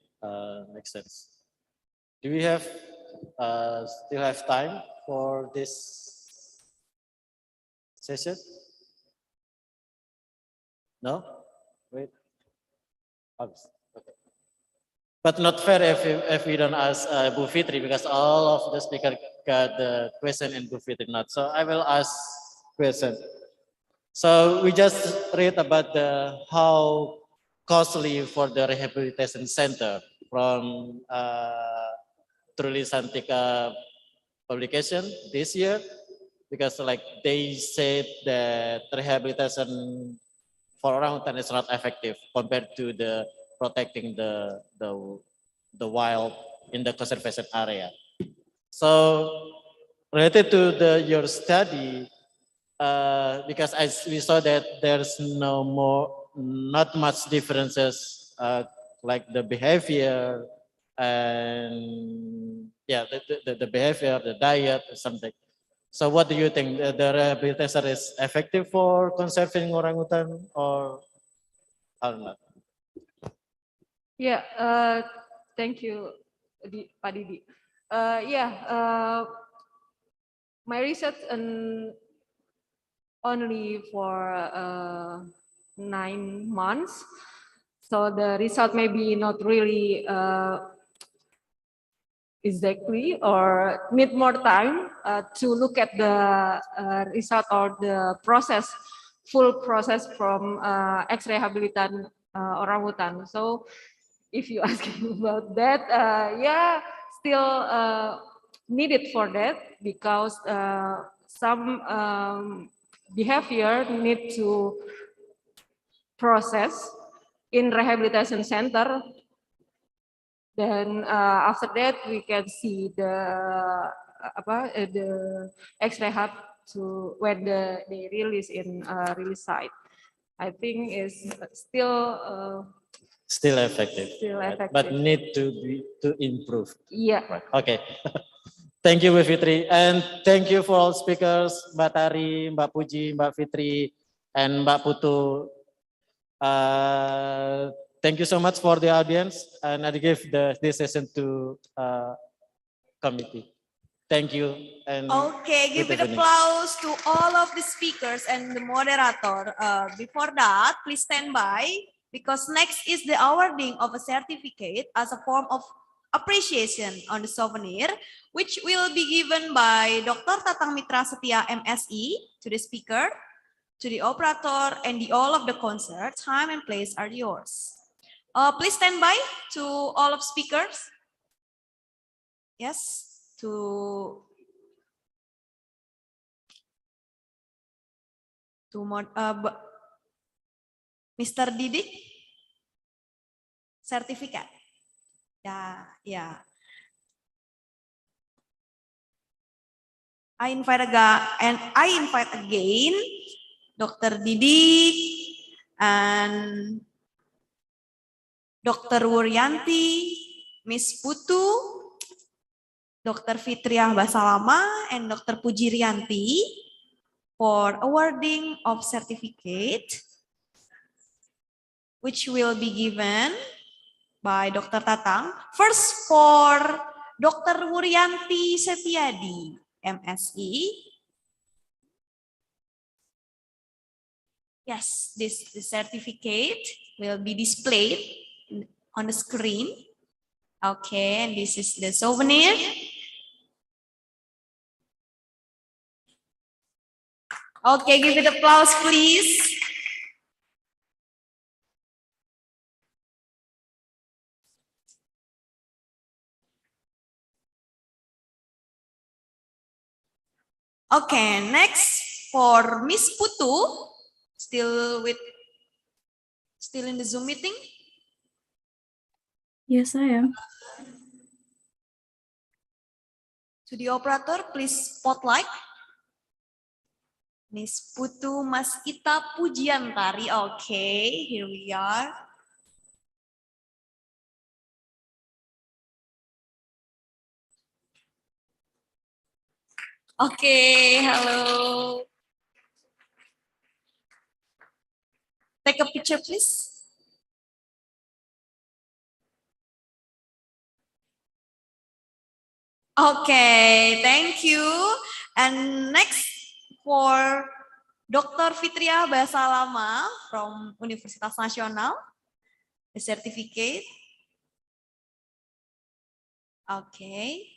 F: makes sense. Do we have still have time for this session? No? Wait. Okay. But not fair if we don't ask Bu Fitri, because all of the speakers got the question and Bu Fitri not. So I will ask question. So we just read about the how costly for the rehabilitation center from Truly Santika publication this year, because like they said that rehabilitation for orangutan is not effective compared to the protecting the wild in the conservation area. So related to your study, because we saw that there's not much differences like the behavior and yeah, the behavior, the diet, or something. So what do you think? The rehabilitation is effective for conserving orangutan or not?
I: Yeah, thank you, Pak Didi. My research only for 9 months, so the result may be not really exactly, or need more time to look at the result or the process, full process from ex-rehabilitan orangutan. So if you ask about that, yeah, still needed for that, because some behavior need to process in rehabilitation center. Then after that we can see the ex-rehab to when they release in release site. I think is still
F: effective.
I: Still
F: right?
I: effective.
F: But need to improve.
I: Yeah.
F: Right. Okay. Thank you, Mbak Fitri, and thank you for all speakers, Mbak Tari, Mbak Puji, Mbak Fitri, and Mbak Putu. Thank you so much for the audience, and I give this session to committee. Thank you. And
A: Okay, give
F: good
A: an
F: evening.
A: applause to all of the speakers and the moderator. Before that, please stand by, because next is the awarding of a certificate as a form of appreciation on the souvenir, which will be given by Dr. Tatang Mitra Setia MSE to the speaker, to the operator, and all of the concert. Time and place are yours. Please stand by to all of speakers. Yes, to Mr. Didik, sertifikat. Yeah. I invite again Dr. Didik and Dr. Wuryanti, Miss Putu, Dr. Fitria Basalama, and Dr. Pujirianti for awarding of certificate. which will be given by Dr. Tatang. First for Dr. Wuryanti Setiadi, MSc. Yes, this certificate will be displayed on the screen. Okay, and this is the souvenir. Okay, give it applause, please. Okay, next for Miss Putu, still in the Zoom meeting.
G: Yes, I am.
A: To the operator, please spotlight. Miss Putu Mas Ita Pujiantari. Okay, here we are. Okay, hello. Take a picture, please. Okay, thank you. And next for Dr. Fitria Basalama from Universitas Nasional, the certificate. Okay.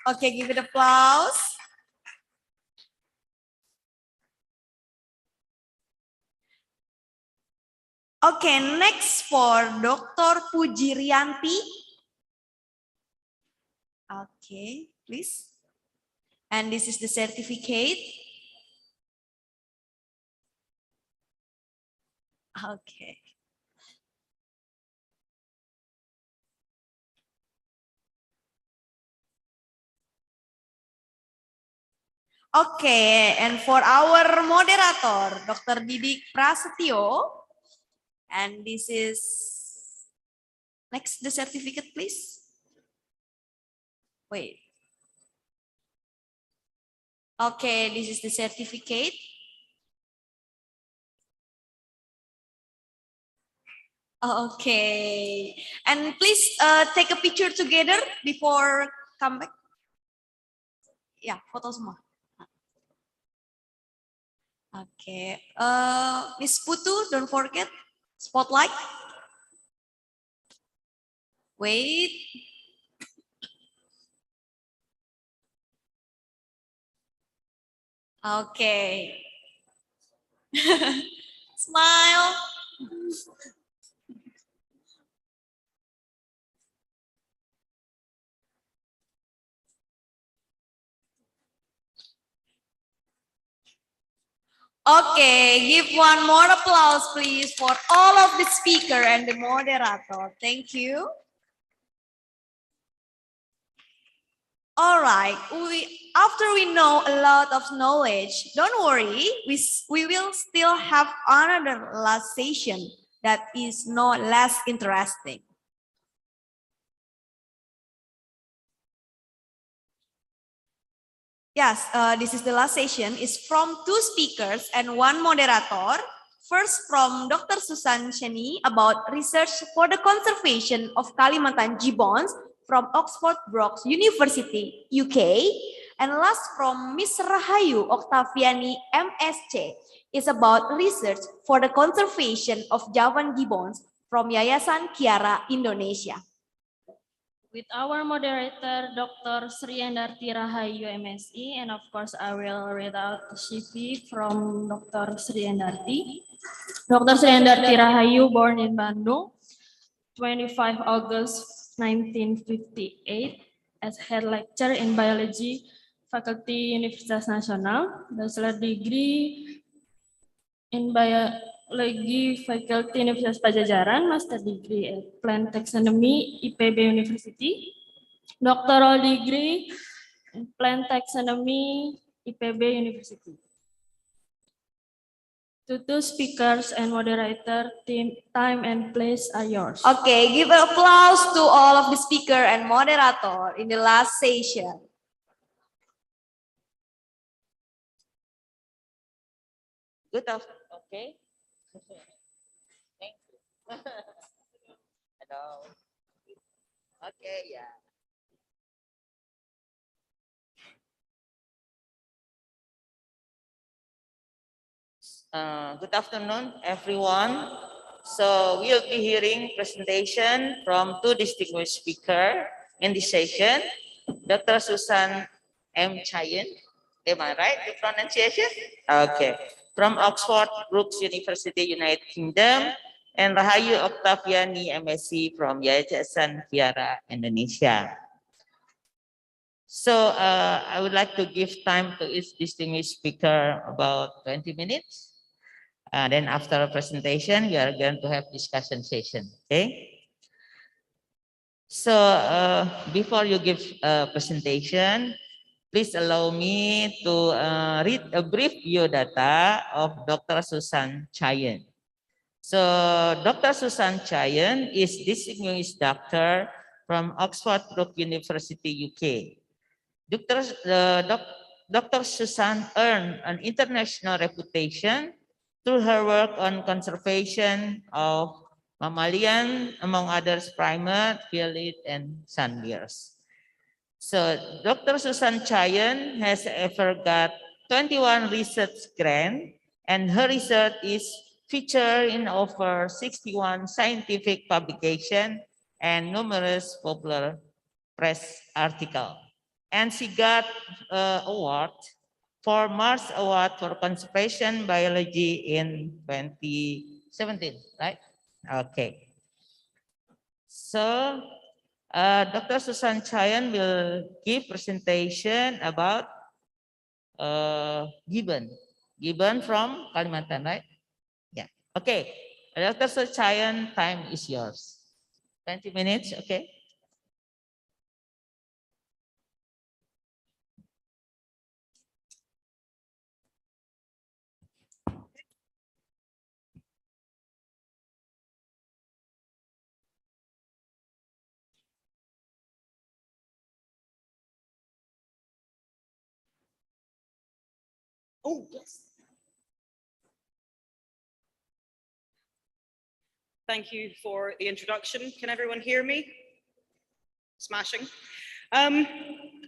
A: Okay, give it applause. Okay, next for Dr. Pujirianti. Okay, please. And this is the certificate. Okay. Okay, and for our moderator, Dr. Didik Prasetyo, and this is next the certificate, please. Wait. Okay, this is the certificate. Okay, and please take a picture together before come back. Ya, foto semua. Okay, Miss Putu, don't forget spotlight. Wait. Okay. Smile. Okay, give one more applause, please, for all of the speaker and the moderator. Thank you. All right, after we know a lot of knowledge, don't worry, we will still have another last session that is no less interesting. Yes, this is the last session. It's from 2 speakers and 1 moderator. First from Dr. Susan Sheni about research for the conservation of Kalimantan gibbons from Oxford Brookes University, UK. And last from Ms. Rahayu Octaviani, MSc, is about research for the conservation of Javan gibbons from Yayasan Kiara, Indonesia.
B: With our moderator, Dr. Sriandarti Rahayu, MSc, and of course, I will read out the CV from Dr. Sriandarti. Dr. Sriandarti Rahayu, born in Bandung, 25 August 1958, as head lecturer in biology, faculty Universitas Nasional, bachelor degree in biology, faculty Universitas Pajajaran, master degree at plant taxonomy, IPB University, doctoral degree in plant taxonomy, IPB University. To two speakers and moderator, time and place are yours.
A: Okay, give an applause to all of the speaker and moderator in the last session.
L: Good afternoon. Okay. Thank you. Hello. Okay, yeah. Good afternoon, everyone. So we'll be hearing presentation from two distinguished speakers in this session. Dr. Susan M. Chayen, am I right, the pronunciation? Okay. From Oxford Brookes University, United Kingdom, and Rahayu Oktaviani, MSc from Yayasan Fiara, Indonesia. So I would like to give time to each distinguished speaker about 20 minutes. Then after a presentation, we are going to have discussion session, okay? So before you give a presentation, please allow me to read a brief biodata of Dr. Susan Chayen. So Dr. Susan Chayen is distinguished doctor from Oxford Brookes University, UK. Dr. Susan earned an international reputation through her work on conservation of mammalian, among others, primate, felid, and sunbears. So Dr. Susan Chayen has ever got 21 research grants, and her research is featured in over 61 scientific publications and numerous popular press articles. And she got an award for Mars Award for Conservation Biology in 2017, right? Okay. So Dr. Susan Chayen will give presentation about gibbon. Gibbon from Kalimantan, right? Yeah. Okay. Dr. Susan Chayen, time is yours. 20 minutes, okay? Oh, yes.
M: Thank you for the introduction. Can everyone hear me? Smashing. I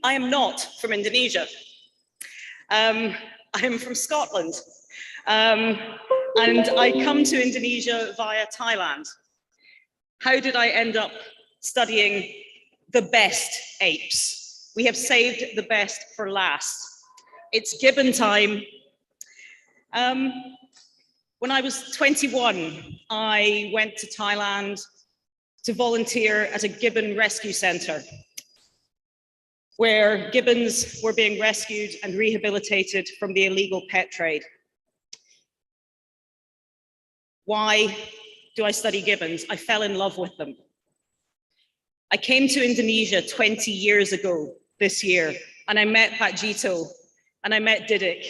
M: am not from Indonesia. I am from Scotland. And I come to Indonesia via Thailand. How did I end up studying the best apes? We have saved the best for last. It's gibbon time. When I was 21, I went to Thailand to volunteer at a gibbon rescue center, where gibbons were being rescued and rehabilitated from the illegal pet trade. Why do I study gibbons? I fell in love with them. I came to Indonesia 20 years ago this year, and I met Pak Jito, and I met Didik.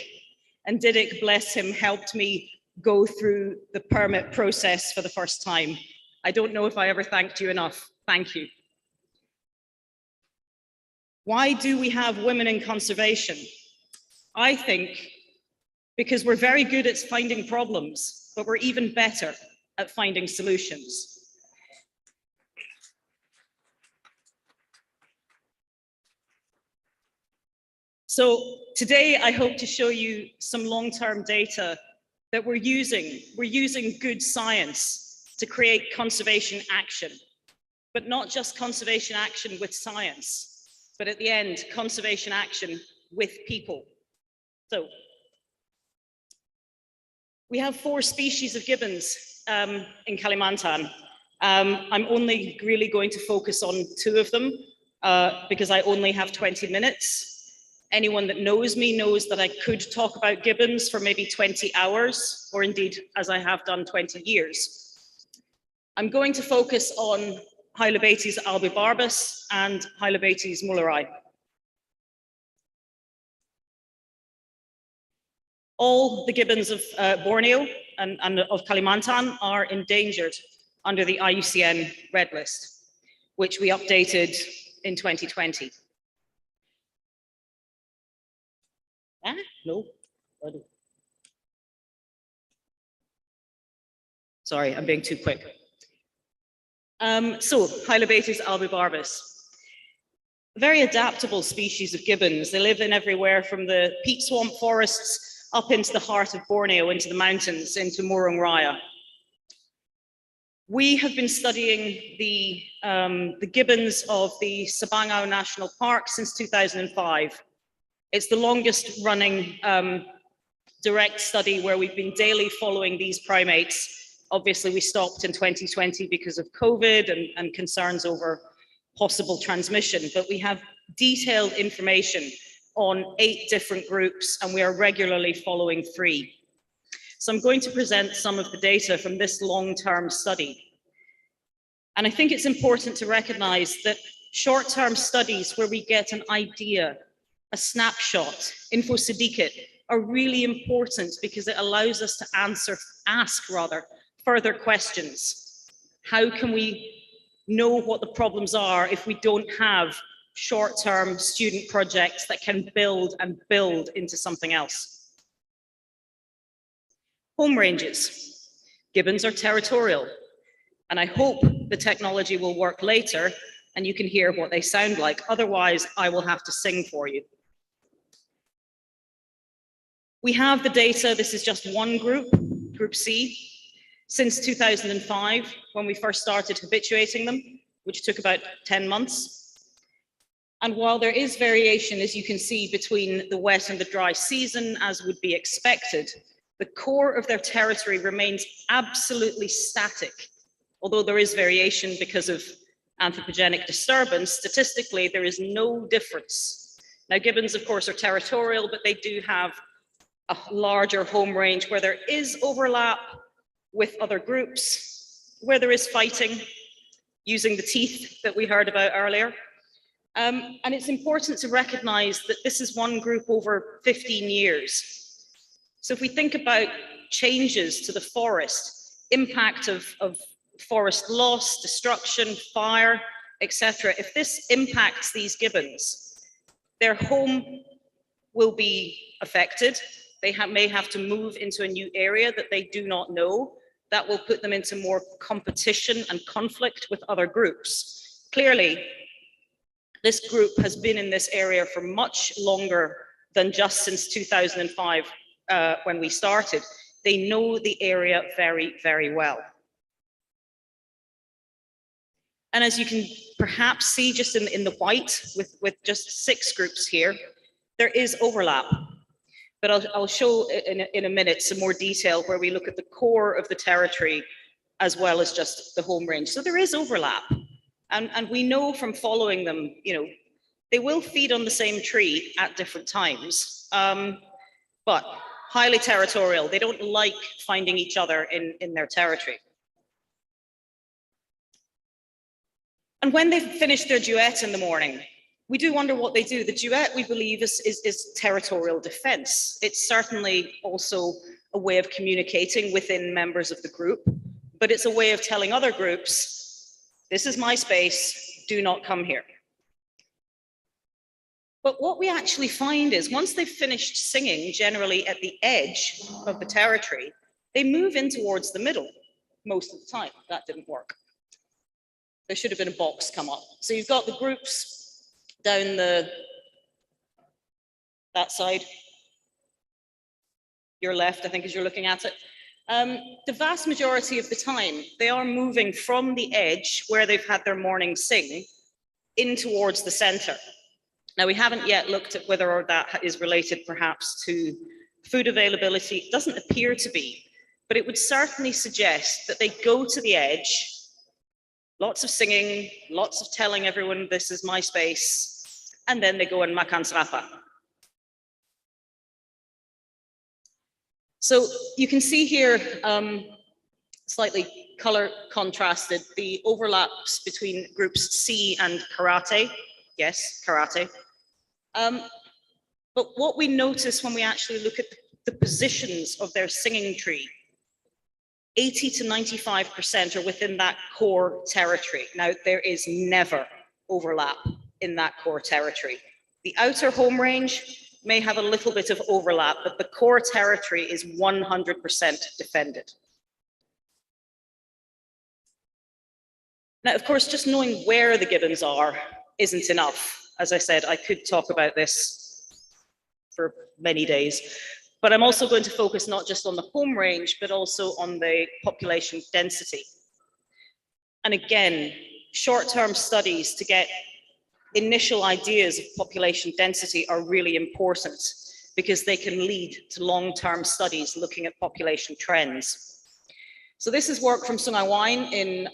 M: And Didik, bless him, helped me go through the permit process for the first time. I don't know if I ever thanked you enough. Thank you. Why do we have women in conservation? I think because we're very good at finding problems, but we're even better at finding solutions. So today I hope to show you some long-term data that we're using. We're using good science to create conservation action, but not just conservation action with science, but at the end, conservation action with people. So we have 4 species of gibbons in Kalimantan. I'm only really going to focus on 2 of them because I only have 20 minutes. Anyone that knows me knows that I could talk about gibbons for maybe 20 hours, or indeed, as I have done, 20 years. I'm going to focus on Hylobates albibarbus and Hylobates mulleri. All the gibbons of Borneo and of Kalimantan are endangered under the IUCN Red List, which we updated in 2020. No. Sorry, I'm being too quick. So, Hylobates albibarbus. Very adaptable species of gibbons. They live in everywhere from the peat swamp forests up into the heart of Borneo, into the mountains, into Murung Raya. We have been studying the gibbons of the Sabangau National Park since 2005. It's the longest running direct study where we've been daily following these primates. Obviously, we stopped in 2020 because of COVID and concerns over possible transmission, but we have detailed information on 8 different groups, and we are regularly following 3. So I'm going to present some of the data from this long-term study. And I think it's important to recognize that short-term studies where we get an idea, a snapshot, info sedikit, are really important because it allows us to ask further questions. How can we know what the problems are if we don't have short-term student projects that can build into something else? Home ranges. Gibbons are territorial, and I hope the technology will work later and you can hear what they sound like. Otherwise, I will have to sing for you. We have the data. This is just one group, Group C. Since 2005, when we first started habituating them, which took about 10 months. And while there is variation, as you can see, between the wet and the dry season, as would be expected, the core of their territory remains absolutely static. Although there is variation because of anthropogenic disturbance, statistically, there is no difference. Now, gibbons, of course, are territorial, but they do have a larger home range where there is overlap with other groups, where there is fighting, using the teeth that we heard about earlier. And it's important to recognize that this is one group over 15 years. So if we think about changes to the forest, impact of forest loss, destruction, fire, etc., if this impacts these gibbons, their home will be affected. They may have to move into a new area that they do not know. That will put them into more competition and conflict with other groups. Clearly, this group has been in this area for much longer than just since 2005 when we started. They know the area very, very well. And as you can perhaps see just in the white with just 6 groups here, there is overlap. But I'll show in a minute some more detail where we look at the core of the territory as well as just the home range. So there is overlap. And we know from following them, they will feed on the same tree at different times, but highly territorial. They don't like finding each other in their territory. And when they've finished their duet in the morning, we do wonder what they do. The duet, we believe, is territorial defense. It's certainly also a way of communicating within members of the group, but it's a way of telling other groups, this is my space, do not come here. But what we actually find is once they've finished singing, generally at the edge of the territory, they move in towards the middle most of the time. That didn't work. There should have been a box come up. So you've got the groups down that side, your left, I think, as you're looking at it. The vast majority of the time, they are moving from the edge where they've had their morning sing in towards the center. Now, we haven't yet looked at whether that is related perhaps to food availability. It doesn't appear to be, but it would certainly suggest that they go to the edge, lots of singing, lots of telling everyone this is my space, and then they go and makan serapa. So you can see here, slightly color contrasted, the overlaps between groups C and karate. Yes, karate. But what we notice when we actually look at the positions of their singing tree, 80 to 95% are within that core territory. Now, there is never overlap in that core territory. The outer home range may have a little bit of overlap, but the core territory is 100% defended. Now, of course, just knowing where the gibbons are isn't enough. As I said, I could talk about this for many days, but I'm also going to focus not just on the home range, but also on the population density. And again, short-term studies to get initial ideas of population density are really important because they can lead to long-term studies looking at population trends. So this is work from Sungai Wain in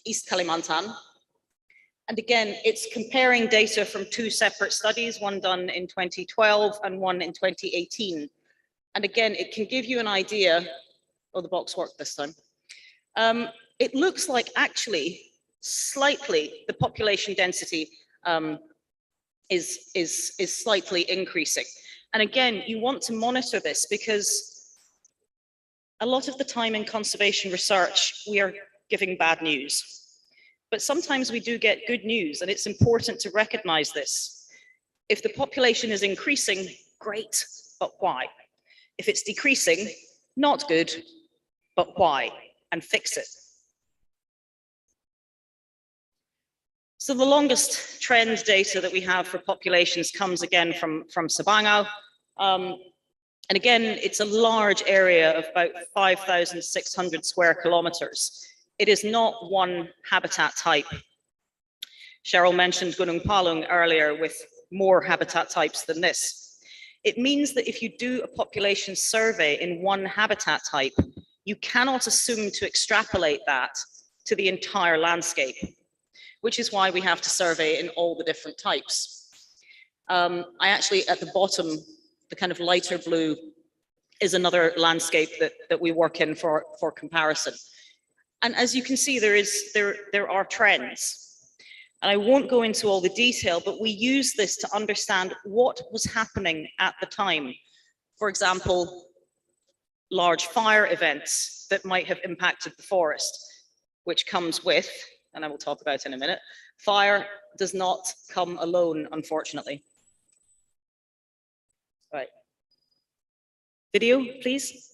M: East Kalimantan. And again, it's comparing data from two separate studies, one done in 2012 and one in 2018. And again, it can give you an idea, oh, the box worked this time. It looks like actually slightly the population density is slightly increasing. And again, you want to monitor this because a lot of the time in conservation research, we are giving bad news. But sometimes we do get good news, and it's important to recognize this. If the population is increasing, great, but why? If it's decreasing, not good, but why? And fix it. So the longest trend data that we have for populations comes again from Sabangau. And again, it's a large area of about 5,600 square kilometers. It is not one habitat type. Cheryl mentioned Gunung Palung earlier with more habitat types than this. It means that if you do a population survey in one habitat type, you cannot assume to extrapolate that to the entire landscape, which is why we have to survey in all the different types. I actually, at the bottom, the kind of lighter blue is another landscape that we work in for comparison. And as you can see, there are trends. And I won't go into all the detail, but we use this to understand what was happening at the time. For example, large fire events that might have impacted the forest, which comes with, and I will talk about in a minute, fire does not come alone, unfortunately. Right. Video, please.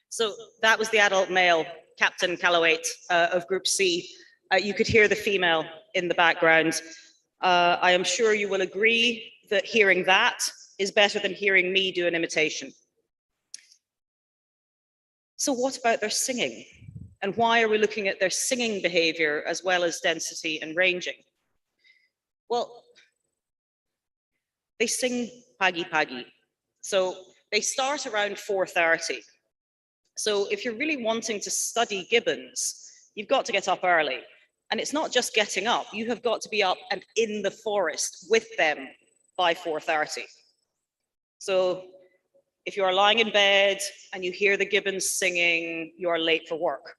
M: So that was the adult male, Captain Callowate of Group C. You could hear the female in the background. I am sure you will agree that hearing that is better than hearing me do an imitation. So what about their singing? And why are we looking at their singing behavior as well as density and ranging? Well, they sing pagi-pagi. So they start around 4:30. So if you're really wanting to study gibbons, you've got to get up early. And it's not just getting up, you have got to be up and in the forest with them by 4:30. So if you are lying in bed and you hear the gibbons singing, you are late for work.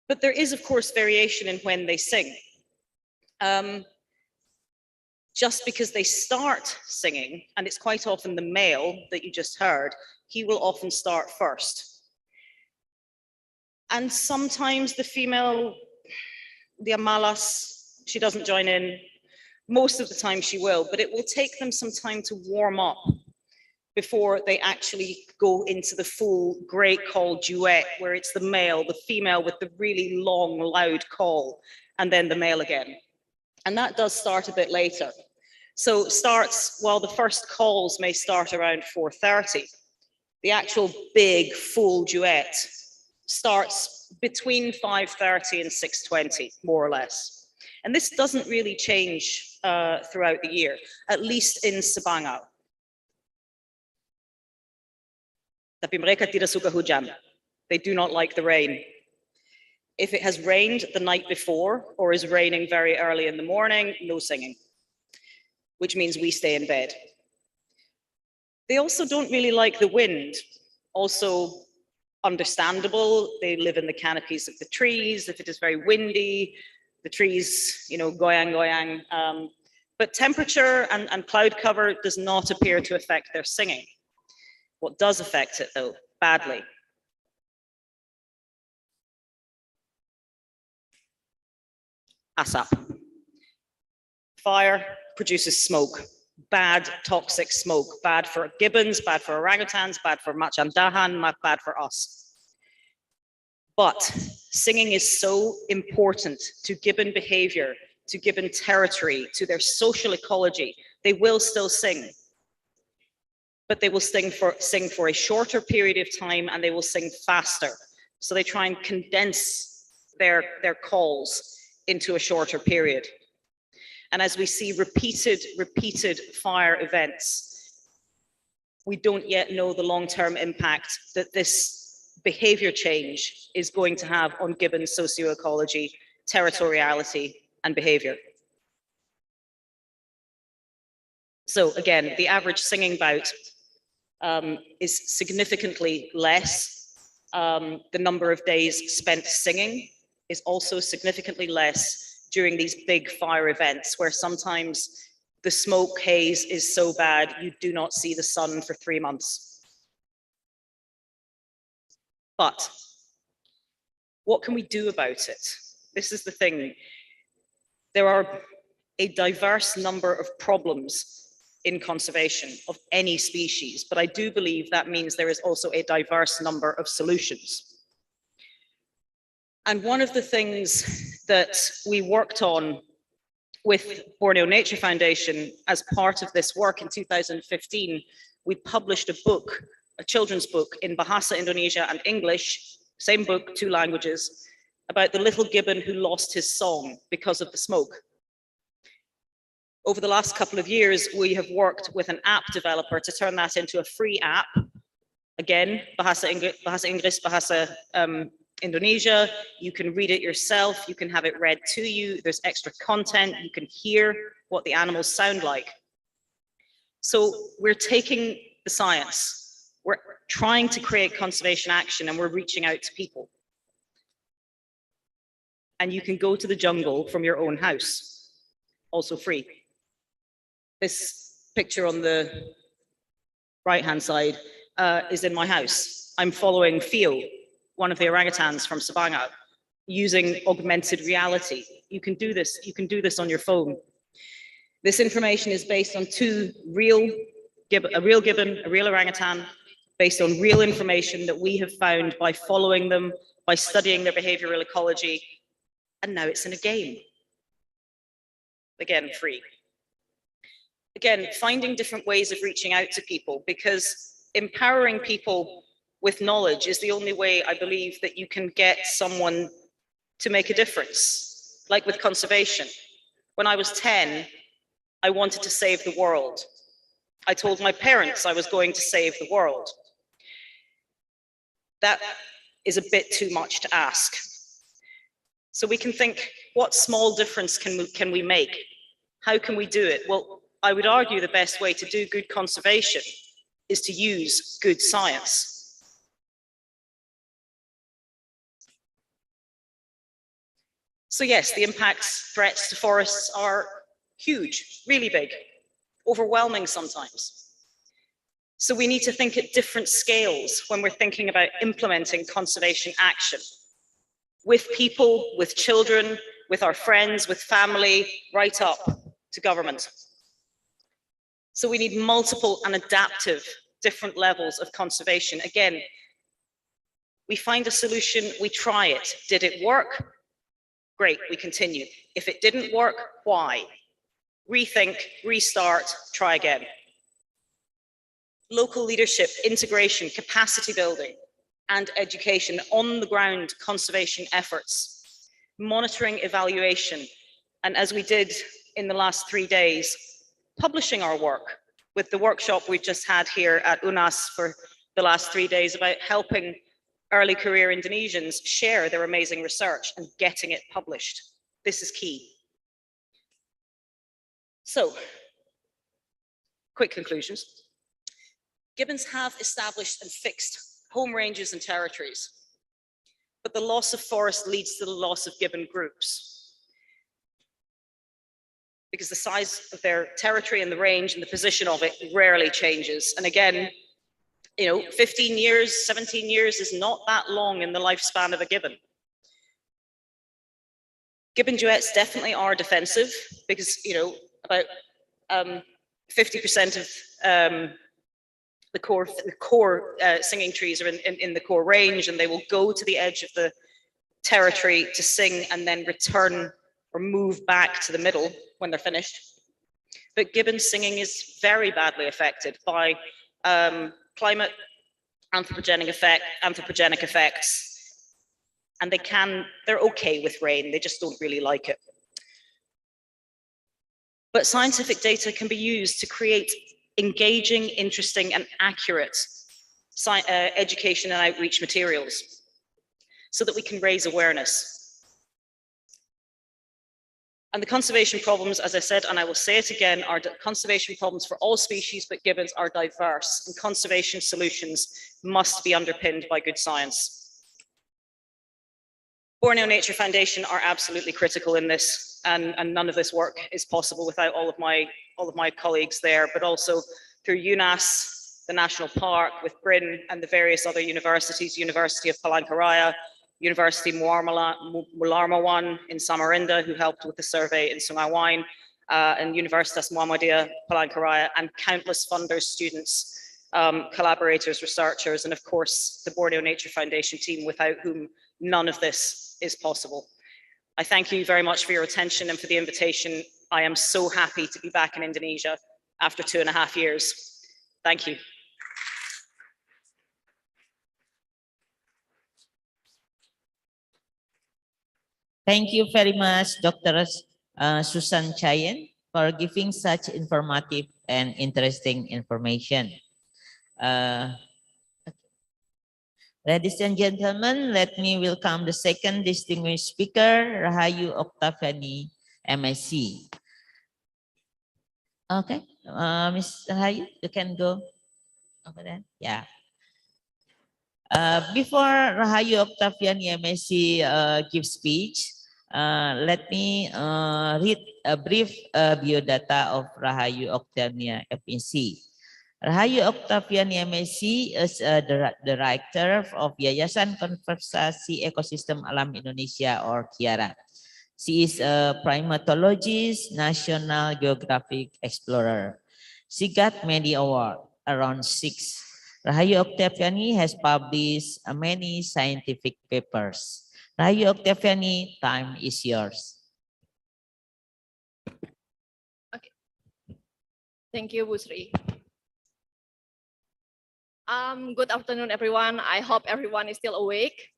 M: But there is, of course, variation in when they sing. Just because they start singing, and it's quite often the male that you just heard, he will often start first. And sometimes the female, the amalas, she doesn't join in. Most of the time she will, but it will take them some time to warm up before they actually go into the full great call duet, where it's the male, the female with the really long, loud call, and then the male again. And that does start a bit later. So starts, while the first calls may start around 4:30, the actual big full duet starts between 5:30 and 6:20, more or less. And this doesn't really change throughout the year, at least in Sabang. Tapi mereka tidak suka hujan. They do not like the rain. If it has rained the night before or is raining very early in the morning, no singing, which means we stay in bed. They also don't really like the wind. Also understandable, they live in the canopies of the trees. If it is very windy, the trees, goyang. But temperature and cloud cover does not appear to affect their singing. What does affect it though, badly? Asap. Fire produces smoke, bad toxic smoke, bad for gibbons, bad for orangutans, bad for macandahan, bad for us. But singing is so important to gibbon behavior, to gibbon territory, to their social ecology. They will still sing, but they will sing for a shorter period of time, and they will sing faster. So they try and condense their calls into a shorter period. And as we see repeated fire events, we don't yet know the long-term impact that this behavior change is going to have on gibbon socioecology, territoriality, and behavior. So again, the average singing bout is significantly less. The number of days spent singing is also significantly less during these big fire events, where sometimes the smoke haze is so bad you do not see the sun for 3 months. But what can we do about it? This is the thing. There are a diverse number of problems in conservation of any species, but I do believe that means there is also a diverse number of solutions. And one of the things that we worked on with Borneo Nature Foundation as part of this work in 2015, we published a book, a children's book in Bahasa Indonesia and English, same book, 2 languages, about the little gibbon who lost his song because of the smoke. Over the last couple of years, we have worked with an app developer to turn that into a free app. Again, Bahasa Inggris, Bahasa Indonesia, you can read it yourself, you can have it read to you, there's extra content, you can hear what the animals sound like. So we're taking the science, we're trying to create conservation action, and we're reaching out to people. And you can go to the jungle from your own house, also free. This picture on the right-hand side is in my house. I'm following Theo, one of the orangutans from Sabang, using augmented reality. You can do this on your phone. This information is based on 2 real gibbon, a real orangutan, based on real information that we have found by following them, by studying their behavioral ecology, and now it's in a game. Again, free. Again, finding different ways of reaching out to people, because empowering people with knowledge is the only way, I believe, that you can get someone to make a difference. Like with conservation. When I was 10, I wanted to save the world. I told my parents I was going to save the world. That is a bit too much to ask. So we can think, what small difference can we make? How can we do it? Well, I would argue the best way to do good conservation is to use good science. So yes, the impacts, threats to forests are huge, really big, overwhelming sometimes. So we need to think at different scales when we're thinking about implementing conservation action. With people, with children, with our friends, with family, right up to government. So we need multiple and adaptive different levels of conservation. Again, we find a solution, we try it. Did it work? Great, we continue. If it didn't work, why? Rethink, restart, try again. Local leadership, integration, capacity building, and education, on the ground conservation efforts, monitoring, evaluation, And as we did in the last 3 days, publishing our work with the workshop we've just had here at UNAS for the last 3 days about helping early career Indonesians share their amazing research and getting it published. This is key. So, quick conclusions. Gibbons have established and fixed home ranges and territories, but the loss of forest leads to the loss of gibbon groups, because the size of their territory and the range and the position of it rarely changes. And again, 15 years, 17 years is not that long in the lifespan of a gibbon. Gibbon duets definitely are defensive because, about 50% of the core singing trees are in the core range, and they will go to the edge of the territory to sing and then return or move back to the middle when they're finished. But gibbon singing is very badly affected by climate, anthropogenic effects, and they're okay with rain, they just don't really like it. But scientific data can be used to create engaging, interesting, and accurate education and outreach materials so that we can raise awareness. And the conservation problems, as I said, and I will say it again, are conservation problems for all species, but gibbons are diverse, and conservation solutions must be underpinned by good science. Borneo Nature Foundation are absolutely critical in this, and none of this work is possible without all of my colleagues there, but also through UNAS, the National Park, with Bryn, and the various other universities, University of Palangkaraya, University Mularmawan in Samarinda, who helped with the survey in Sungai Wain, and Universitas Muhammadiyah Palangkaraya, and countless funders, students, collaborators, researchers, and of course, the Borneo Nature Foundation team, without whom none of this is possible. I thank you very much for your attention and for the invitation. I am so happy to be back in Indonesia after 2.5 years. Thank you.
L: Thank you very much, Dr. Susan Chayen, for giving such informative and interesting information. Ladies and gentlemen, let me welcome the second distinguished speaker, Rahayu Oktaviani, MSc. Okay, Ms. Rahayu, you can go over there. Yeah. Before Rahayu Oktaviani, MSc, gives speech, let me read a brief biodata of Rahayu Oktaviani, FEC. Rahayu Oktaviani, MSc is the director of Yayasan Konservasi Ekosistem Alam Indonesia, or KIARA. She is a primatologist, national geographic explorer. She got many awards, around 6. Rahayu Oktaviani has published many scientific papers. Rahayu Oktaviani, time is yours.
N: Okay. Thank you, Bu Sri. Good afternoon, everyone. I hope everyone is still awake.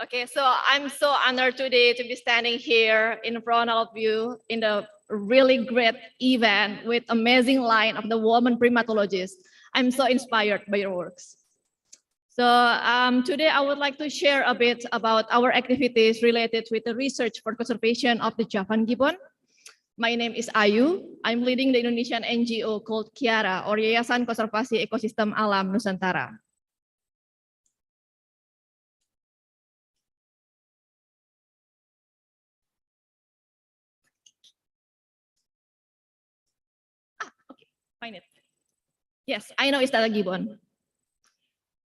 N: Okay, so I'm so honored today to be standing here in front of you in the really great event with amazing line of the woman primatologists. I'm so inspired by your works. So today I would like to share a bit about our activities related with the research for conservation of the Javan gibbon. My name is Ayu. I'm leading the Indonesian NGO called KIARA, or Yayasan Konservasi Ekosistem Alam Nusantara. Okay, find it. Yes, I know it's not a gibbon.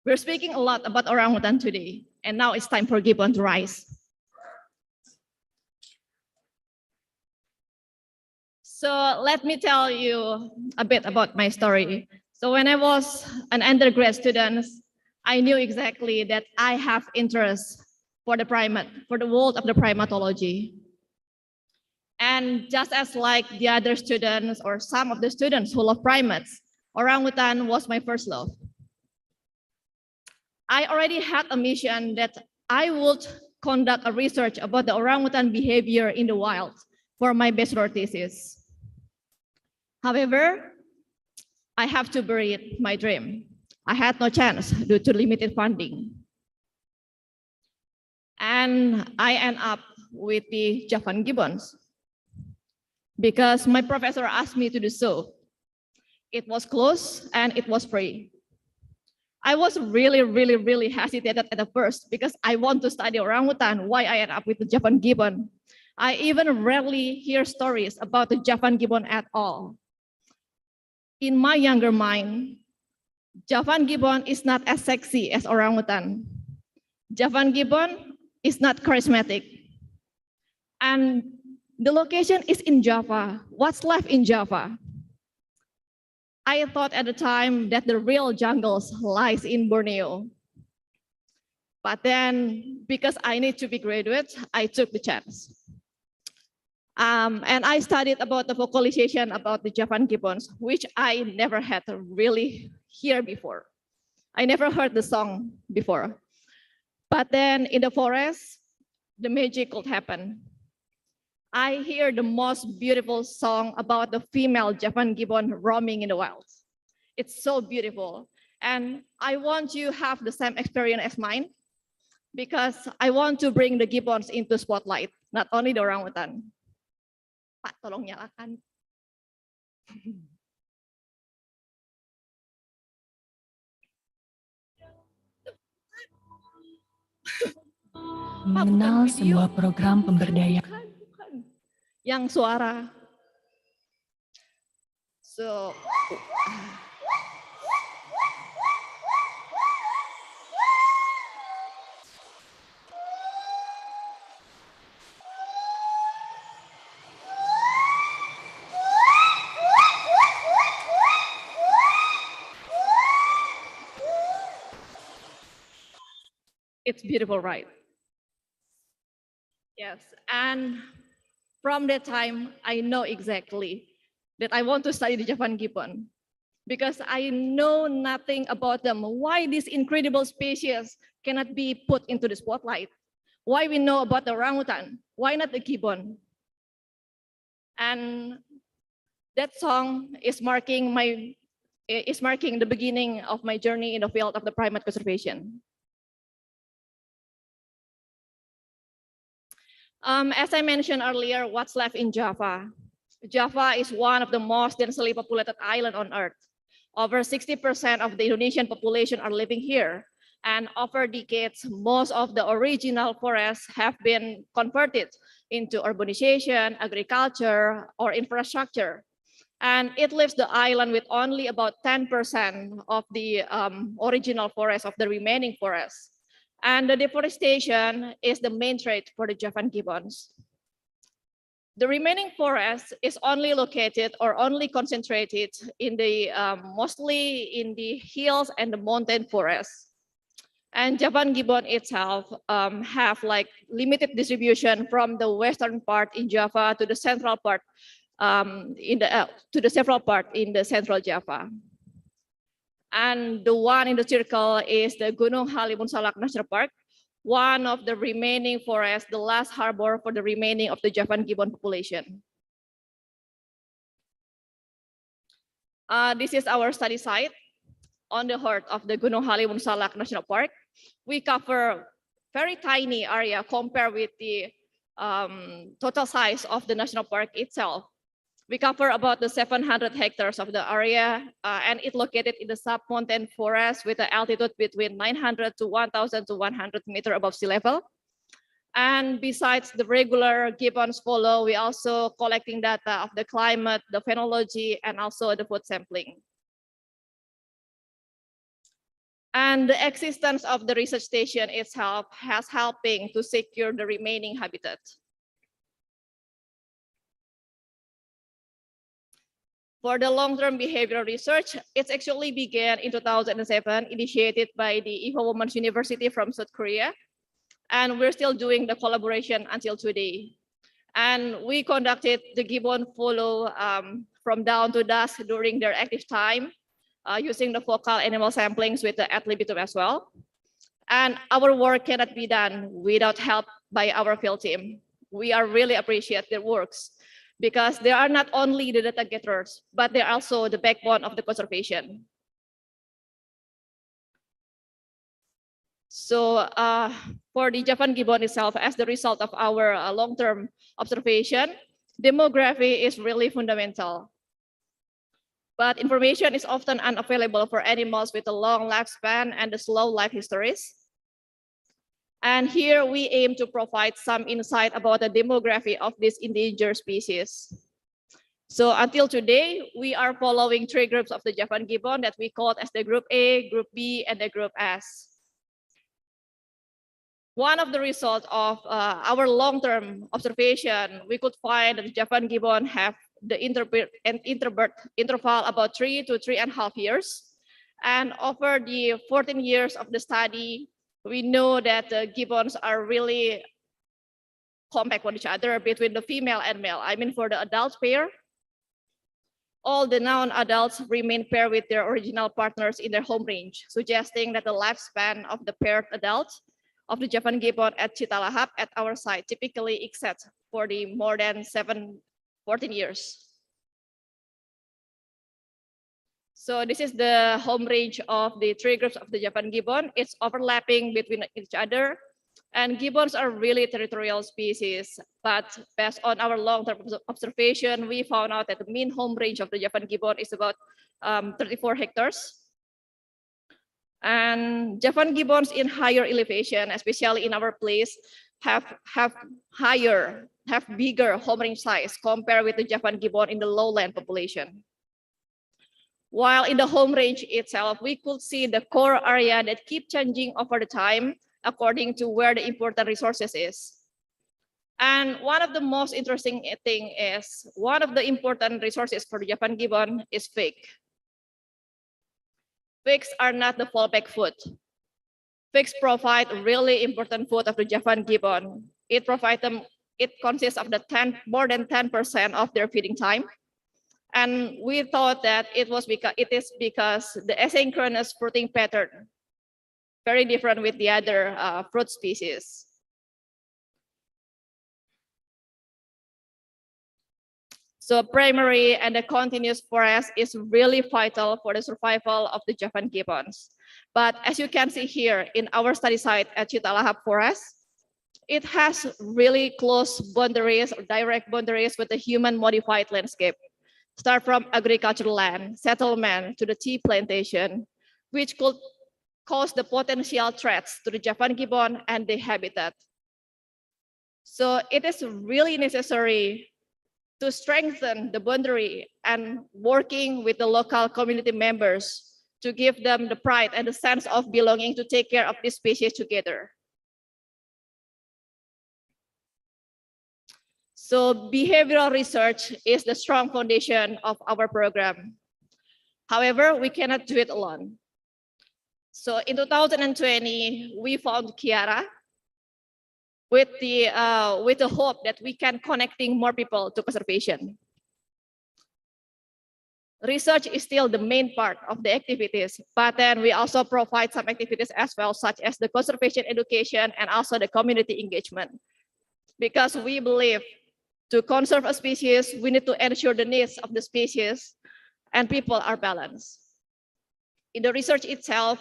N: We're speaking a lot about orangutan today, and now it's time for gibbon to rise. So let me tell you a bit about my story. So when I was an undergrad student, I knew exactly that I have interest for the world of the primatology. And just as like the other students or some of the students who love primates, orangutan was my first love. I already had a mission that I would conduct a research about the orangutan behavior in the wild for my bachelor thesis. However, I have to bury my dream. I had no chance due to limited funding. And I end up with the Javan gibbons because my professor asked me to do so. It was close and it was free. I was really hesitated at the first because I want to study orangutan, why I end up with the Javan gibbon. I even rarely hear stories about the Javan gibbon at all. In my younger mind, Javan gibbon is not as sexy as orangutan. Javan gibbon is not charismatic. And the location is in Java. What's left in Java? I thought at the time that the real jungles lies in Borneo. But then, because I need to be graduate, I took the chance. And I studied about the vocalization about the Javan gibbons, which I never had to really hear before. I never heard the song before. But then in the forest, the magic could happen. I hear the most beautiful song about the female Javan gibbon roaming in the wild. It's so beautiful. And I want you to have the same experience as mine because I want to bring the gibbons into spotlight, not only the orangutan. Pak, tolong nyalakan.
O: Mengenal sebuah program pemberdayaan.
N: Bukan. Yang suara. So, it's beautiful, right? Yes, and from that time, I know exactly that I want to study the Javan gibbon because I know nothing about them. Why this incredible species cannot be put into the spotlight? Why we know about the orangutan? Why not the gibbon? And that song is marking the beginning of my journey in the field of the primate conservation. As I mentioned earlier, what's left in Java? Java is one of the most densely populated islands on Earth. Over 60% of the Indonesian population are living here. And over decades, most of the original forests have been converted into urbanization, agriculture, or infrastructure. And it leaves the island with only about 10% of the original forest of the remaining forests. And the deforestation is the main threat for the Javan gibbons. The remaining forest is only located or only concentrated in the mostly in the hills and the mountain forests. And Javan gibbon itself have like limited distribution from the western part in Java to the central part to the several part in the central Java. And the one in the circle is the Gunung Halimun Salak National Park, one of the remaining forests, the last harbor for the remaining of the Javan gibbon population. This is our study site on the heart of the Gunung Halimun Salak National Park. We cover very tiny area compared with the total size of the national park itself. We cover about the 700 hectares of the area, and it located in the sub-mountain forest with an altitude between 900 to 1,100 meters above sea level. And besides the regular gibbons follow, we also collecting data of the climate, the phenology, and also the food sampling. And the existence of the research station itself has helping to secure the remaining habitat. For the long-term behavioral research, it's actually began in 2007, initiated by the Eva Women's University from South Korea. And we're still doing the collaboration until today. And we conducted the gibbon follow from dawn to dusk during their active time, using the focal animal samplings with the ad libitum as well. And our work cannot be done without help by our field team. We are really appreciate their works because they are not only the data gatherers, but they're also the backbone of the conservation. So for the Javan gibbon itself, as the result of our long-term observation, demography is really fundamental. But information is often unavailable for animals with a long lifespan and the slow life histories. And here we aim to provide some insight about the demography of this endangered species. So until today, we are following 3 groups of the Javan gibbon that we call as the Group A, Group B, and the Group S. One of the results of our long-term observation, we could find that the Javan gibbon have the interbirth interval about 3 to 3.5 years. And over the 14 years of the study, we know that the gibbons are really compact with each other between the female and male. I mean, for the adult pair, all the non-adults remain paired with their original partners in their home range, suggesting that the lifespan of the paired adults of the Javan gibbon at Citalahap at our site typically exceeds for the more than 14 years. So this is the home range of the 3 groups of the Javan gibbon. It's overlapping between each other. And gibbons are really territorial species, but based on our long-term observation, we found out that the mean home range of the Javan gibbon is about 34 hectares. And Javan gibbons in higher elevation, especially in our place, have bigger home range size compared with the Javan gibbon in the lowland population. While in the home range itself, we could see the core area that keep changing over the time according to where the important resources is. And one of the most interesting thing is one of the important resources for the Javan gibbon is fig. Figs are not the fallback food. Figs provide really important food of the Javan gibbon. It consists of more than 10% of their feeding time. And we thought that it is because the asynchronous fruiting pattern, very different with the other fruit species. So primary and the continuous forest is really vital for the survival of the Javan gibbons. But as you can see here in our study site at Citalahap Forest, it has really close boundaries or direct boundaries with the human modified landscape. Start from agricultural land, settlement to the tea plantation, which could cause the potential threats to the Javan gibbon and the habitat. So it is really necessary to strengthen the boundary and working with the local community members to give them the pride and the sense of belonging to take care of this species together. So behavioral research is the strong foundation of our program. However, we cannot do it alone. So in 2020, we found Kiara with the hope that we can connecting more people to conservation. Research is still the main part of the activities, but then we also provide some activities as well, such as the conservation education and also the community engagement. Because we believe to conserve a species, we need to ensure the needs of the species and people are balanced. In the research itself,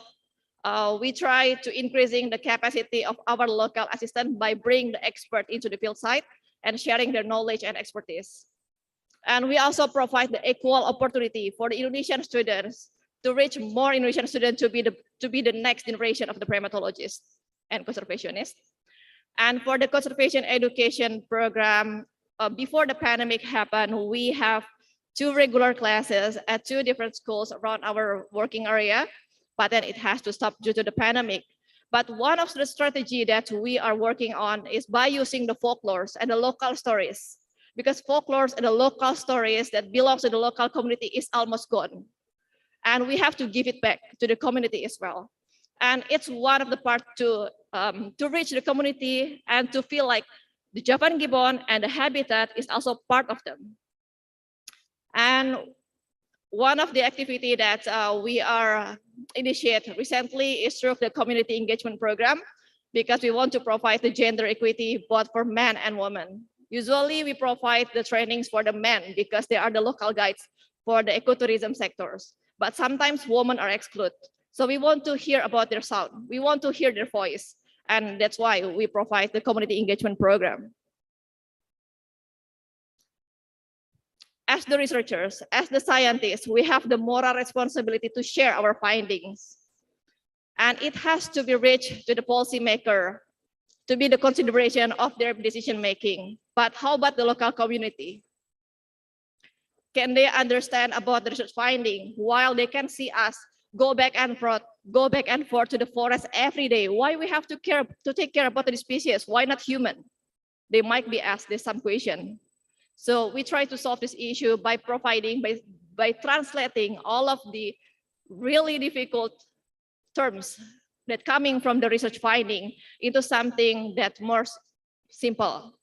N: we try to increasing the capacity of our local assistant by bringing the expert into the field site and sharing their knowledge and expertise. And we also provide the equal opportunity for the Indonesian students to reach more Indonesian students to be the next generation of the primatologists and conservationists. And for the conservation education program, before the pandemic happened, we have 2 regular classes at 2 different schools around our working area, but then it has to stop due to the pandemic. But one of the strategy that we are working on is by using the folklores and the local stories, because folklores and the local stories that belongs to the local community is almost gone. And we have to give it back to the community as well. And it's one of the part to reach the community and to feel like the Javan gibbon and the habitat is also part of them. And one of the activity that we are initiate recently is through the community engagement program. because we want to provide the gender equity both for men and women. Usually we provide the trainings for the men because they are the local guides for the ecotourism sectors. But sometimes women are excluded. So we want to hear about their sound. We want to hear their voice. And that's why we provide the community engagement program. As the researchers, as the scientists, we have the moral responsibility to share our findings. And it has to be reached to the policymaker to be the consideration of their decision making. But how about the local community? Can they understand about the research finding while they can see us go back and forth to the forest every day? Why we have to take care about the species? Why not human? They might be asked this some question. So we try to solve this issue by providing, by translating all of the really difficult terms that coming from the research finding into something that more simple.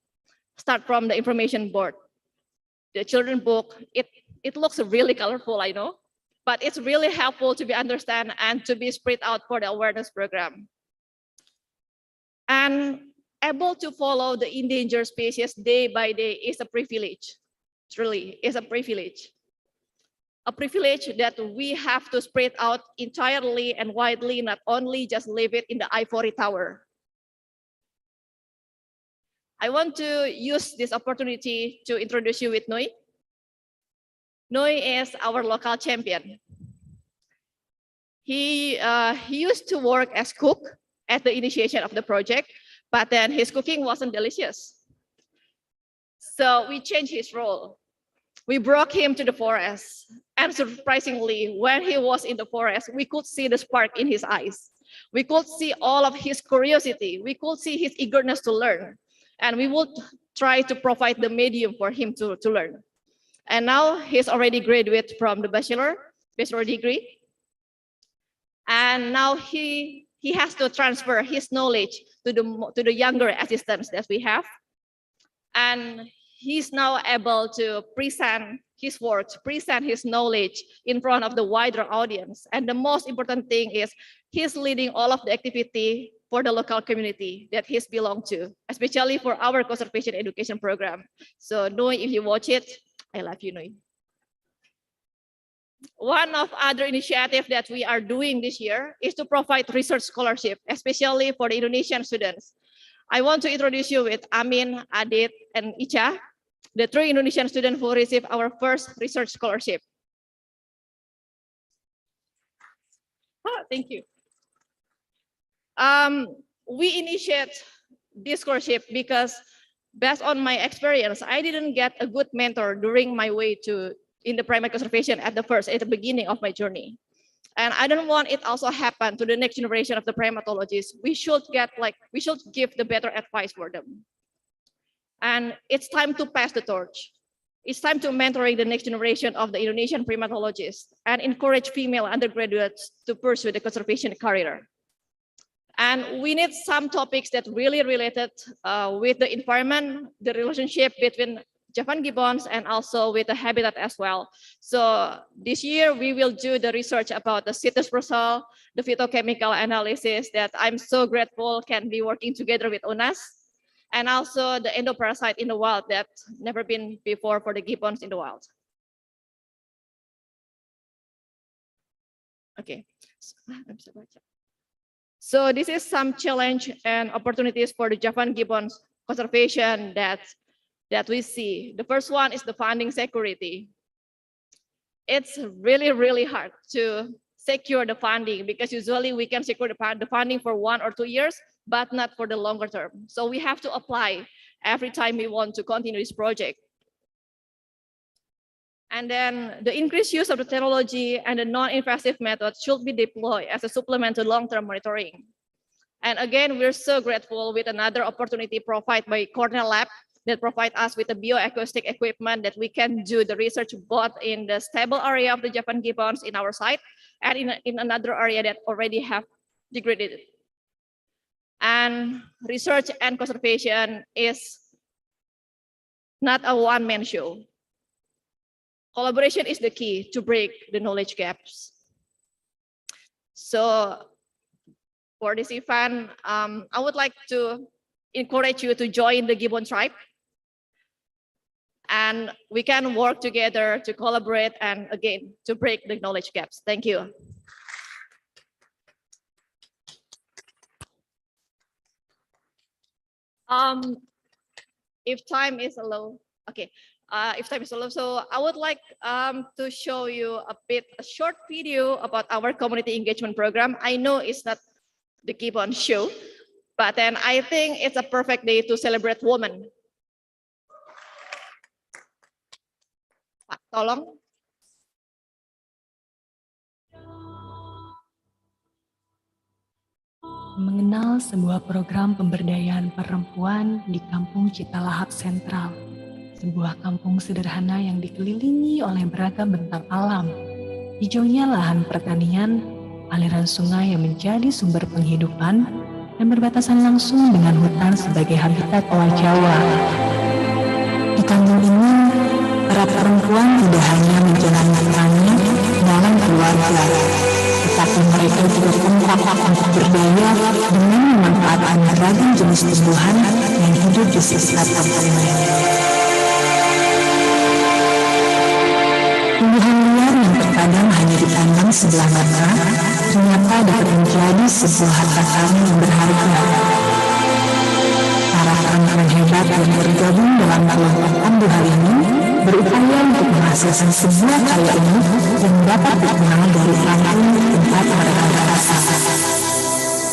N: Start from the information board. The children book, it looks really colorful, I know, but it's really helpful to be understand and to be spread out for the awareness program. And able to follow the endangered species day by day is a privilege. It really is a privilege. A privilege that we have to spread out entirely and widely, not only just leave it in the ivory tower. I want to use this opportunity to introduce you with Noi. Noi is our local champion. He used to work as cook at the initiation of the project, but then his cooking wasn't delicious. So we changed his role. We brought him to the forest. And surprisingly, when he was in the forest, we could see the spark in his eyes. We could see all of his curiosity. We could see his eagerness to learn. And we would try to provide the medium for him to learn. And now he's already graduated from the bachelor degree. And now he has to transfer his knowledge to the younger assistants that we have. And he's now able to present his works, present his knowledge in front of the wider audience. And the most important thing is he's leading all of the activity for the local community that he's belong to, especially for our conservation education program. So Noi, if you watch it, I love you, Noi. One of other initiatives that we are doing this year is to provide research scholarship, especially for the Indonesian students. I want to introduce you with Amin, Adit, and Icha, the 3 Indonesian students who received our first research scholarship. Oh, thank you. We initiate this scholarship because based on my experience, I didn't get a good mentor during my way in the primate conservation at the beginning of my journey. And I don't want it also happen to the next generation of the primatologists. We should give the better advice for them. And it's time to pass the torch. It's time to mentoring the next generation of the Indonesian primatologists and encourage female undergraduates to pursue the conservation career. And we need some topics that really related with the environment, the relationship between Javan gibbons and also with the habitat as well. So this year we will do the research about the citrus bristles, the phytochemical analysis that I'm so grateful can be working together with UNAS, and also the endoparasite in the wild that never been before for the gibbons in the wild. Okay, so this is some challenge and opportunities for the Javan gibbons conservation that we see. The first one is the funding security. It's really, really hard to secure the funding because usually we can secure the funding for 1 or 2 years, but not for the longer term. So we have to apply every time we want to continue this project. And then the increased use of the technology and the non-invasive method should be deployed as a supplement to long-term monitoring. And again, we're so grateful with another opportunity provided by Cornell Lab that provide us with the bioacoustic equipment that we can do the research both in the stable area of the Javan gibbons in our site and in another area that already have degraded. And research and conservation is not a one-man show. Collaboration is the key to break the knowledge gaps. So for this event. I would like to encourage you to join the gibbon tribe. And we can work together to collaborate and again, to break the knowledge gaps. Thank you. If time is low, okay. If time is low, so I would like to show you a short video about our community engagement program. I know it's not the gibbon show, but then I think it's a perfect day to celebrate women. Pak, tolong.
O: Mengenal sebuah program pemberdayaan perempuan di Kampung Citalahap Sentral, sebuah kampung sederhana yang dikelilingi oleh beragam bentang alam. Hijaunya lahan pertanian, aliran sungai yang menjadi sumber penghidupan, dan berbatasan langsung dengan hutan sebagai habitat owa Jawa. Di kampung ini, para perempuan tidak hanya menjalani perannya dalam keluarga, tetapi mereka juga kompak untuk berdaya dengan memanfaatkan beragam jenis tumbuhan yang hidup di sekitar kampung ini. Tumbuhan liar yang terkadang hanya ditanam sebelah mata, ternyata dapat menjadi sebuah harta karun yang berharga. Para perempuan hebat yang bergabung dalam kelompok Ambu hal ini berupaya untuk menghasilkan sebuah karya ini yang dapat dikenal dari kampung tempat mereka berasal.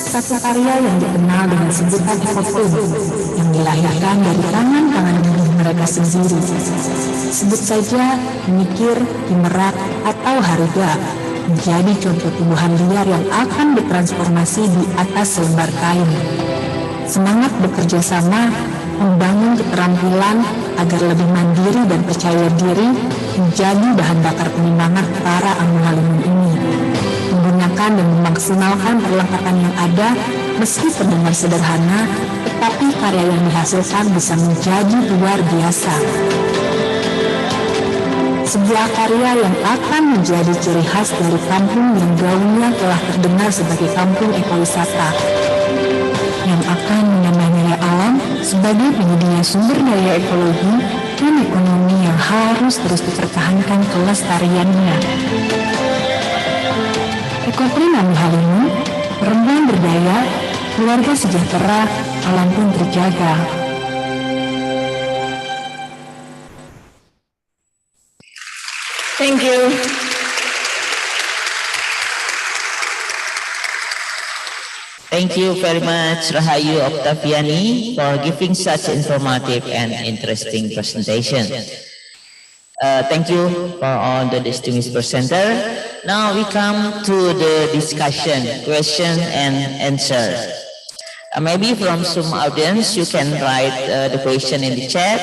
O: Satu karya yang dikenal dengan sebutan foto yang dilahirkan dari tangan buruh mereka sendiri. Sebut saja mikir, kimerak, atau harga menjadi contoh tumbuhan liar yang akan ditransformasi di atas selembar kain. Semangat bekerja sama, membangun keterampilan agar lebih mandiri dan percaya diri menjadi bahan bakar penyemangat para ambuhalimun ini. Menggunakan dan memaksimalkan perlengkapan yang ada, meski terdengar sederhana, tetapi karya yang dihasilkan bisa menjadi luar biasa. Sebuah karya yang akan menjadi ciri khas dari kampung yang gaungnya telah terdengar sebagai kampung ekowisata, yang akan menambah nilai alam sebagai penyedia sumber daya ekologi dan ekonomi yang harus terus dipertahankan kelestariannya. Ekoprim Ambu hal ini, perempuan berdaya, keluarga sejahtera, alam pun terjaga.
L: Thank you. Thank you very much, Rahayu Octaviani, for giving such informative and interesting presentation. Thank you for all the distinguished presenter. Now we come to the discussion, question and answer. Maybe from some audience, you can write the question in the chat,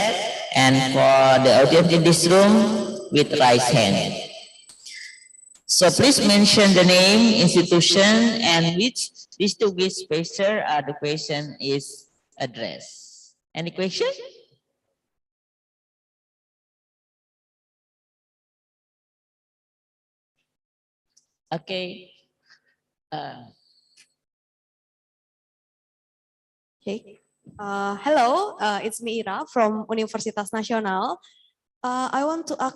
L: and for the audience in this room, with raised hand. So please mention the name, institution, and which distinguished speaker the question is addressed. Any question? Okay.
A: Okay. Hello, it's me Ira from Universitas Nasional. I want to ask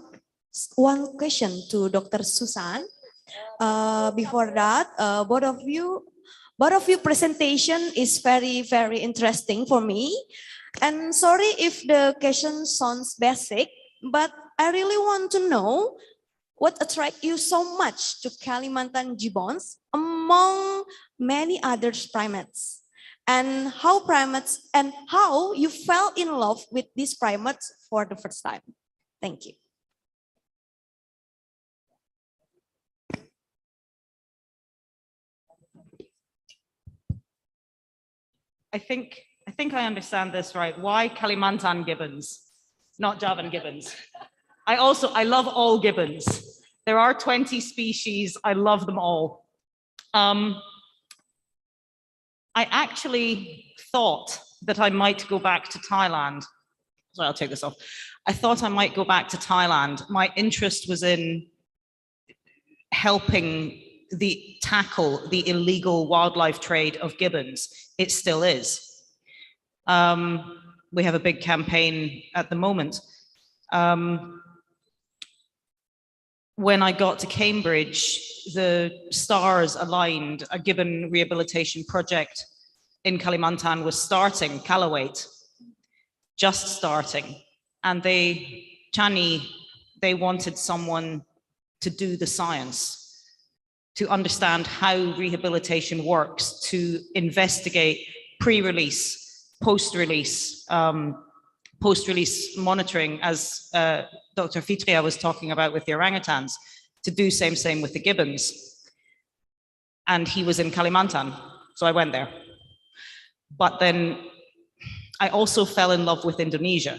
A: one question to Dr. Susan. Before that, both of you presentation is very, very interesting for me. And sorry if the question sounds basic, but I really want to know what attracts you so much to Kalimantan gibbons among many other primates, and how you fell in love with these primates for the first time. Thank you.
K: I think I understand this right. Why Kalimantan gibbons, not Javan gibbons? I love all gibbons. There are 20 species. I love them all. I actually thought that I might go back to Thailand. So I'll take this off. I thought I might go back to Thailand. My interest was in helping tackle the illegal wildlife trade of gibbons. It still is. We have a big campaign at the moment. When I got to Cambridge, the stars aligned. A gibbon rehabilitation project in Kalimantan was starting, Kalawait, just starting. And Chani, they wanted someone to do the science, to understand how rehabilitation works, to investigate pre-release, post-release monitoring, as Dr. Fitria was talking about with the orangutans, to do same with the gibbons. And he was in Kalimantan, so I went there. But then I also fell in love with Indonesia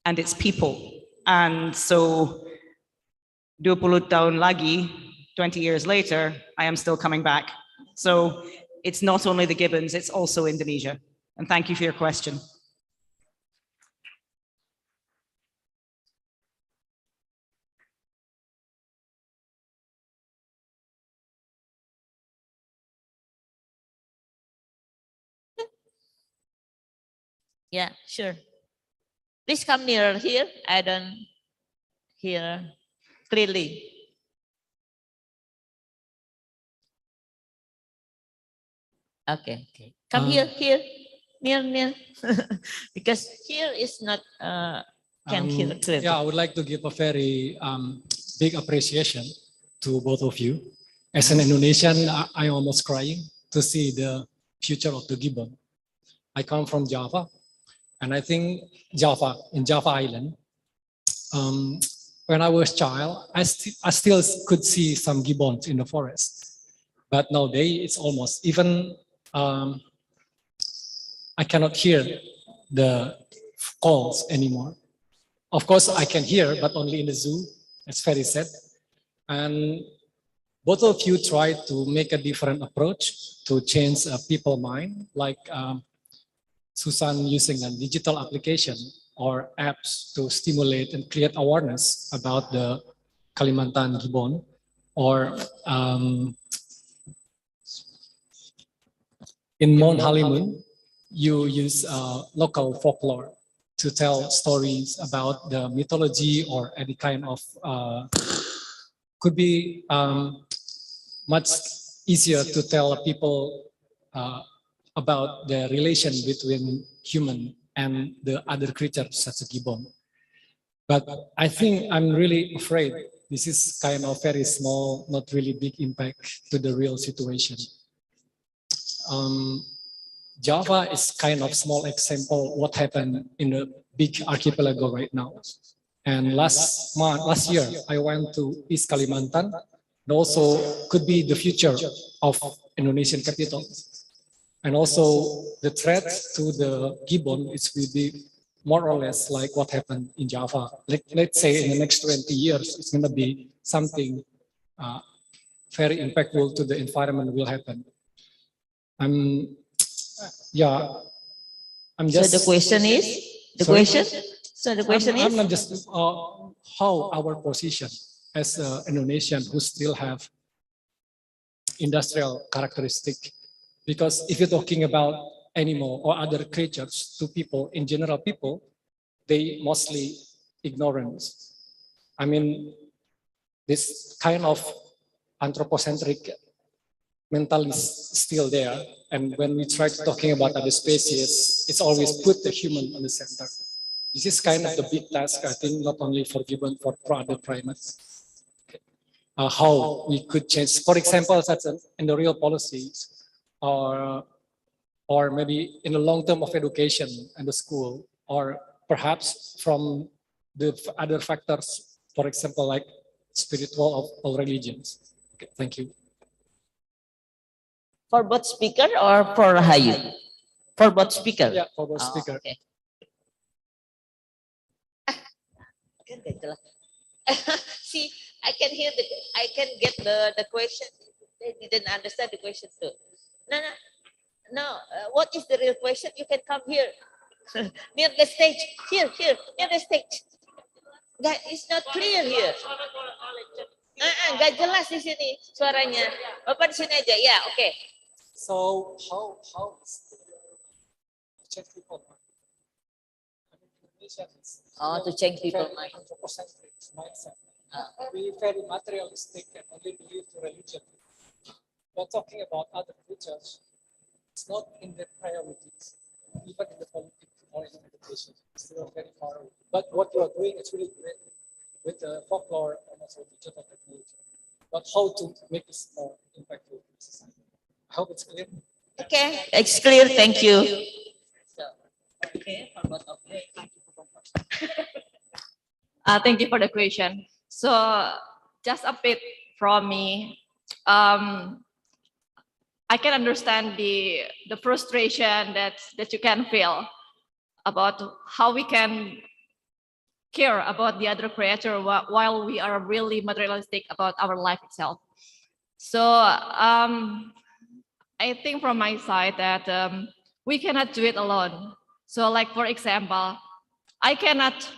K: and its people. And so 20 tahun lagi, 20 years later, I am still coming back. So it's not only the gibbons, it's also Indonesia. And thank you for your question.
L: Yeah, sure. Please come nearer here. I don't hear clearly. Okay. Come here, near. Because here is not, can't hear clearly.
P: Yeah, I would like to give a very big appreciation to both of you. As an Indonesian, I'm almost crying to see the future of the gibbon. I come from Java, and I think Java Island, when I was a child, I still could see some gibbons in the forest. But nowadays, it's almost, even I cannot hear the calls anymore. Of course, I can hear, but only in the zoo. It's very sad. And both of you try to make a different approach to change people's mind, like Susan using a digital application or apps to stimulate and create awareness about the Kalimantan gibbon, or in Mount Halimun, you use local folklore to tell stories about the mythology or any kind of, could be much easier to tell people about the relation between human and the other creatures such as gibbon. But I think I'm really afraid this is kind of very small, not really big impact to the real situation. Java is kind of small example what happened in the big archipelago right now. And last year, I went to East Kalimantan, and also could be the future of Indonesian capital. And also the threat to the gibbon is will be more or less like what happened in Java. Let's say in the next 20 years, it's going to be something very impactful to the environment will happen. I'm just.
L: So the question is,
P: I'm not just how our position as an Indonesian who still have industrial characteristic, because if you're talking about animal or other creatures to people, in general people, they mostly ignorance. I mean, this kind of anthropocentric mental is still there. And when we try to talking about other species, it's always put the human on the center. This is kind of the big task, I think, not only for gibbon, for other primates. How we could change, for example, such as in the real policies, or maybe in the long term of education and the school, or perhaps from the other factors, for example, like spiritual or religions. Okay, thank you.
L: For both speaker or for Rahayu? For both speaker?
P: Yeah, for both speaker.
L: Okay. See, I can get the question. They didn't understand the question too. No. What is the real question? You can come here, near the stage. Here, near the stage. That is not clear here. Nggak jelas di sini suaranya. Bapak di sini aja, ya, oke.
P: So how is to change people mind? I mean, Indonesia is
L: To change people
P: very
L: mind.
P: anthropocentric mindset. We very materialistic and only believe to religion. But talking about other cultures, it's not in their priorities, even in the politics or in education. It's still very far away. But what you are doing is really great with the folklore and also digital technology. But how to make this more impactful in society? I hope it's clear.
L: Okay, it's clear. Thank you. Okay, for both of you.
N: Thank you for the question. So just a bit from me. I can understand the frustration that you can feel about how we can care about the other creature while we are really materialistic about our life itself. So I think from my side that we cannot do it alone. So like, for example, I cannot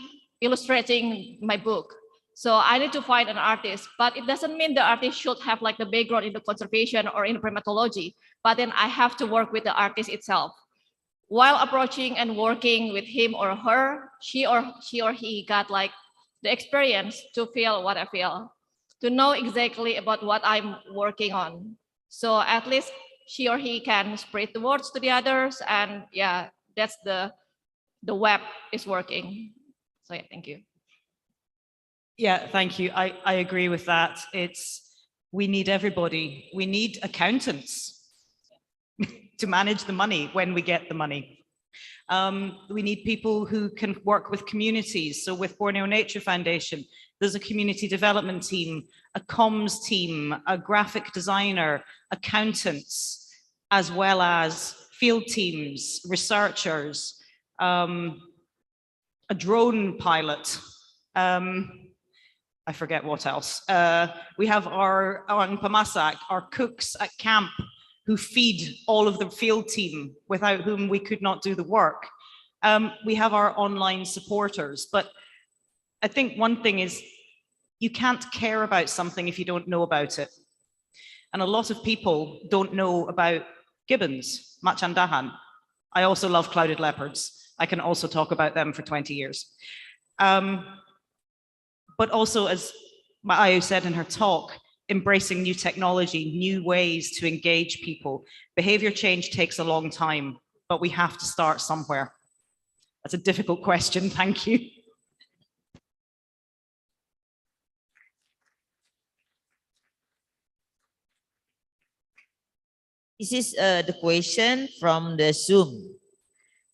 N: illustrating my book. So I need to find an artist, but it doesn't mean the artist should have like the background in the conservation or in primatology, but then I have to work with the artist itself. While approaching and working with him or her, she or he got like the experience to feel what I feel, to know exactly about what I'm working on. So at least she or he can spread the words to the others, and yeah, that's the web is working. So yeah, thank you.
K: Yeah, thank you. I agree with that. We need everybody. We need accountants to manage the money when we get the money. We need people who can work with communities. So with Borneo Nature Foundation, there's a community development team, a comms team, a graphic designer, accountants, as well as field teams, researchers, a drone pilot. I forget what else. We have our pamasak, our cooks at camp, who feed all of the field team, without whom we could not do the work. We have our online supporters, but I think one thing is you can't care about something if you don't know about it. And a lot of people don't know about gibbons, machandahan. I also love clouded leopards. I can also talk about them for 20 years. But also, as Ma'ayu said in her talk, embracing new technology, new ways to engage people. Behavior change takes a long time, but we have to start somewhere. That's a difficult question, thank you.
L: This is the question from the Zoom.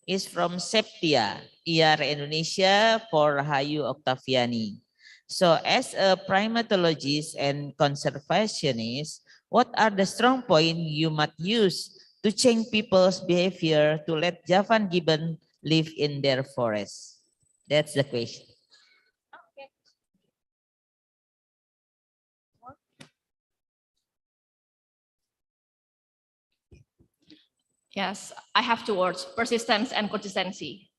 L: It's from Septia, IR Indonesia for Hayu Octaviani. So as a primatologist and conservationist, what are the strong points you might use to change people's behavior to let Javan gibbon live in their forests? That's the question.
N: Yes, I have two words: persistence and consistency.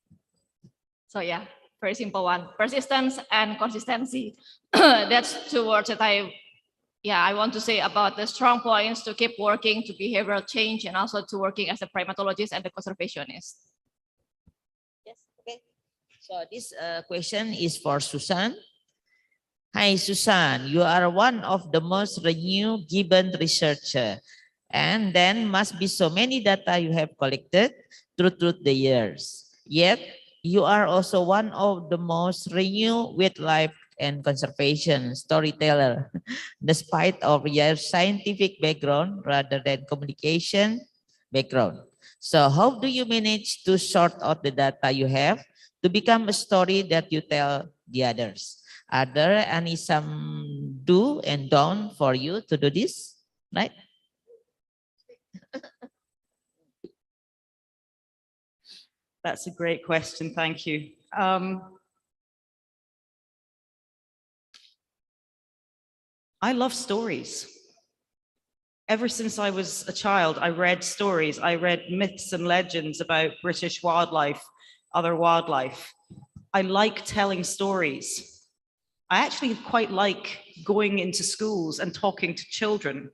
N: So yeah, very simple one: persistence and consistency. That's two words that I want to say about the strong points to keep working to behavioral change and also to working as a primatologist and a conservationist.
L: Yes, okay. So this question is for Susan. Hi, Susan. You are one of the most renewed gibbon researcher, and then must be so many data you have collected through the years. Yet you are also one of the most renewed wildlife and conservation storyteller, despite of your scientific background rather than communication background. So how do you manage to sort out the data you have to become a story that you tell the others? Are there any some do and don't for you to do this, right?
K: That's a great question, thank you. I love stories. Ever since I was a child, I read stories. I read myths and legends about British wildlife, other wildlife. I like telling stories. I actually quite like
M: going into schools and talking to children,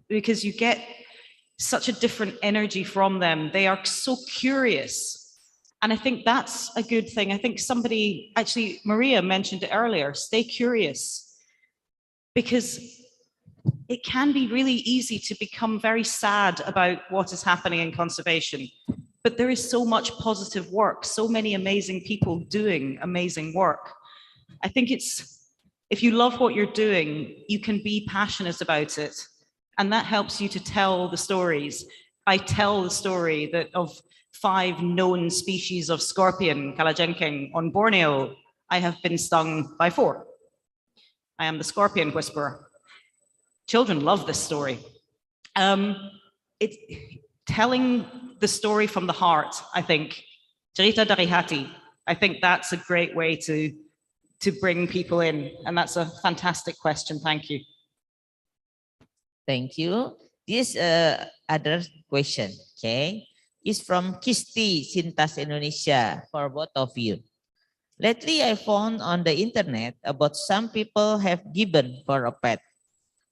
M: because you get such a different energy from them. They are so curious. And I think that's a good thing. I think somebody, actually Maria mentioned it earlier, stay curious, because it can be really easy to become very sad about what is happening in conservation. But there is so much positive work, so many amazing people doing amazing work. I think if you love what you're doing, you can be passionate about it. And that helps you to tell the stories. I tell the story that of 5 known species of scorpion, kalajengking, on Borneo, I have been stung by 4. I am the scorpion whisperer. Children love this story. It's telling the story from the heart, I think. Cerita dari hati. I think that's a great way to bring people in. And that's a fantastic question. Thank you.
L: Thank you. This other question, okay, is from Kisti Sintas Indonesia for both of you. Lately, I found on the internet about some people have gibbon for a pet.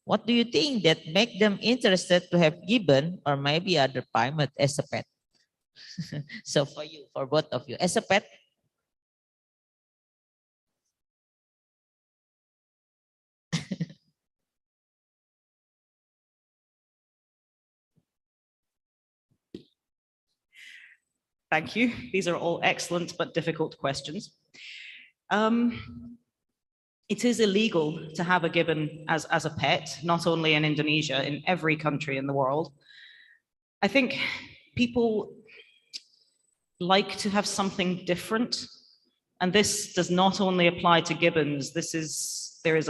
L: What do you think that make them interested to have gibbon or maybe other primate as a pet? So for you, for both of you, as a pet.
M: Thank you. These are all excellent but difficult questions. It is illegal to have a gibbon as a pet, not only in Indonesia, in every country in the world. I think people like to have something different. And this does not only apply to gibbons. There is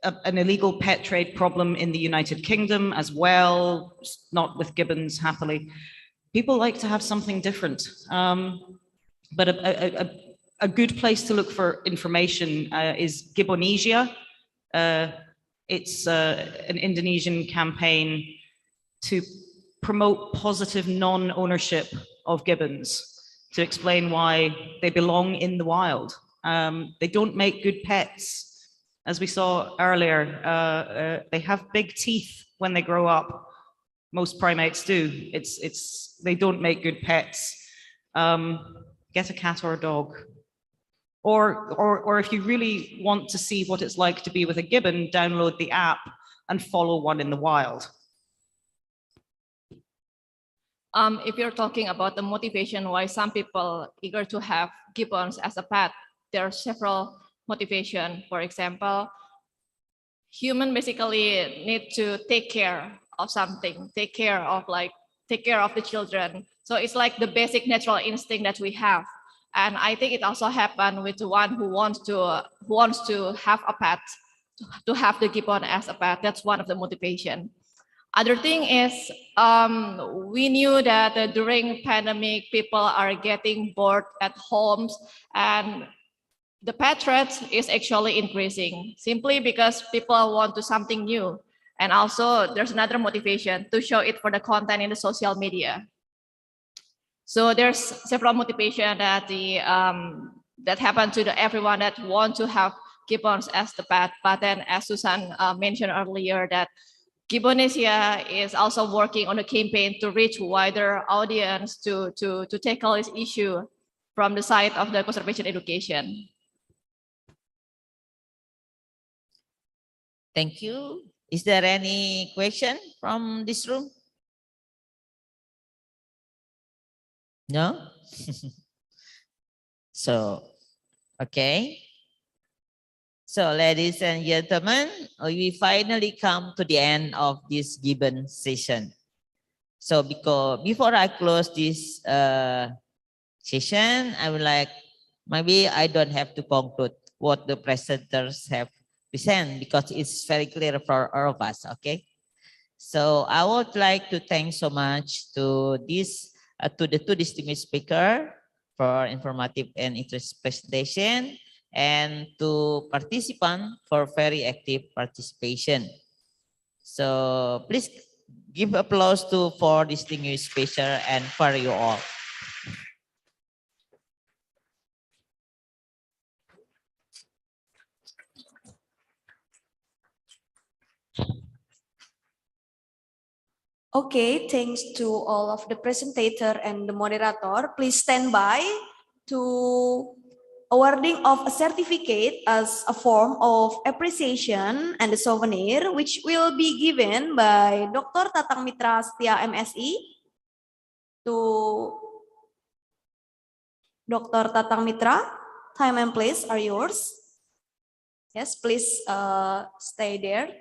M: an illegal pet trade problem in the United Kingdom as well, not with gibbons, happily. People like to have something different. But a good place to look for information is Gibbonesia. It's an Indonesian campaign to promote positive non-ownership of gibbons, to explain why they belong in the wild. They don't make good pets. As we saw earlier, they have big teeth when they grow up. Most primates do. They don't make good pets. Get a cat or a dog. Or if you really want to see what it's like to be with a gibbon, download the app and follow one in the wild.
N: If you're talking about the motivation why some people eager to have gibbons as a pet, there are several motivations. For example, humans basically need to take care of something, take care of the children. So it's like the basic natural instinct that we have. And I think it also happened with the one who wants to have a pet, to have the gibbon as a pet. That's one of the motivation. Other thing is, we knew that during pandemic, people are getting bored at homes, and the pet trade is actually increasing simply because people want to something new. And also there's another motivation to show it for the content in the social media. So there's several motivation that that happen to everyone that want to have gibbons as the pet. But then, as Susan mentioned earlier, that Gibbonesia is also working on a campaign to reach wider audience to tackle this issue from the side of the conservation education.
L: Thank you. Is there any question from this room? No? So, okay. So, ladies and gentlemen, we finally come to the end of this gibbon session. So, before I close this session, I would like, maybe I don't have to conclude what the presenters have presented because it's very clear for all of us, okay? So, I would like to thank so much to the 2 distinguished speakers for informative and interesting presentation, and to participants for very active participation. So please give applause to 4 distinguished speakers and for you all.
A: Okay, thanks to all of the presenter and the moderator. Please stand by to awarding of a certificate as a form of appreciation and a souvenir, which will be given by Dr. Tatang Mitra Setia MSI to Dr. Tatang Mitra. Time and place are yours. Yes, please stay there.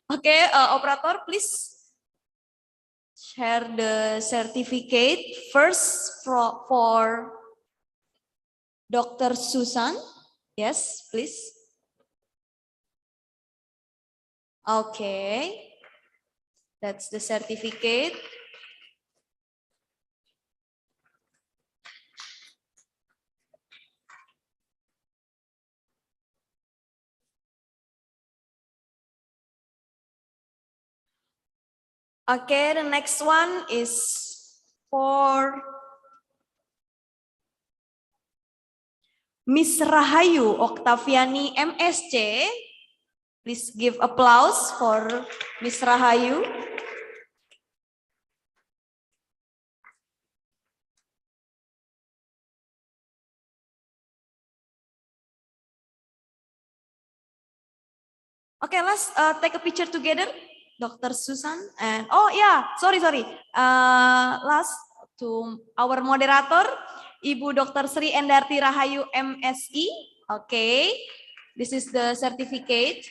A: Okay, operator, please share the certificate first for Dr. Susan. Yes, please. Okay, that's the certificate. Okay, the next one is for Miss Rahayu Oktaviani MSC. Please give applause for Miss Rahayu. Okay, let's take a picture together, Dr. Susan. And oh yeah, sorry. Last to our moderator, Ibu Dr. Sri Endarti Rahayu MSI. Okay, this is the certificate.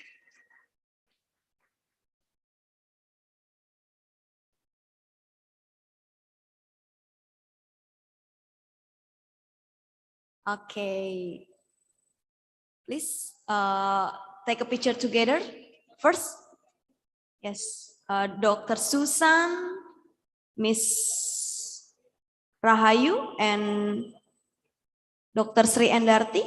A: Okay, please take a picture together first. Yes, Dr. Susan, Miss Rahayu, and Dr. Sri Endarti.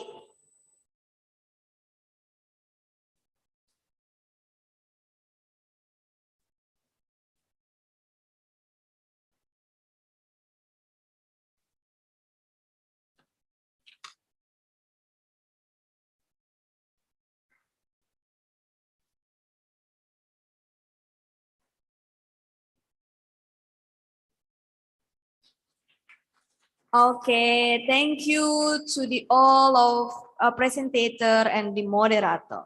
A: Okay, thank you to the all of presenter and the moderator.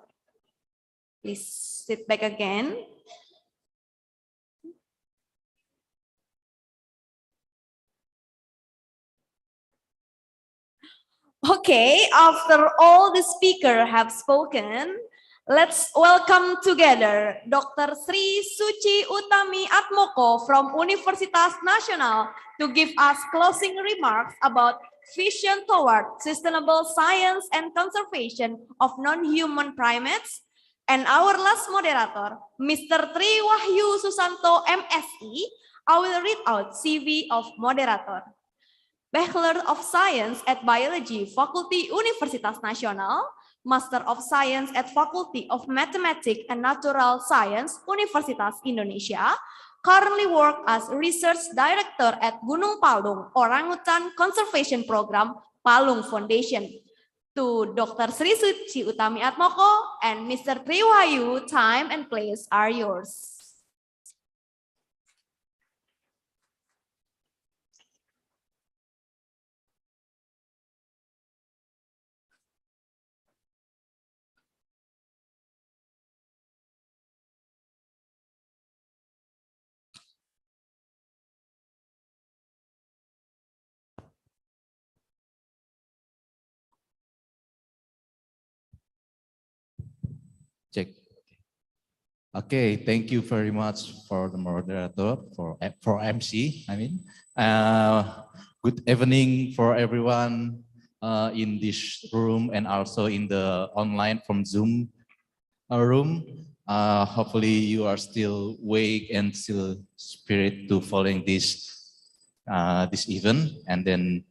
A: Please sit back again. Okay, after all the speakers have spoken, let's welcome together Dr. Sri Suci Utami Atmoko from Universitas Nasional to give us closing remarks about vision toward sustainable science and conservation of non-human primates. And our last moderator, Mr. Tri Wahyu Susanto MSI, I will read out CV of moderator. Bachelor of Science at Biology, Fakulty Universitas Nasional, Master of Science at Faculty of Mathematics and Natural Science, Universitas Indonesia, currently work as Research Director at Gunung Palung Orangutan Conservation Program, Palung Foundation. To Dr. Sri Suci Utami Atmoko and Mr. Triwayu, time and place are yours.
Q: Check. Okay, thank you very much for the moderator, for MC, I mean. Good evening for everyone in this room and also in the online from Zoom room. Hopefully you are still awake and still spirit to following this event. And then,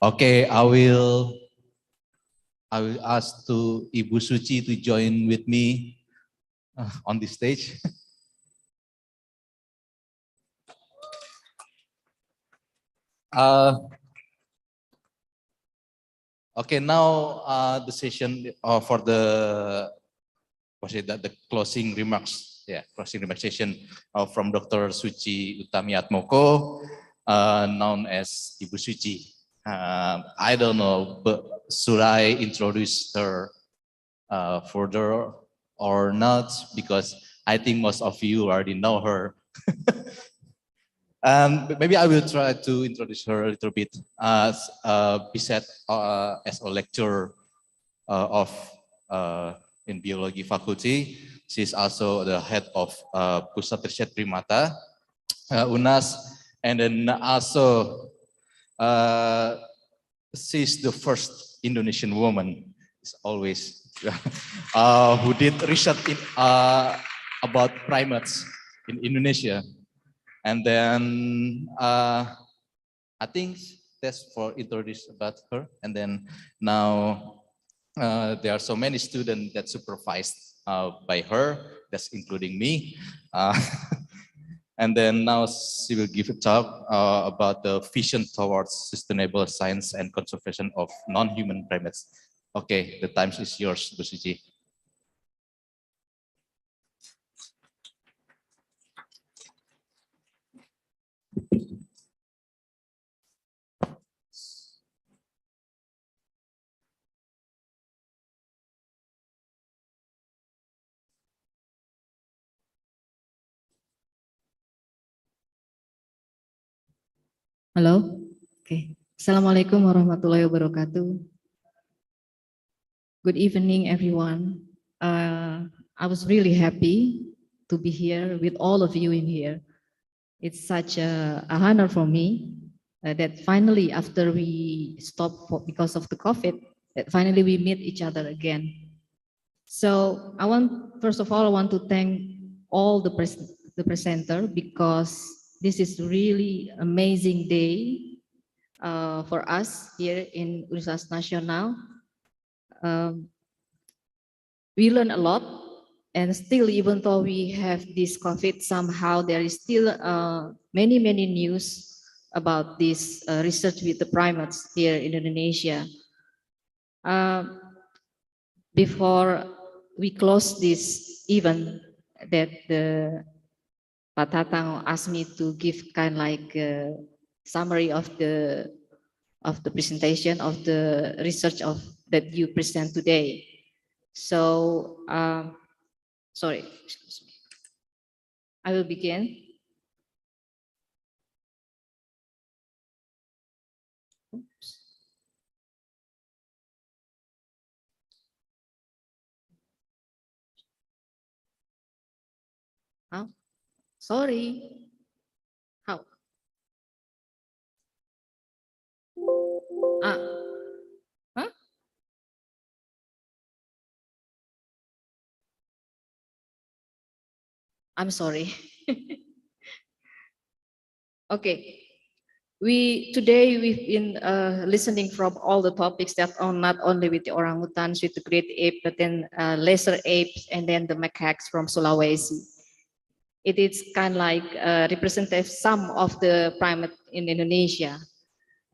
Q: okay, I will ask to Ibu Suci to join with me on the stage. Okay, now the session for the the closing remarks. Yeah, closing remarks session from Dr. Suci Utamiatmoko, known as Ibu Suci. I don't know, but should I introduce her further or not? Because I think most of you already know her. Maybe I will try to introduce her a little bit. Besides as a lecturer of in biology faculty, she's also the head of Pusat Riset Primata, UNAS, and then also she's the first Indonesian woman, is always who did research in, about primates in Indonesia. And then I think that's for introduce about her. And then now there are so many students that supervised by her, that's including me. And then now she will give a talk about the vision towards sustainable science and conservation of non-human primates. Okay, the time is yours, Bu Suci.
R: Halo, oke. Assalamualaikum warahmatullahi wabarakatuh. Good evening, everyone. I was really happy to be here with all of you in here. It's such a honor for me that finally, after we stopped because of the COVID, that finally we meet each other again. So first of all, I want to thank all the presenter because this is really amazing day for us here in Universitas Nasional. We learn a lot, and still, even though we have this COVID, somehow there is still many news about this research with the primates here in Indonesia. Before we close this event, that Pak Tatang asked me to give kind of like a summary of the presentation of the research that you present today. So, sorry, excuse me. I will begin. Oops. Oh, sorry. How? Huh? I'm sorry. Okay. Today we've been listening from all the topics that are not only with the orangutans, with the great ape, but then lesser apes, and then the macaques from Sulawesi. It is kind of like representative some of the primates in Indonesia.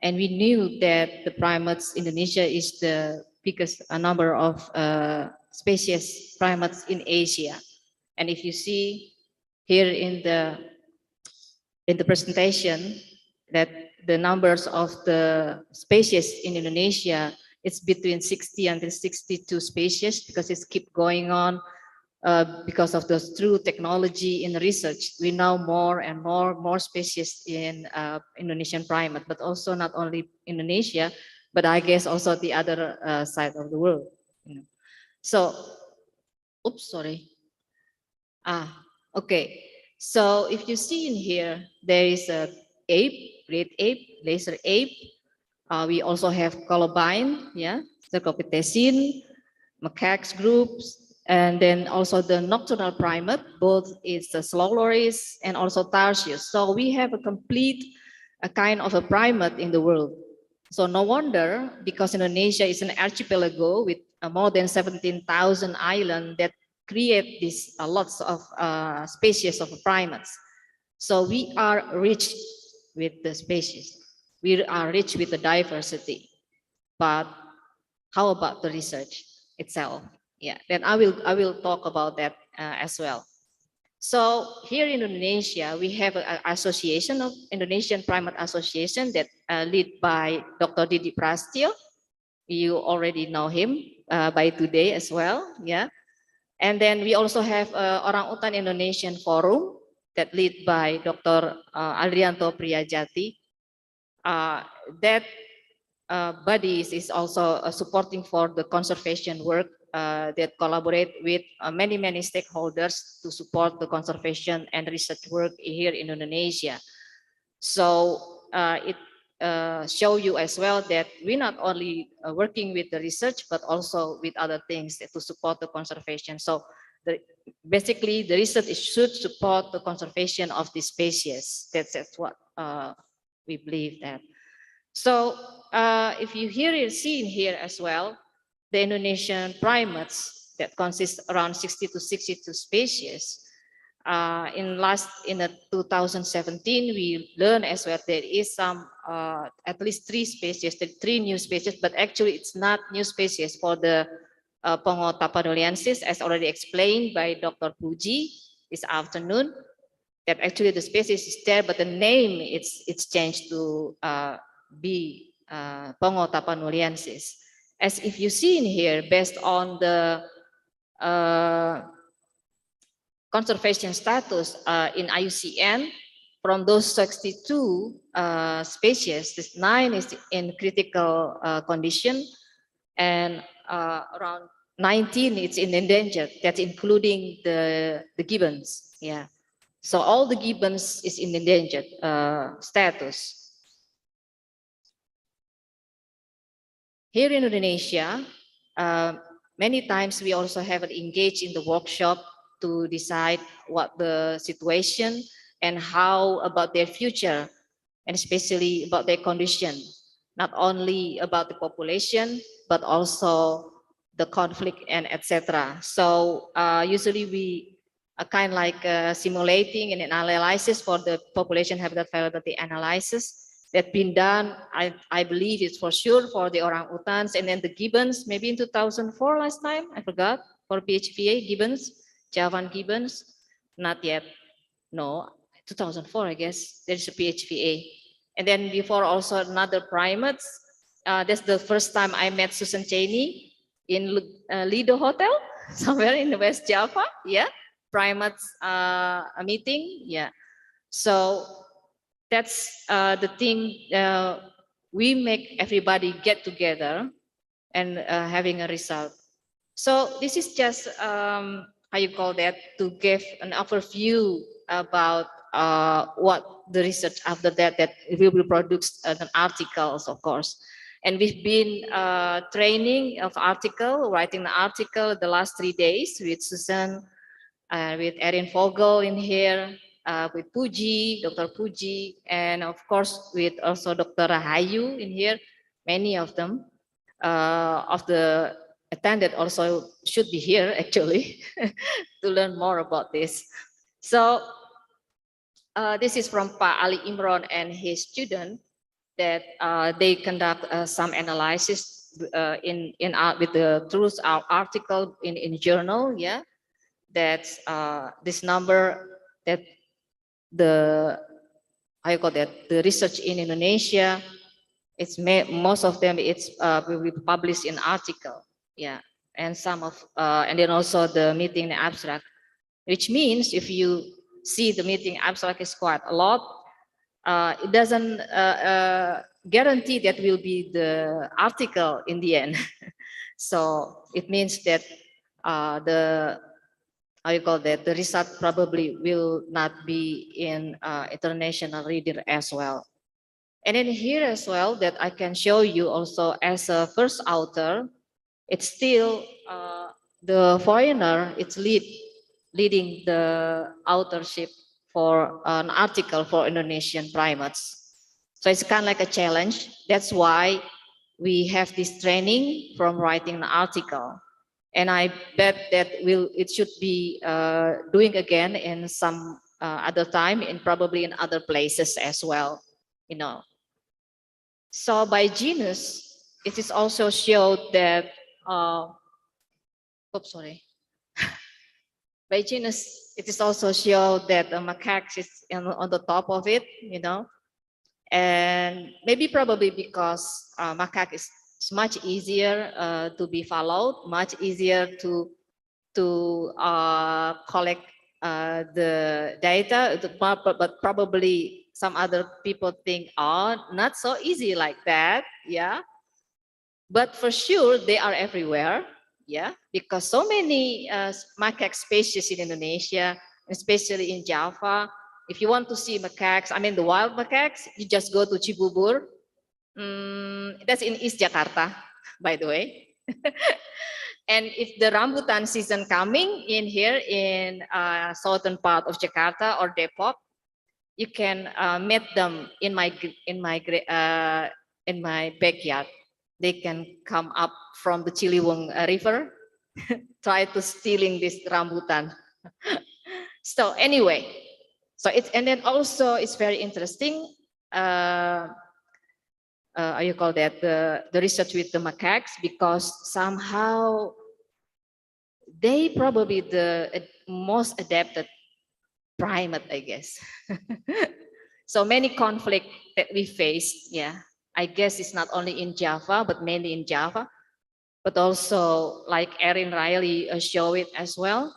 R: And we knew that the primates Indonesia is the biggest number of species primates in Asia. And if you see here in the presentation that the numbers of the species in Indonesia, it's between 60 and 62 species because it's keep going on because of the true technology in research. We know more and more species in Indonesian primate, but also not only Indonesia, but I guess also the other side of the world. So, oops, sorry. Okay. So if you see in here, there is a ape, great ape, lesser ape. We also have colobine, yeah, Cercopithecine, macaques groups, and then also the nocturnal primate, both is the slow loris and also tarsius. So we have a complete kind of a primate in the world. So no wonder, because Indonesia is an archipelago with more than 17,000 islands that create these lots of species of primates. So we are rich with the species. We are rich with the diversity. But how about the research itself? Yeah, then I will talk about that as well. So here in Indonesia, we have an association of Indonesian Primate Association that led by Dr. Didi Prastyo. You already know him by today as well, yeah. And then we also have Orangutan Indonesian Forum that led by Dr. Adrianto Priyajati. That body is also supporting for the conservation work that collaborate with many stakeholders to support the conservation and research work here in Indonesia. So it show you as well that we're not only working with the research, but also with other things to support the conservation. So basically the research should support the conservation of the species. That's what we believe that. So if you see in here as well, the Indonesian primates that consist around 60 to 62 species. In 2017, we learned as well there is some at least 3 species, 3 new species, but actually it's not new species for the Pongo tapanuliensis, as already explained by Dr. Puji this afternoon. That actually the species is there, but the name it's changed to be Pongo tapanuliensis. As if you see in here, based on the conservation status in IUCN, from those 62 species, this 9 is in critical condition, and around 19 it's in endangered. That's including the gibbons. Yeah, so all the gibbons is in endangered status. Here in Indonesia, many times we also have engaged in the workshop to decide what the situation and how about their future, and especially about their condition, not only about the population, but also the conflict and etc. So usually we are kind of like simulating and an analysis for the population habitat variability analysis that's been done. I believe it's for sure for the orangutans, and then the gibbons, maybe in 2004 last time, I forgot, for PHVA gibbons, Javan gibbons, not yet, no, 2004 I guess, there's a PHVA. And then before also another primates, that's the first time I met Susan Cheney in Lido Hotel, somewhere in the West Java, yeah, primates a meeting, yeah. So that's the thing, we make everybody get together and having a result. So this is just, how you call that, to give an overview about what the research after that we will produce articles, of course. And we've been training of article, writing the article the last 3 days with Susan, with Erin Vogel in here, with Puji, Dr. Puji, and of course with also Dr. Rahayu in here. Many of them of the attended also should be here actually to learn more about this. So this is from Pa Ali Imran and his student, that they conduct some analysis with the truth article in journal, yeah. That's this number that the, how you call that, the research in Indonesia, it's most of them it's will be published in article, yeah, and some of and then also the meeting abstract, which means if you see the meeting abstract is quite a lot, it doesn't guarantee that will be the article in the end. So it means that the, how you call that, the result probably will not be in international reader as well. And then here as well, that I can show you also as a first author, it's still the foreigner, it's leading the authorship for an article for Indonesian primates. So it's kind of like a challenge. That's why we have this training from writing an article. And I bet that it should be doing again in some other time, and probably in other places as well, you know. So by genus, it is also showed that, oops, sorry. By genus, it is also showed that the macaque is on the top of it, you know, and maybe probably because macaque is much easier to be followed, much easier to collect the data, but probably some other people think, oh, not so easy like that, yeah. But for sure, they are everywhere, yeah, because so many macaque species in Indonesia, especially in Java. If you want to see macaques, I mean the wild macaques, you just go to Cibubur. That's in East Jakarta, by the way. And if the rambutan season coming in here in southern part of Jakarta or Depok, you can meet them in my backyard. They can come up from the Ciliwung River, try to stealing this rambutan. So anyway, so it's, and then also it's very interesting. You call that the research with the macaques, because somehow they probably the most adapted primate, I guess. So many conflict that we face, yeah. I guess it's not only in Java, but mainly in Java, but also like Erin Riley show it as well,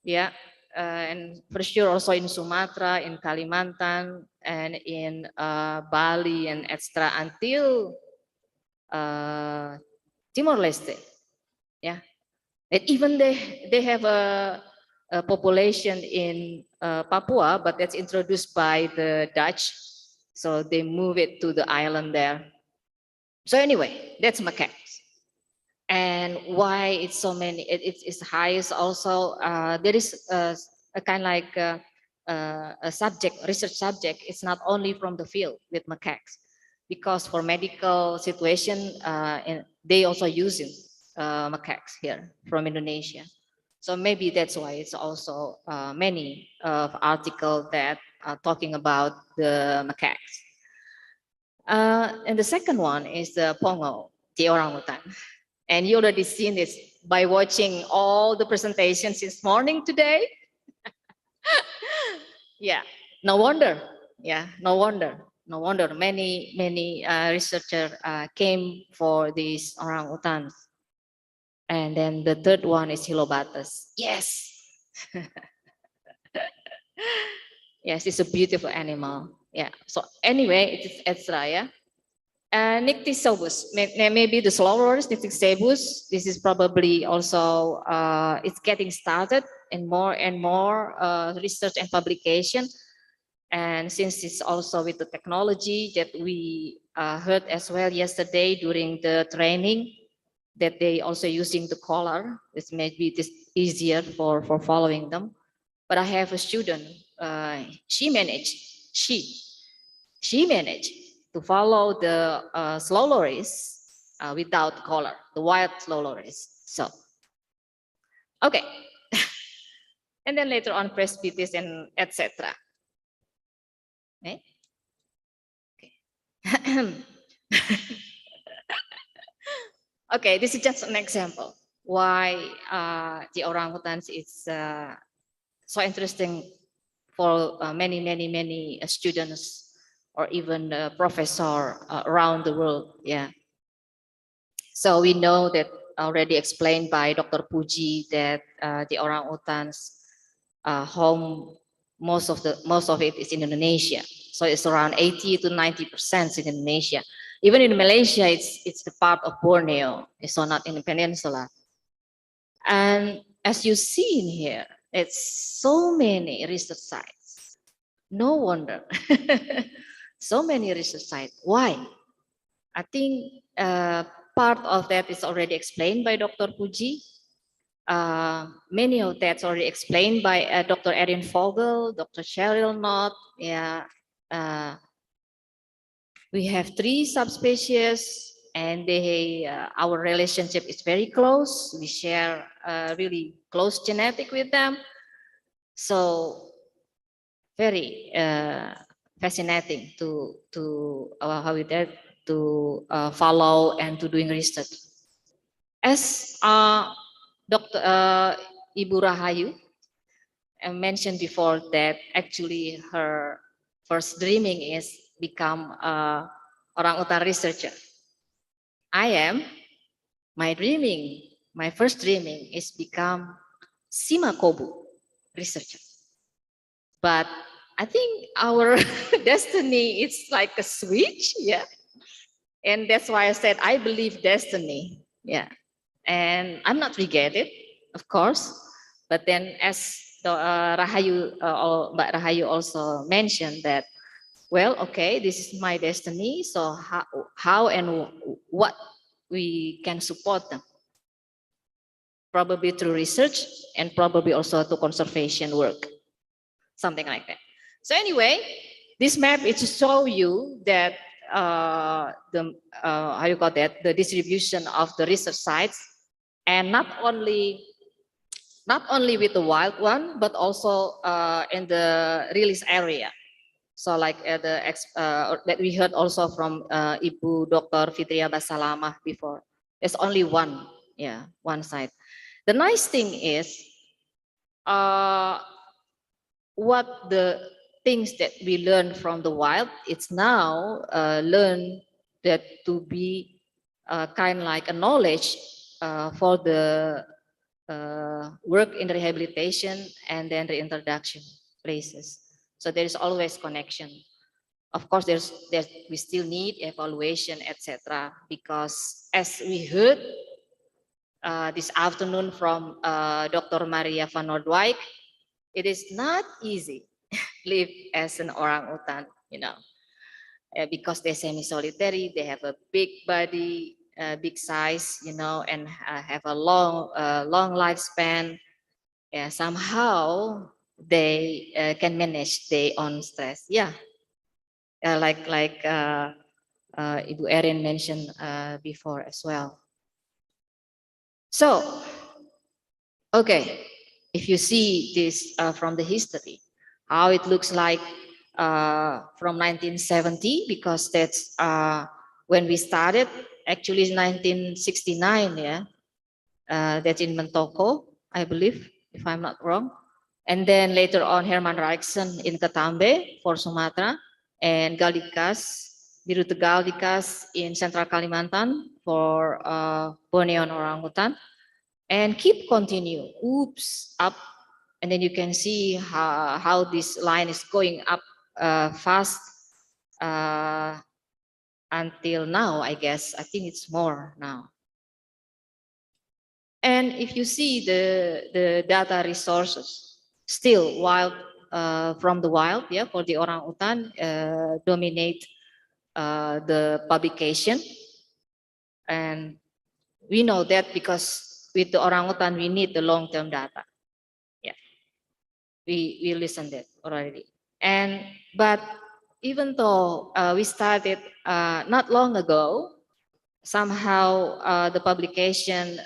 R: yeah. And for sure also in Sumatra, in Kalimantan, and in Bali and etc. until Timor-Leste, yeah. And even they have a population in Papua, but that's introduced by the Dutch. So they move it to the island there. So anyway, that's macaques. And why it's so many, it's highest also, there is a kind of like a subject, research subject. It's not only from the field with macaques, because for medical situation, they also using macaques here from Indonesia. So maybe that's why it's also many articles that are talking about the macaques. And the second one is the pongo, the orangutan. And you already seen this by watching all the presentations since morning today. Yeah, no wonder. Yeah, no wonder. No wonder many researchers came for these orangutans. And then the third one is Hilobatus. Yes. Yes, it's a beautiful animal. Yeah. So anyway, it is extra, yeah. Nycticebus, maybe the slowers, Nycticebus. This is probably also it's getting started and more research and publication. And since it's also with the technology that we heard as well yesterday during the training, that they also using the collar, this may be this easier for following them. But I have a student, she managed to follow the slow loris without collar, the wild slow loris. So, okay. And then later on presbytis and etc. Okay. Okay, this is just an example why the orangutans is so interesting for many students or even professor around the world. Yeah. So we know that already explained by Dr. Puji that the orangutans home, most of it is in Indonesia. So it's around 80 to 90% in Indonesia. Even in Malaysia, it's the part of Borneo. It's not in the peninsula. And as you see in here, it's so many research sites. No wonder. So many research sites. Why? I think part of that is already explained by Dr. Puji. Many of that's already explained by Dr. Erin Vogel, Dr. Cheryl Knott. Yeah, we have 3 subspecies, and our relationship is very close. We share really close genetic with them. So very fascinating to how it to follow and to doing research. As Dr. Ibu Rahayu mentioned before, that actually her first dreaming is become orangutan researcher. My first dreaming is become Simakobu researcher. But I think our destiny is like a switch, yeah. And that's why I said I believe destiny, yeah. And I'm not regretted, of course. But then, as the Mbak Rahayu also mentioned that, well, okay, this is my destiny. So how and what we can support them? Probably through research and probably also to conservation work, something like that. So anyway, this map is to show you that the distribution of the research sites, and not only with the wild one, but also in the release area. So like that we heard also from Ibu Dr. Fitria Basalama before. There's only one site. The nice thing is what the things that we learn from the wild, it's now learned that to be kind of like a knowledge for the work in rehabilitation and then reintroduction places. So there is always connection. Of course, we still need evaluation, etc. Because as we heard this afternoon from Dr. Maria van Noordwijk, it is not easy live as an orangutan, because they're semi-solitary, they have a big body, big size, and have a long lifespan. Yeah, somehow they can manage their own stress. Yeah, like Ibu Erin mentioned before as well. So, okay, if you see this from the history, how it looks like from 1970, because that's when we started. Actually, 1969, yeah. That's in Mentoko, I believe, if I'm not wrong. And then later on, Herman Rijksen in Ketambe for Sumatra, and Galdikas, Biru Galdikas in Central Kalimantan for Bornean Orangutan, and keep continue, up, and then you can see how this line is going up fast until now, I guess. I think it's more now. And if you see the data resources, still wild, from the wild, yeah, for the orangutan, dominate the publication. And we know that because with the orangutan, we need the long-term data. Yeah, we listened that already. But even though we started not long ago, somehow the publication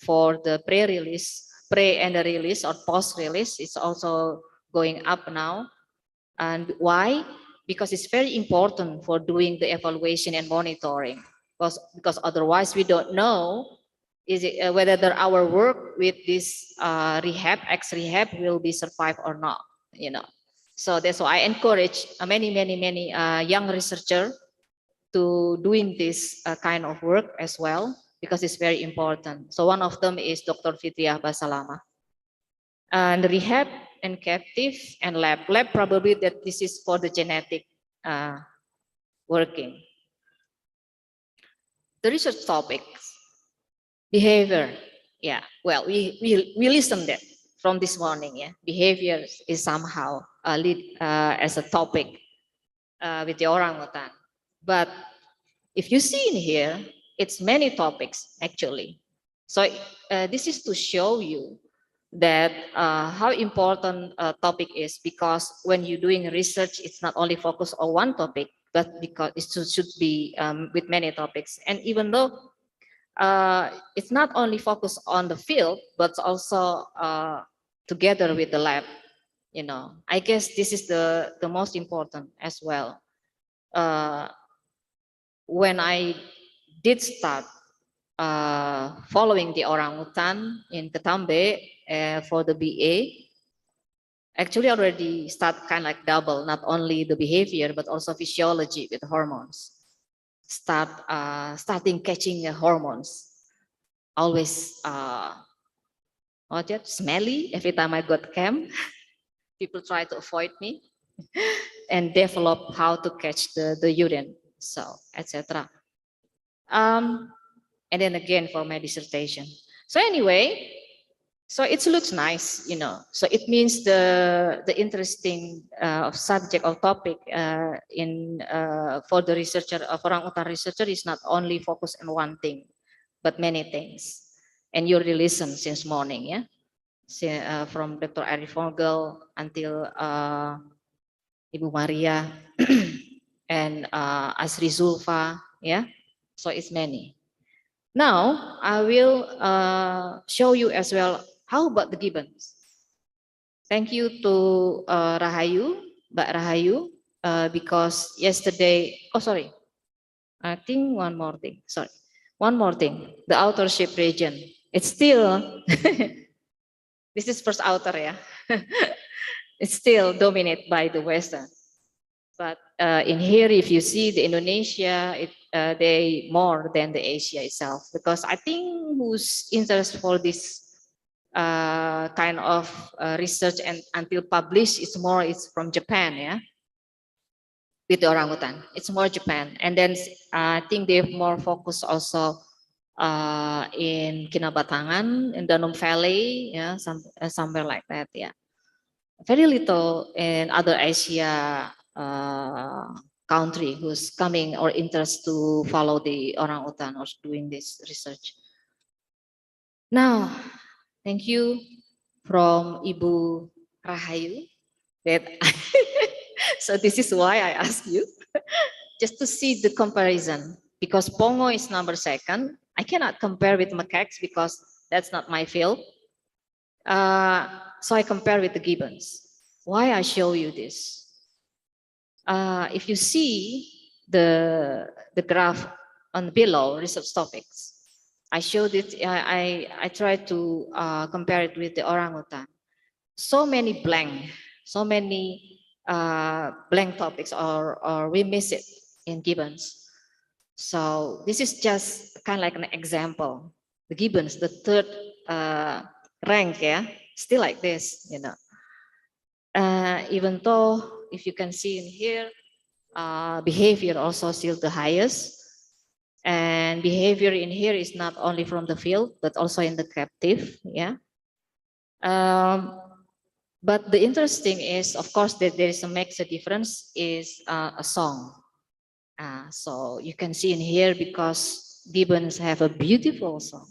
R: for the pre and the release or post-release is also going up now. And why? Because it's very important for doing the evaluation and monitoring. Because otherwise we don't know whether our work with this ex-rehab will be survived or not. So that's why I encourage many young researchers to doing this kind of work as well, because it's very important. So one of them is Dr. Fitria Basalama. And rehab and captive and lab probably that this is for the genetic working. The research topics, behavior. Yeah, well, we listened that from this morning. Yeah, behavior is somehow lead as a topic with the orangutan. But if you see in here, it's many topics actually. So this is to show you that how important a topic is, because when you're doing research, it's not only focused on one topic, but because it should be with many topics. And even though it's not only focused on the field, but also together with the lab, I guess this is the most important as well. when I did start following the orangutan in Ketambe for the BA, actually already start kind of like double, not only the behavior, but also physiology with hormones. Starting catching hormones. Always smelly every time I got camp. People try to avoid me and develop how to catch the urine, so etc. And then again for my dissertation. So anyway, so it looks nice, you know. So it means the interesting subject or topic for the researcher, orangutan researcher, is not only focused on one thing, but many things. And you already listened since morning, yeah. From Dr. Ari Vogel until Ibu Maria and Asri Zulfa, yeah. So it's many. Now I will show you as well. How about the gibbons? Thank you to Rahayu, Mbak Rahayu, because yesterday. Oh, sorry. I think one more thing. Sorry, one more thing. The authorship region. It's still. This is first author, yeah. It's still dominated by the Western. But in here, if you see the Indonesia, they more than the Asia itself, because I think whose interest for this kind of research and until published is from Japan, yeah. With the orangutan, it's more Japan, and then I think they have more focus also in Kinabatangan, in Danum Valley, yeah, somewhere like that, yeah. Very little in other Asia country who's coming or interest to follow the orangutan or doing this research. Now, thank you from Ibu Rahayu. That so this is why I ask you just to see the comparison, because Pongo is number 2nd. I cannot compare with macaques because that's not my field. So I compare with the gibbons. Why I show you this? If you see the graph on below research topics, I showed it. I tried to compare it with the orangutan. So many blank topics, or we miss it in gibbons. So this is just kind of like an example. The gibbons, the 3rd rank, yeah, still like this, you know. Even though, if you can see in here, behavior also still the highest, and behavior in here is not only from the field but also in the captive, yeah. But the interesting is, of course, that there is makes a difference is a song. So you can see in here, because gibbons have a beautiful song,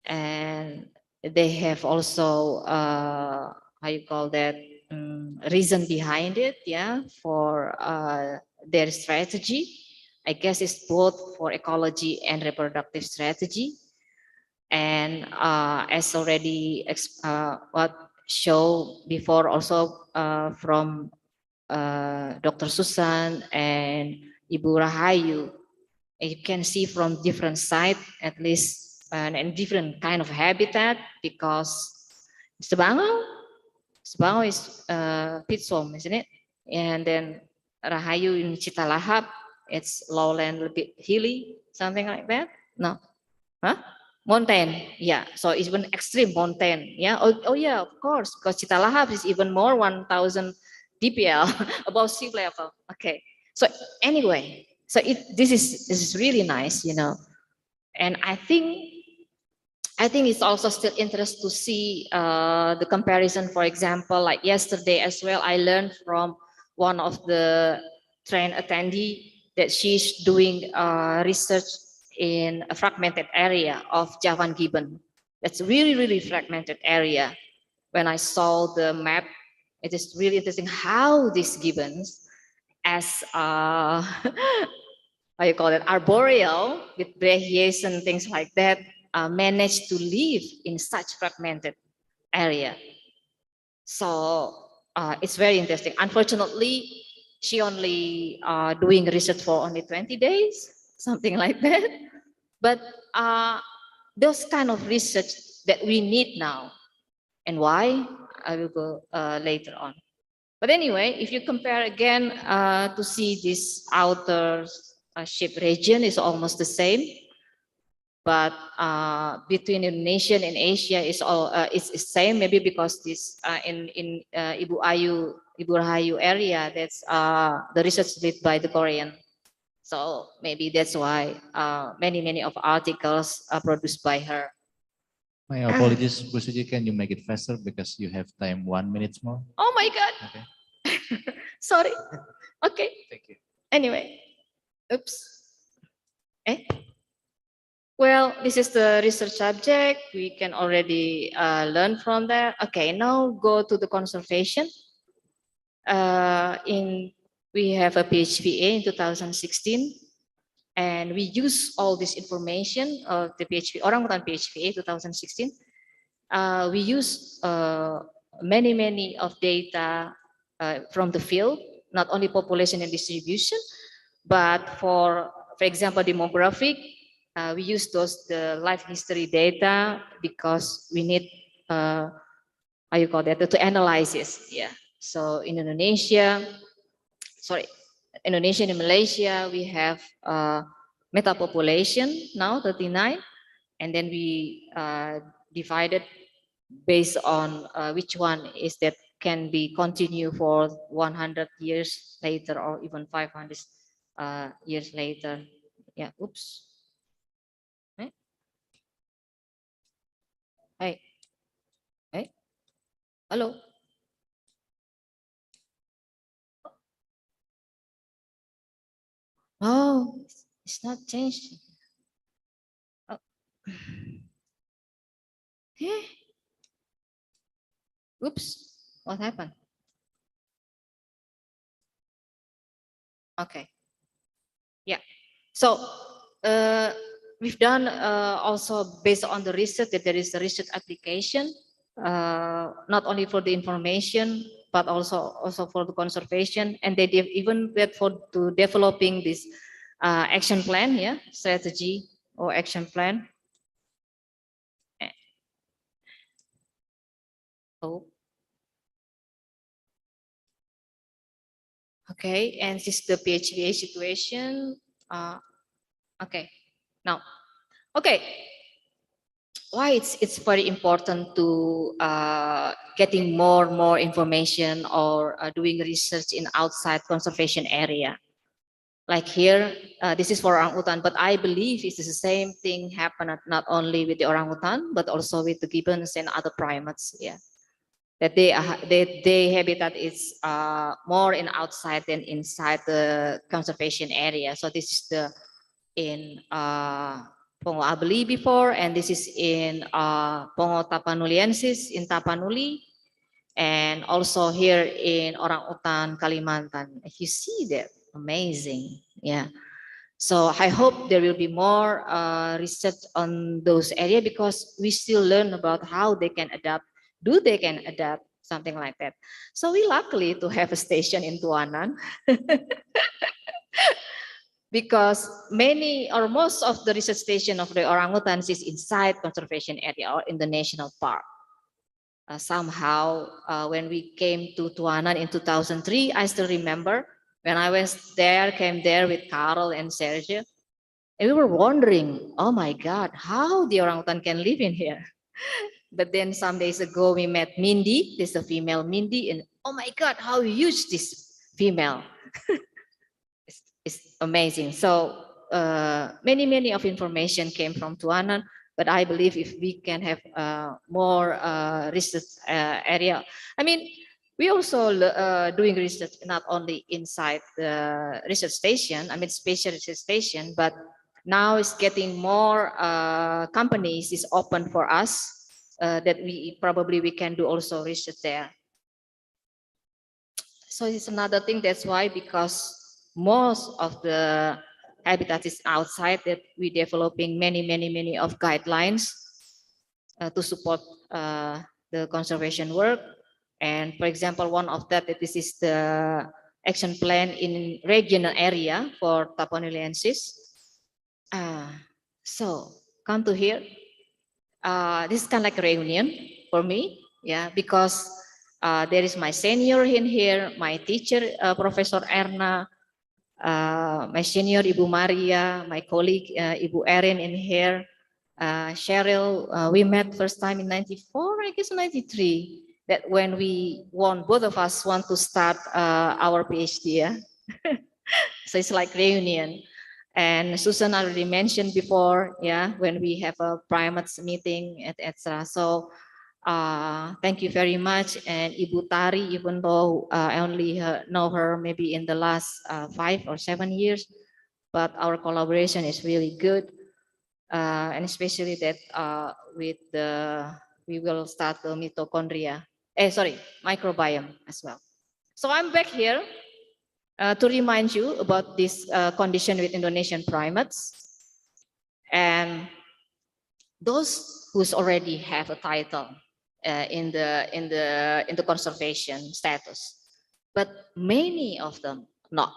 R: and they have also how you call that, reason behind it, yeah, for their strategy. I guess it's both for ecology and reproductive strategy. And as already what show before also from Dr. Susan and Ibu Rahayu, you can see from different side, at least, and different kind of habitat, because Sebango is pitsum, isn't it? And then Rahayu in Citalahap, it's lowland, a bit hilly, something like that. No, huh? Mountain, yeah. So it's even extreme mountain, yeah. Oh yeah, of course, because Citalahap is even more 1,000 dpl above sea level. Okay. So anyway, so this is really nice, you know, and I think it's also still interesting to see the comparison. For example, like yesterday as well, I learned from one of the train attendee that she's doing research in a fragmented area of Javan gibbon. That's really fragmented area. When I saw the map, it is really interesting how these gibbons, as how you call it, arboreal with brachiation, things like that, manage to live in such fragmented area. So it's very interesting. Unfortunately, she only doing research for only 20 days, something like that. But those kind of research that we need now. And why? I will go later on. But anyway, if you compare again to see this outer ship region is almost the same. But between Indonesia and Asia is all it's the same. Maybe because this in Ibu Rahayu area, that's the research led by the Korean. So maybe that's why many of articles are produced by her.
Q: My apologies, Bu Suji, can you make it faster because you have time 1 minute more?
R: Oh my God.
Q: Okay.
R: Sorry. Okay.
Q: Thank you.
R: Anyway, oops. Well, this is the research subject. We can already learn from that. Okay, now go to the conservation. We have a PHPA in 2016, and we use all this information of the PHP Orangutan PHPA 2016. We use many of data from the field, not only population and distribution, but for example, demographic. We use the life history data because we need how you call that to analyze this. Yeah. So in Indonesia and Malaysia, we have meta population now 39, and then we divided based on which one is that can be continue for 100 years later or even 500 years later. Yeah. Oops. Hey. Hello. Oh, it's not changed. Oh. Yeah. Oops. What happened? Okay. Yeah. So we've done also based on the research that there is a research application, not only for the information, but also for the conservation, and they even went for to developing this action plan, yeah, strategy or action plan. Oh. Okay, and this is the PHVA situation. Okay, now, okay. Why it's very important to getting more information or doing research in outside conservation area. Like here, this is for orangutan, but I believe it's the same thing happen not only with the orangutan, but also with the gibbons and other primates. Yeah, that their habitat is more in outside than inside the conservation area. So this is the in Pongo abeli before, and this is in Pongo tapanuliensis in Tapanuli, and also here in orangutan Kalimantan. If you see that, amazing, yeah. So I hope there will be more research on those areas because we still learn about how they can adapt. They can adapt, something like that. So we luckily to have a station in Tuanan. Because many or most of the research station of the orangutans is inside conservation area or in the national park. Somehow, when we came to Tuanan in 2003, I still remember when I came there with Carol and Sergio, and we were wondering, oh my God, how the orangutan can live in here. But then some days ago, we met Mindy, this is a female Mindy, and oh my God, how huge this female. It's amazing. So many of information came from Tuanan, but I believe if we can have more research area. I mean, we also doing research not only inside the research station, I mean spatial research station, but now it's getting more companies is open for us that we can do also research there. So it's another thing, that's why, because most of the habitat is outside, that we developing many of guidelines to support the conservation work. And for example, one of that this is the action plan in regional area for Taponiliensis. So come to here. This is kind of like a reunion for me, yeah, because there is my senior in here, my teacher, Professor Erna, my senior Ibu Maria, my colleague Ibu Erin in here, Cheryl. We met first time in '94, I guess '93. That when we both of us want to start our PhD, yeah. So it's like reunion. And Susan already mentioned before, yeah, when we have a primates meeting, etc. So thank you very much. And Ibu Tari, even though I only know her maybe in the last 5 or 7 years, but our collaboration is really good. And especially that we will start the microbiome as well. So I'm back here to remind you about this condition with Indonesian primates. And those who already have a title in the conservation status, but many of them not.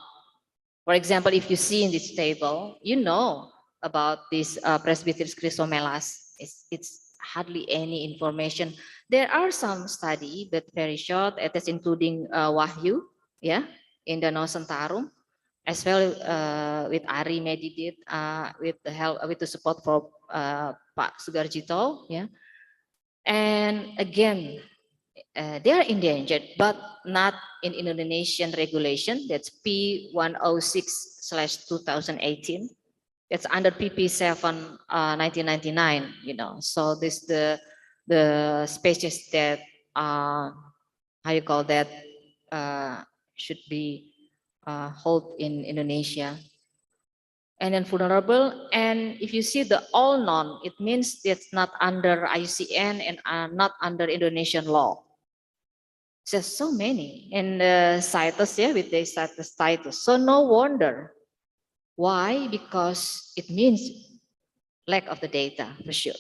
R: For example, if you see in this table, you know about this Presbyteris chrysomelas. It's hardly any information. There are some study, but very short. It is including Wahyu, yeah, in the Nusantara, as well with Ari Medidit, with the help, with the support from Pak Sugarjito, yeah. And again, they are endangered, but not in Indonesian regulation. That's P106/2018. It's under PP7 1999. You know, so this the species that how you call that should be hold in Indonesia. And then vulnerable. And if you see the all known, it means it's not under IUCN and not under Indonesian law. There's so many in the CITES, yeah, with the status. So no wonder. Why? Because it means lack of the data for sure.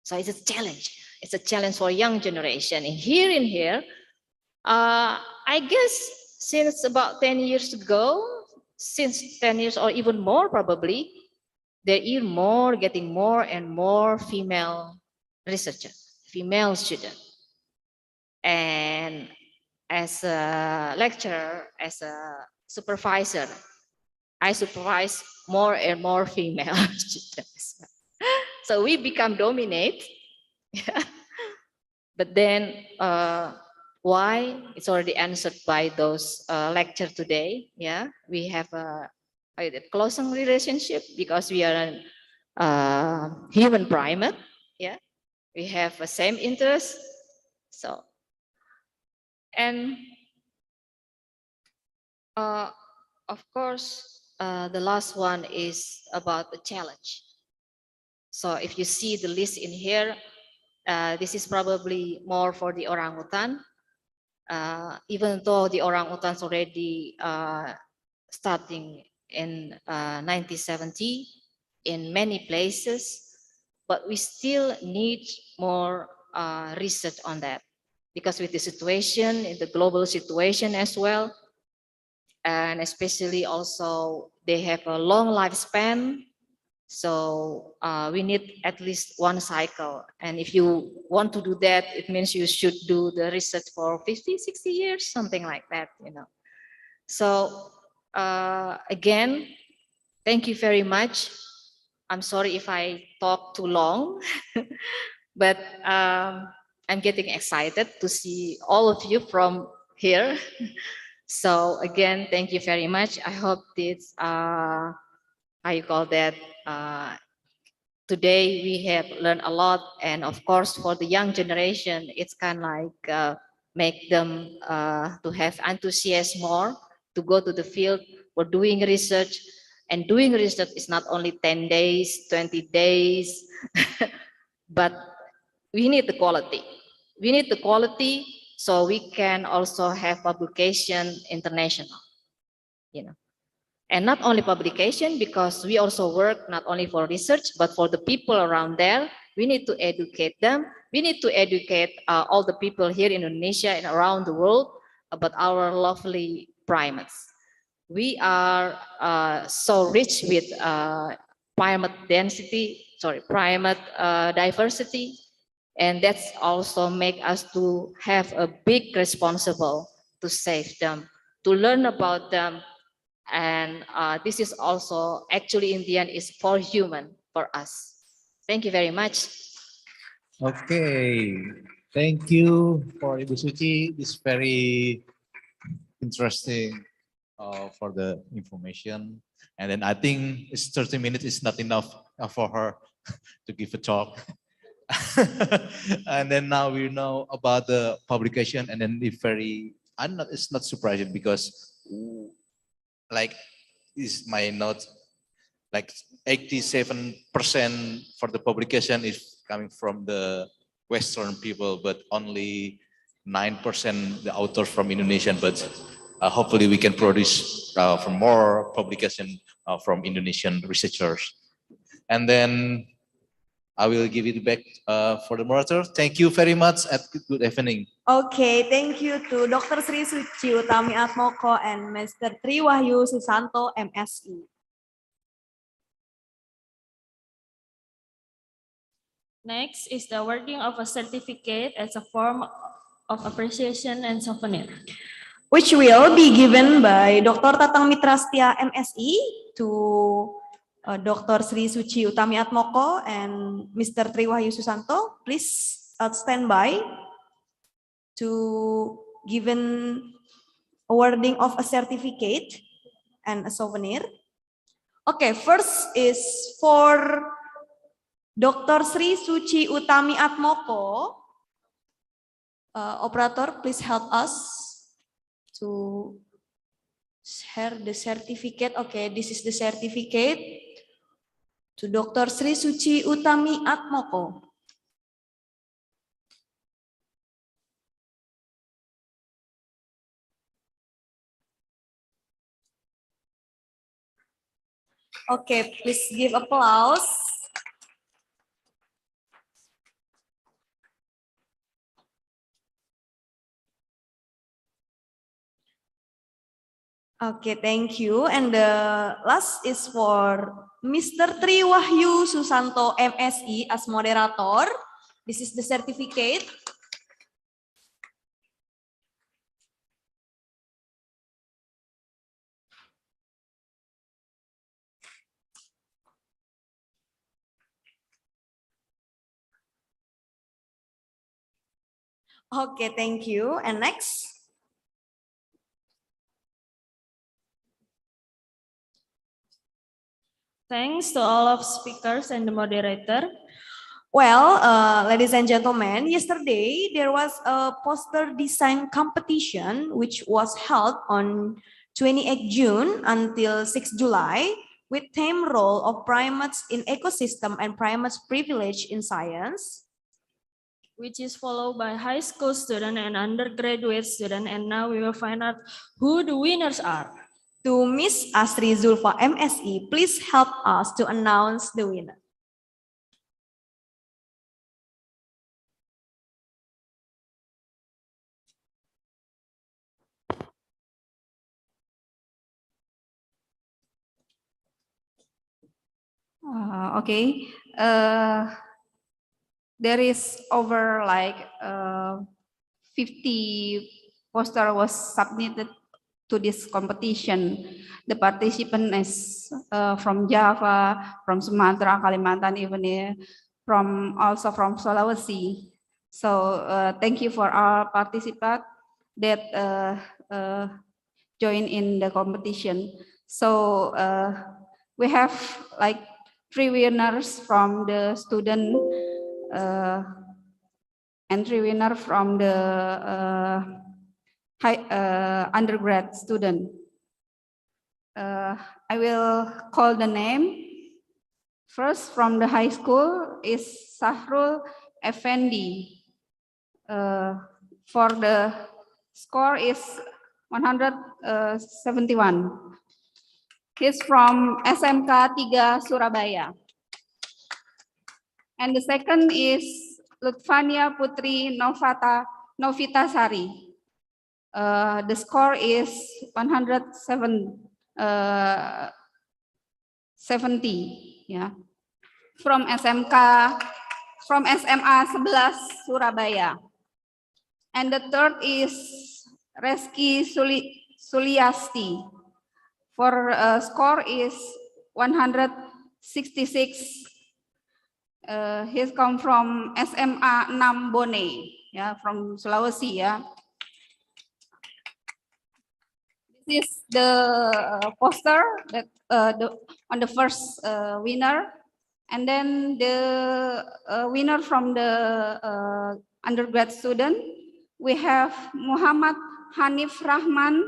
R: So it's a challenge. It's a challenge for young generation. And here, I guess since about 10 years ago, since 10 years or even more probably, there is getting more and more female researchers, female students. And as a lecturer, as a supervisor, I supervise more and more female students. So we become dominate. But then why? It's already answered by those lecture today. Yeah, we have a closing relationship because we are a human primate. Yeah, we have the same interest. So, and of course, the last one is about the challenge. So if you see the list in here, this is probably more for the orangutan. Even though the orangutans already starting in 1970 in many places, but we still need more research on that, because with the situation, in the global situation as well, and especially also they have a long lifespan. So we need at least one cycle. And if you want to do that, it means you should do the research for 50, 60 years, something like that, you know. So again, thank you very much. I'm sorry if I talk too long, but I'm getting excited to see all of you from here. So again, thank you very much. I hope this, how you call that, today we have learned a lot. And of course, for the young generation, it's kind of like make them to have enthusiasm more, to go to the field for doing research. And doing research is not only 10 days, 20 days, but we need the quality. We need the quality so we can also have publication international, you know. And not only publication, because we also work not only for research, but for the people around there. We need to educate them. We need to educate all the people here in Indonesia and around the world about our lovely primates. We are so rich with primate diversity, and that's also make us to have a big responsible to save them, to learn about them, and this is also actually in the end is for human, for us. Thank you very much.
Q: Okay, thank you for Ibu Suci. This very interesting for the information. And then I think it's 30 minutes is not enough for her to give a talk. And then now we know about the publication, and then it's not surprising because like is my note, like 87% for the publication is coming from the Western people, but only 9% the authors from Indonesian. But hopefully we can produce for more publication from Indonesian researchers. And then I will give it back for the moderator. Thank you very much and good evening.
A: Okay, thank you to Dr. Sri Suci Utami Atmoko and Mr. Tri Wahyu Susanto, MSI.
B: Next is the awarding of a certificate as a form of appreciation and souvenir,
A: which will be given by Dr. Tatang Mitrastia, MSI, to Dr. Sri Suci Utami Atmoko and Mr. Tri Wahyu Susanto. Please stand by to given awarding of a certificate and a souvenir. Okay, first is for Dr. Sri Suci Utami Atmoko. Operator, please help us to share the certificate. Okay, this is the certificate to Dr. Sri Suci Utami Atmoko. Okay, please give applause. Okay, thank you. And the last is for Mr. Tri Wahyu Susanto, MSI, as moderator. This is the certificate. Okay, thank you. And next.
B: Thanks to all of speakers and the moderator.
A: Well, ladies and gentlemen, yesterday there was a poster design competition which was held on 28 June until 6 July with theme role of primates in ecosystem and primates privilege in science,
B: which is followed by high school student and undergraduate student. And now we will find out who the winners are.
A: To Miss Asri Zulfa, MSI, please help us to announce the winner.
S: Okay. There is over like 50 poster was submitted to this competition. The participant is from Java, from Sumatra, Kalimantan, even also from Sulawesi. So thank you for our participant that join in the competition. So we have like 3 winners from the student and 3 winners from the undergrad student. I will call the name. First from the high school is Sahrul Effendi. For the score is 171. He's from SMK 3 Surabaya. And the second is Lutfania Putri Novitasari. The score is 170. Yeah, from SMA 11 Surabaya. And the third is Reski Suliasti. For score is 166. He's come from SMA 6 Bone, yeah, from Sulawesi, yeah. This is the poster that on the first winner, and then the winner from the undergrad student, we have Muhammad Hanif Rahman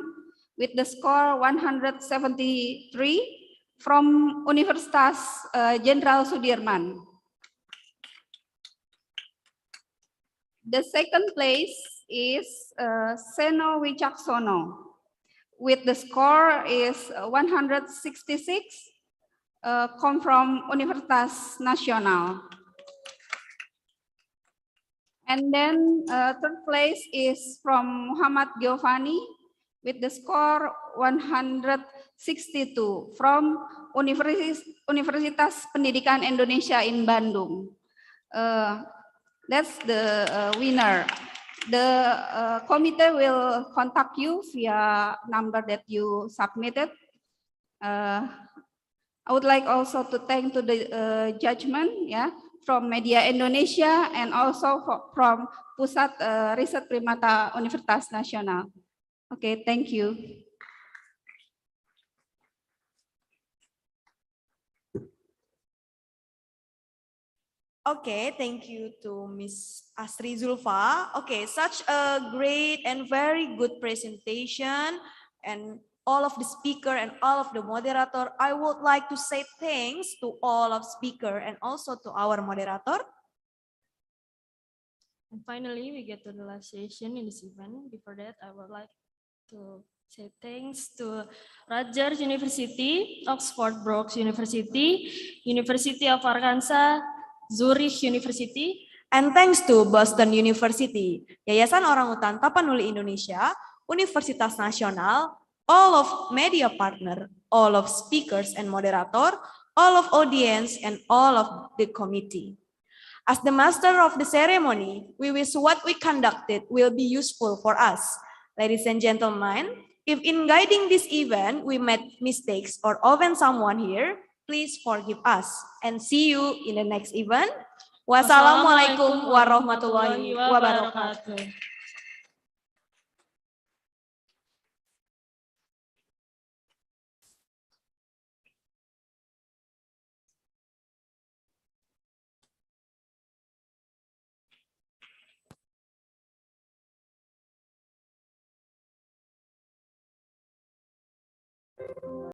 S: with the score 173 from Universitas Jenderal Sudirman. The second place is Seno Wicaksono with the score is 166, come from Universitas Nasional. And then third place is from Muhammad Giovanni with the score 162 from Universitas Pendidikan Indonesia in Bandung. That's the winner. The committee will contact you via number that you submitted. I would like also to thank to the judgment, yeah, from Media Indonesia and also from Pusat Riset Primata Universitas Nasional. Okay, thank you.
A: Okay, thank you to Miss Astri Zulfa. Okay, such a great and very good presentation, and all of the speaker and all of the moderator. I would like to say thanks to all of speaker and also to our moderator.
B: And finally, we get to the last session in this event. Before that, I would like to say thanks to Rutgers University, Oxford Brookes University, University of Arkansas, Zurich University,
A: and thanks to Boston University, Yayasan Orangutan Tapanuli Indonesia, Universitas Nasional, all of media partner, all of speakers and moderator, all of audience, and all of the committee. As the master of the ceremony, we wish what we conducted will be useful for us. Ladies and gentlemen, if in guiding this event we made mistakes or offend someone here, please forgive us and see you in the next event. Wassalamualaikum warahmatullahi wabarakatuh.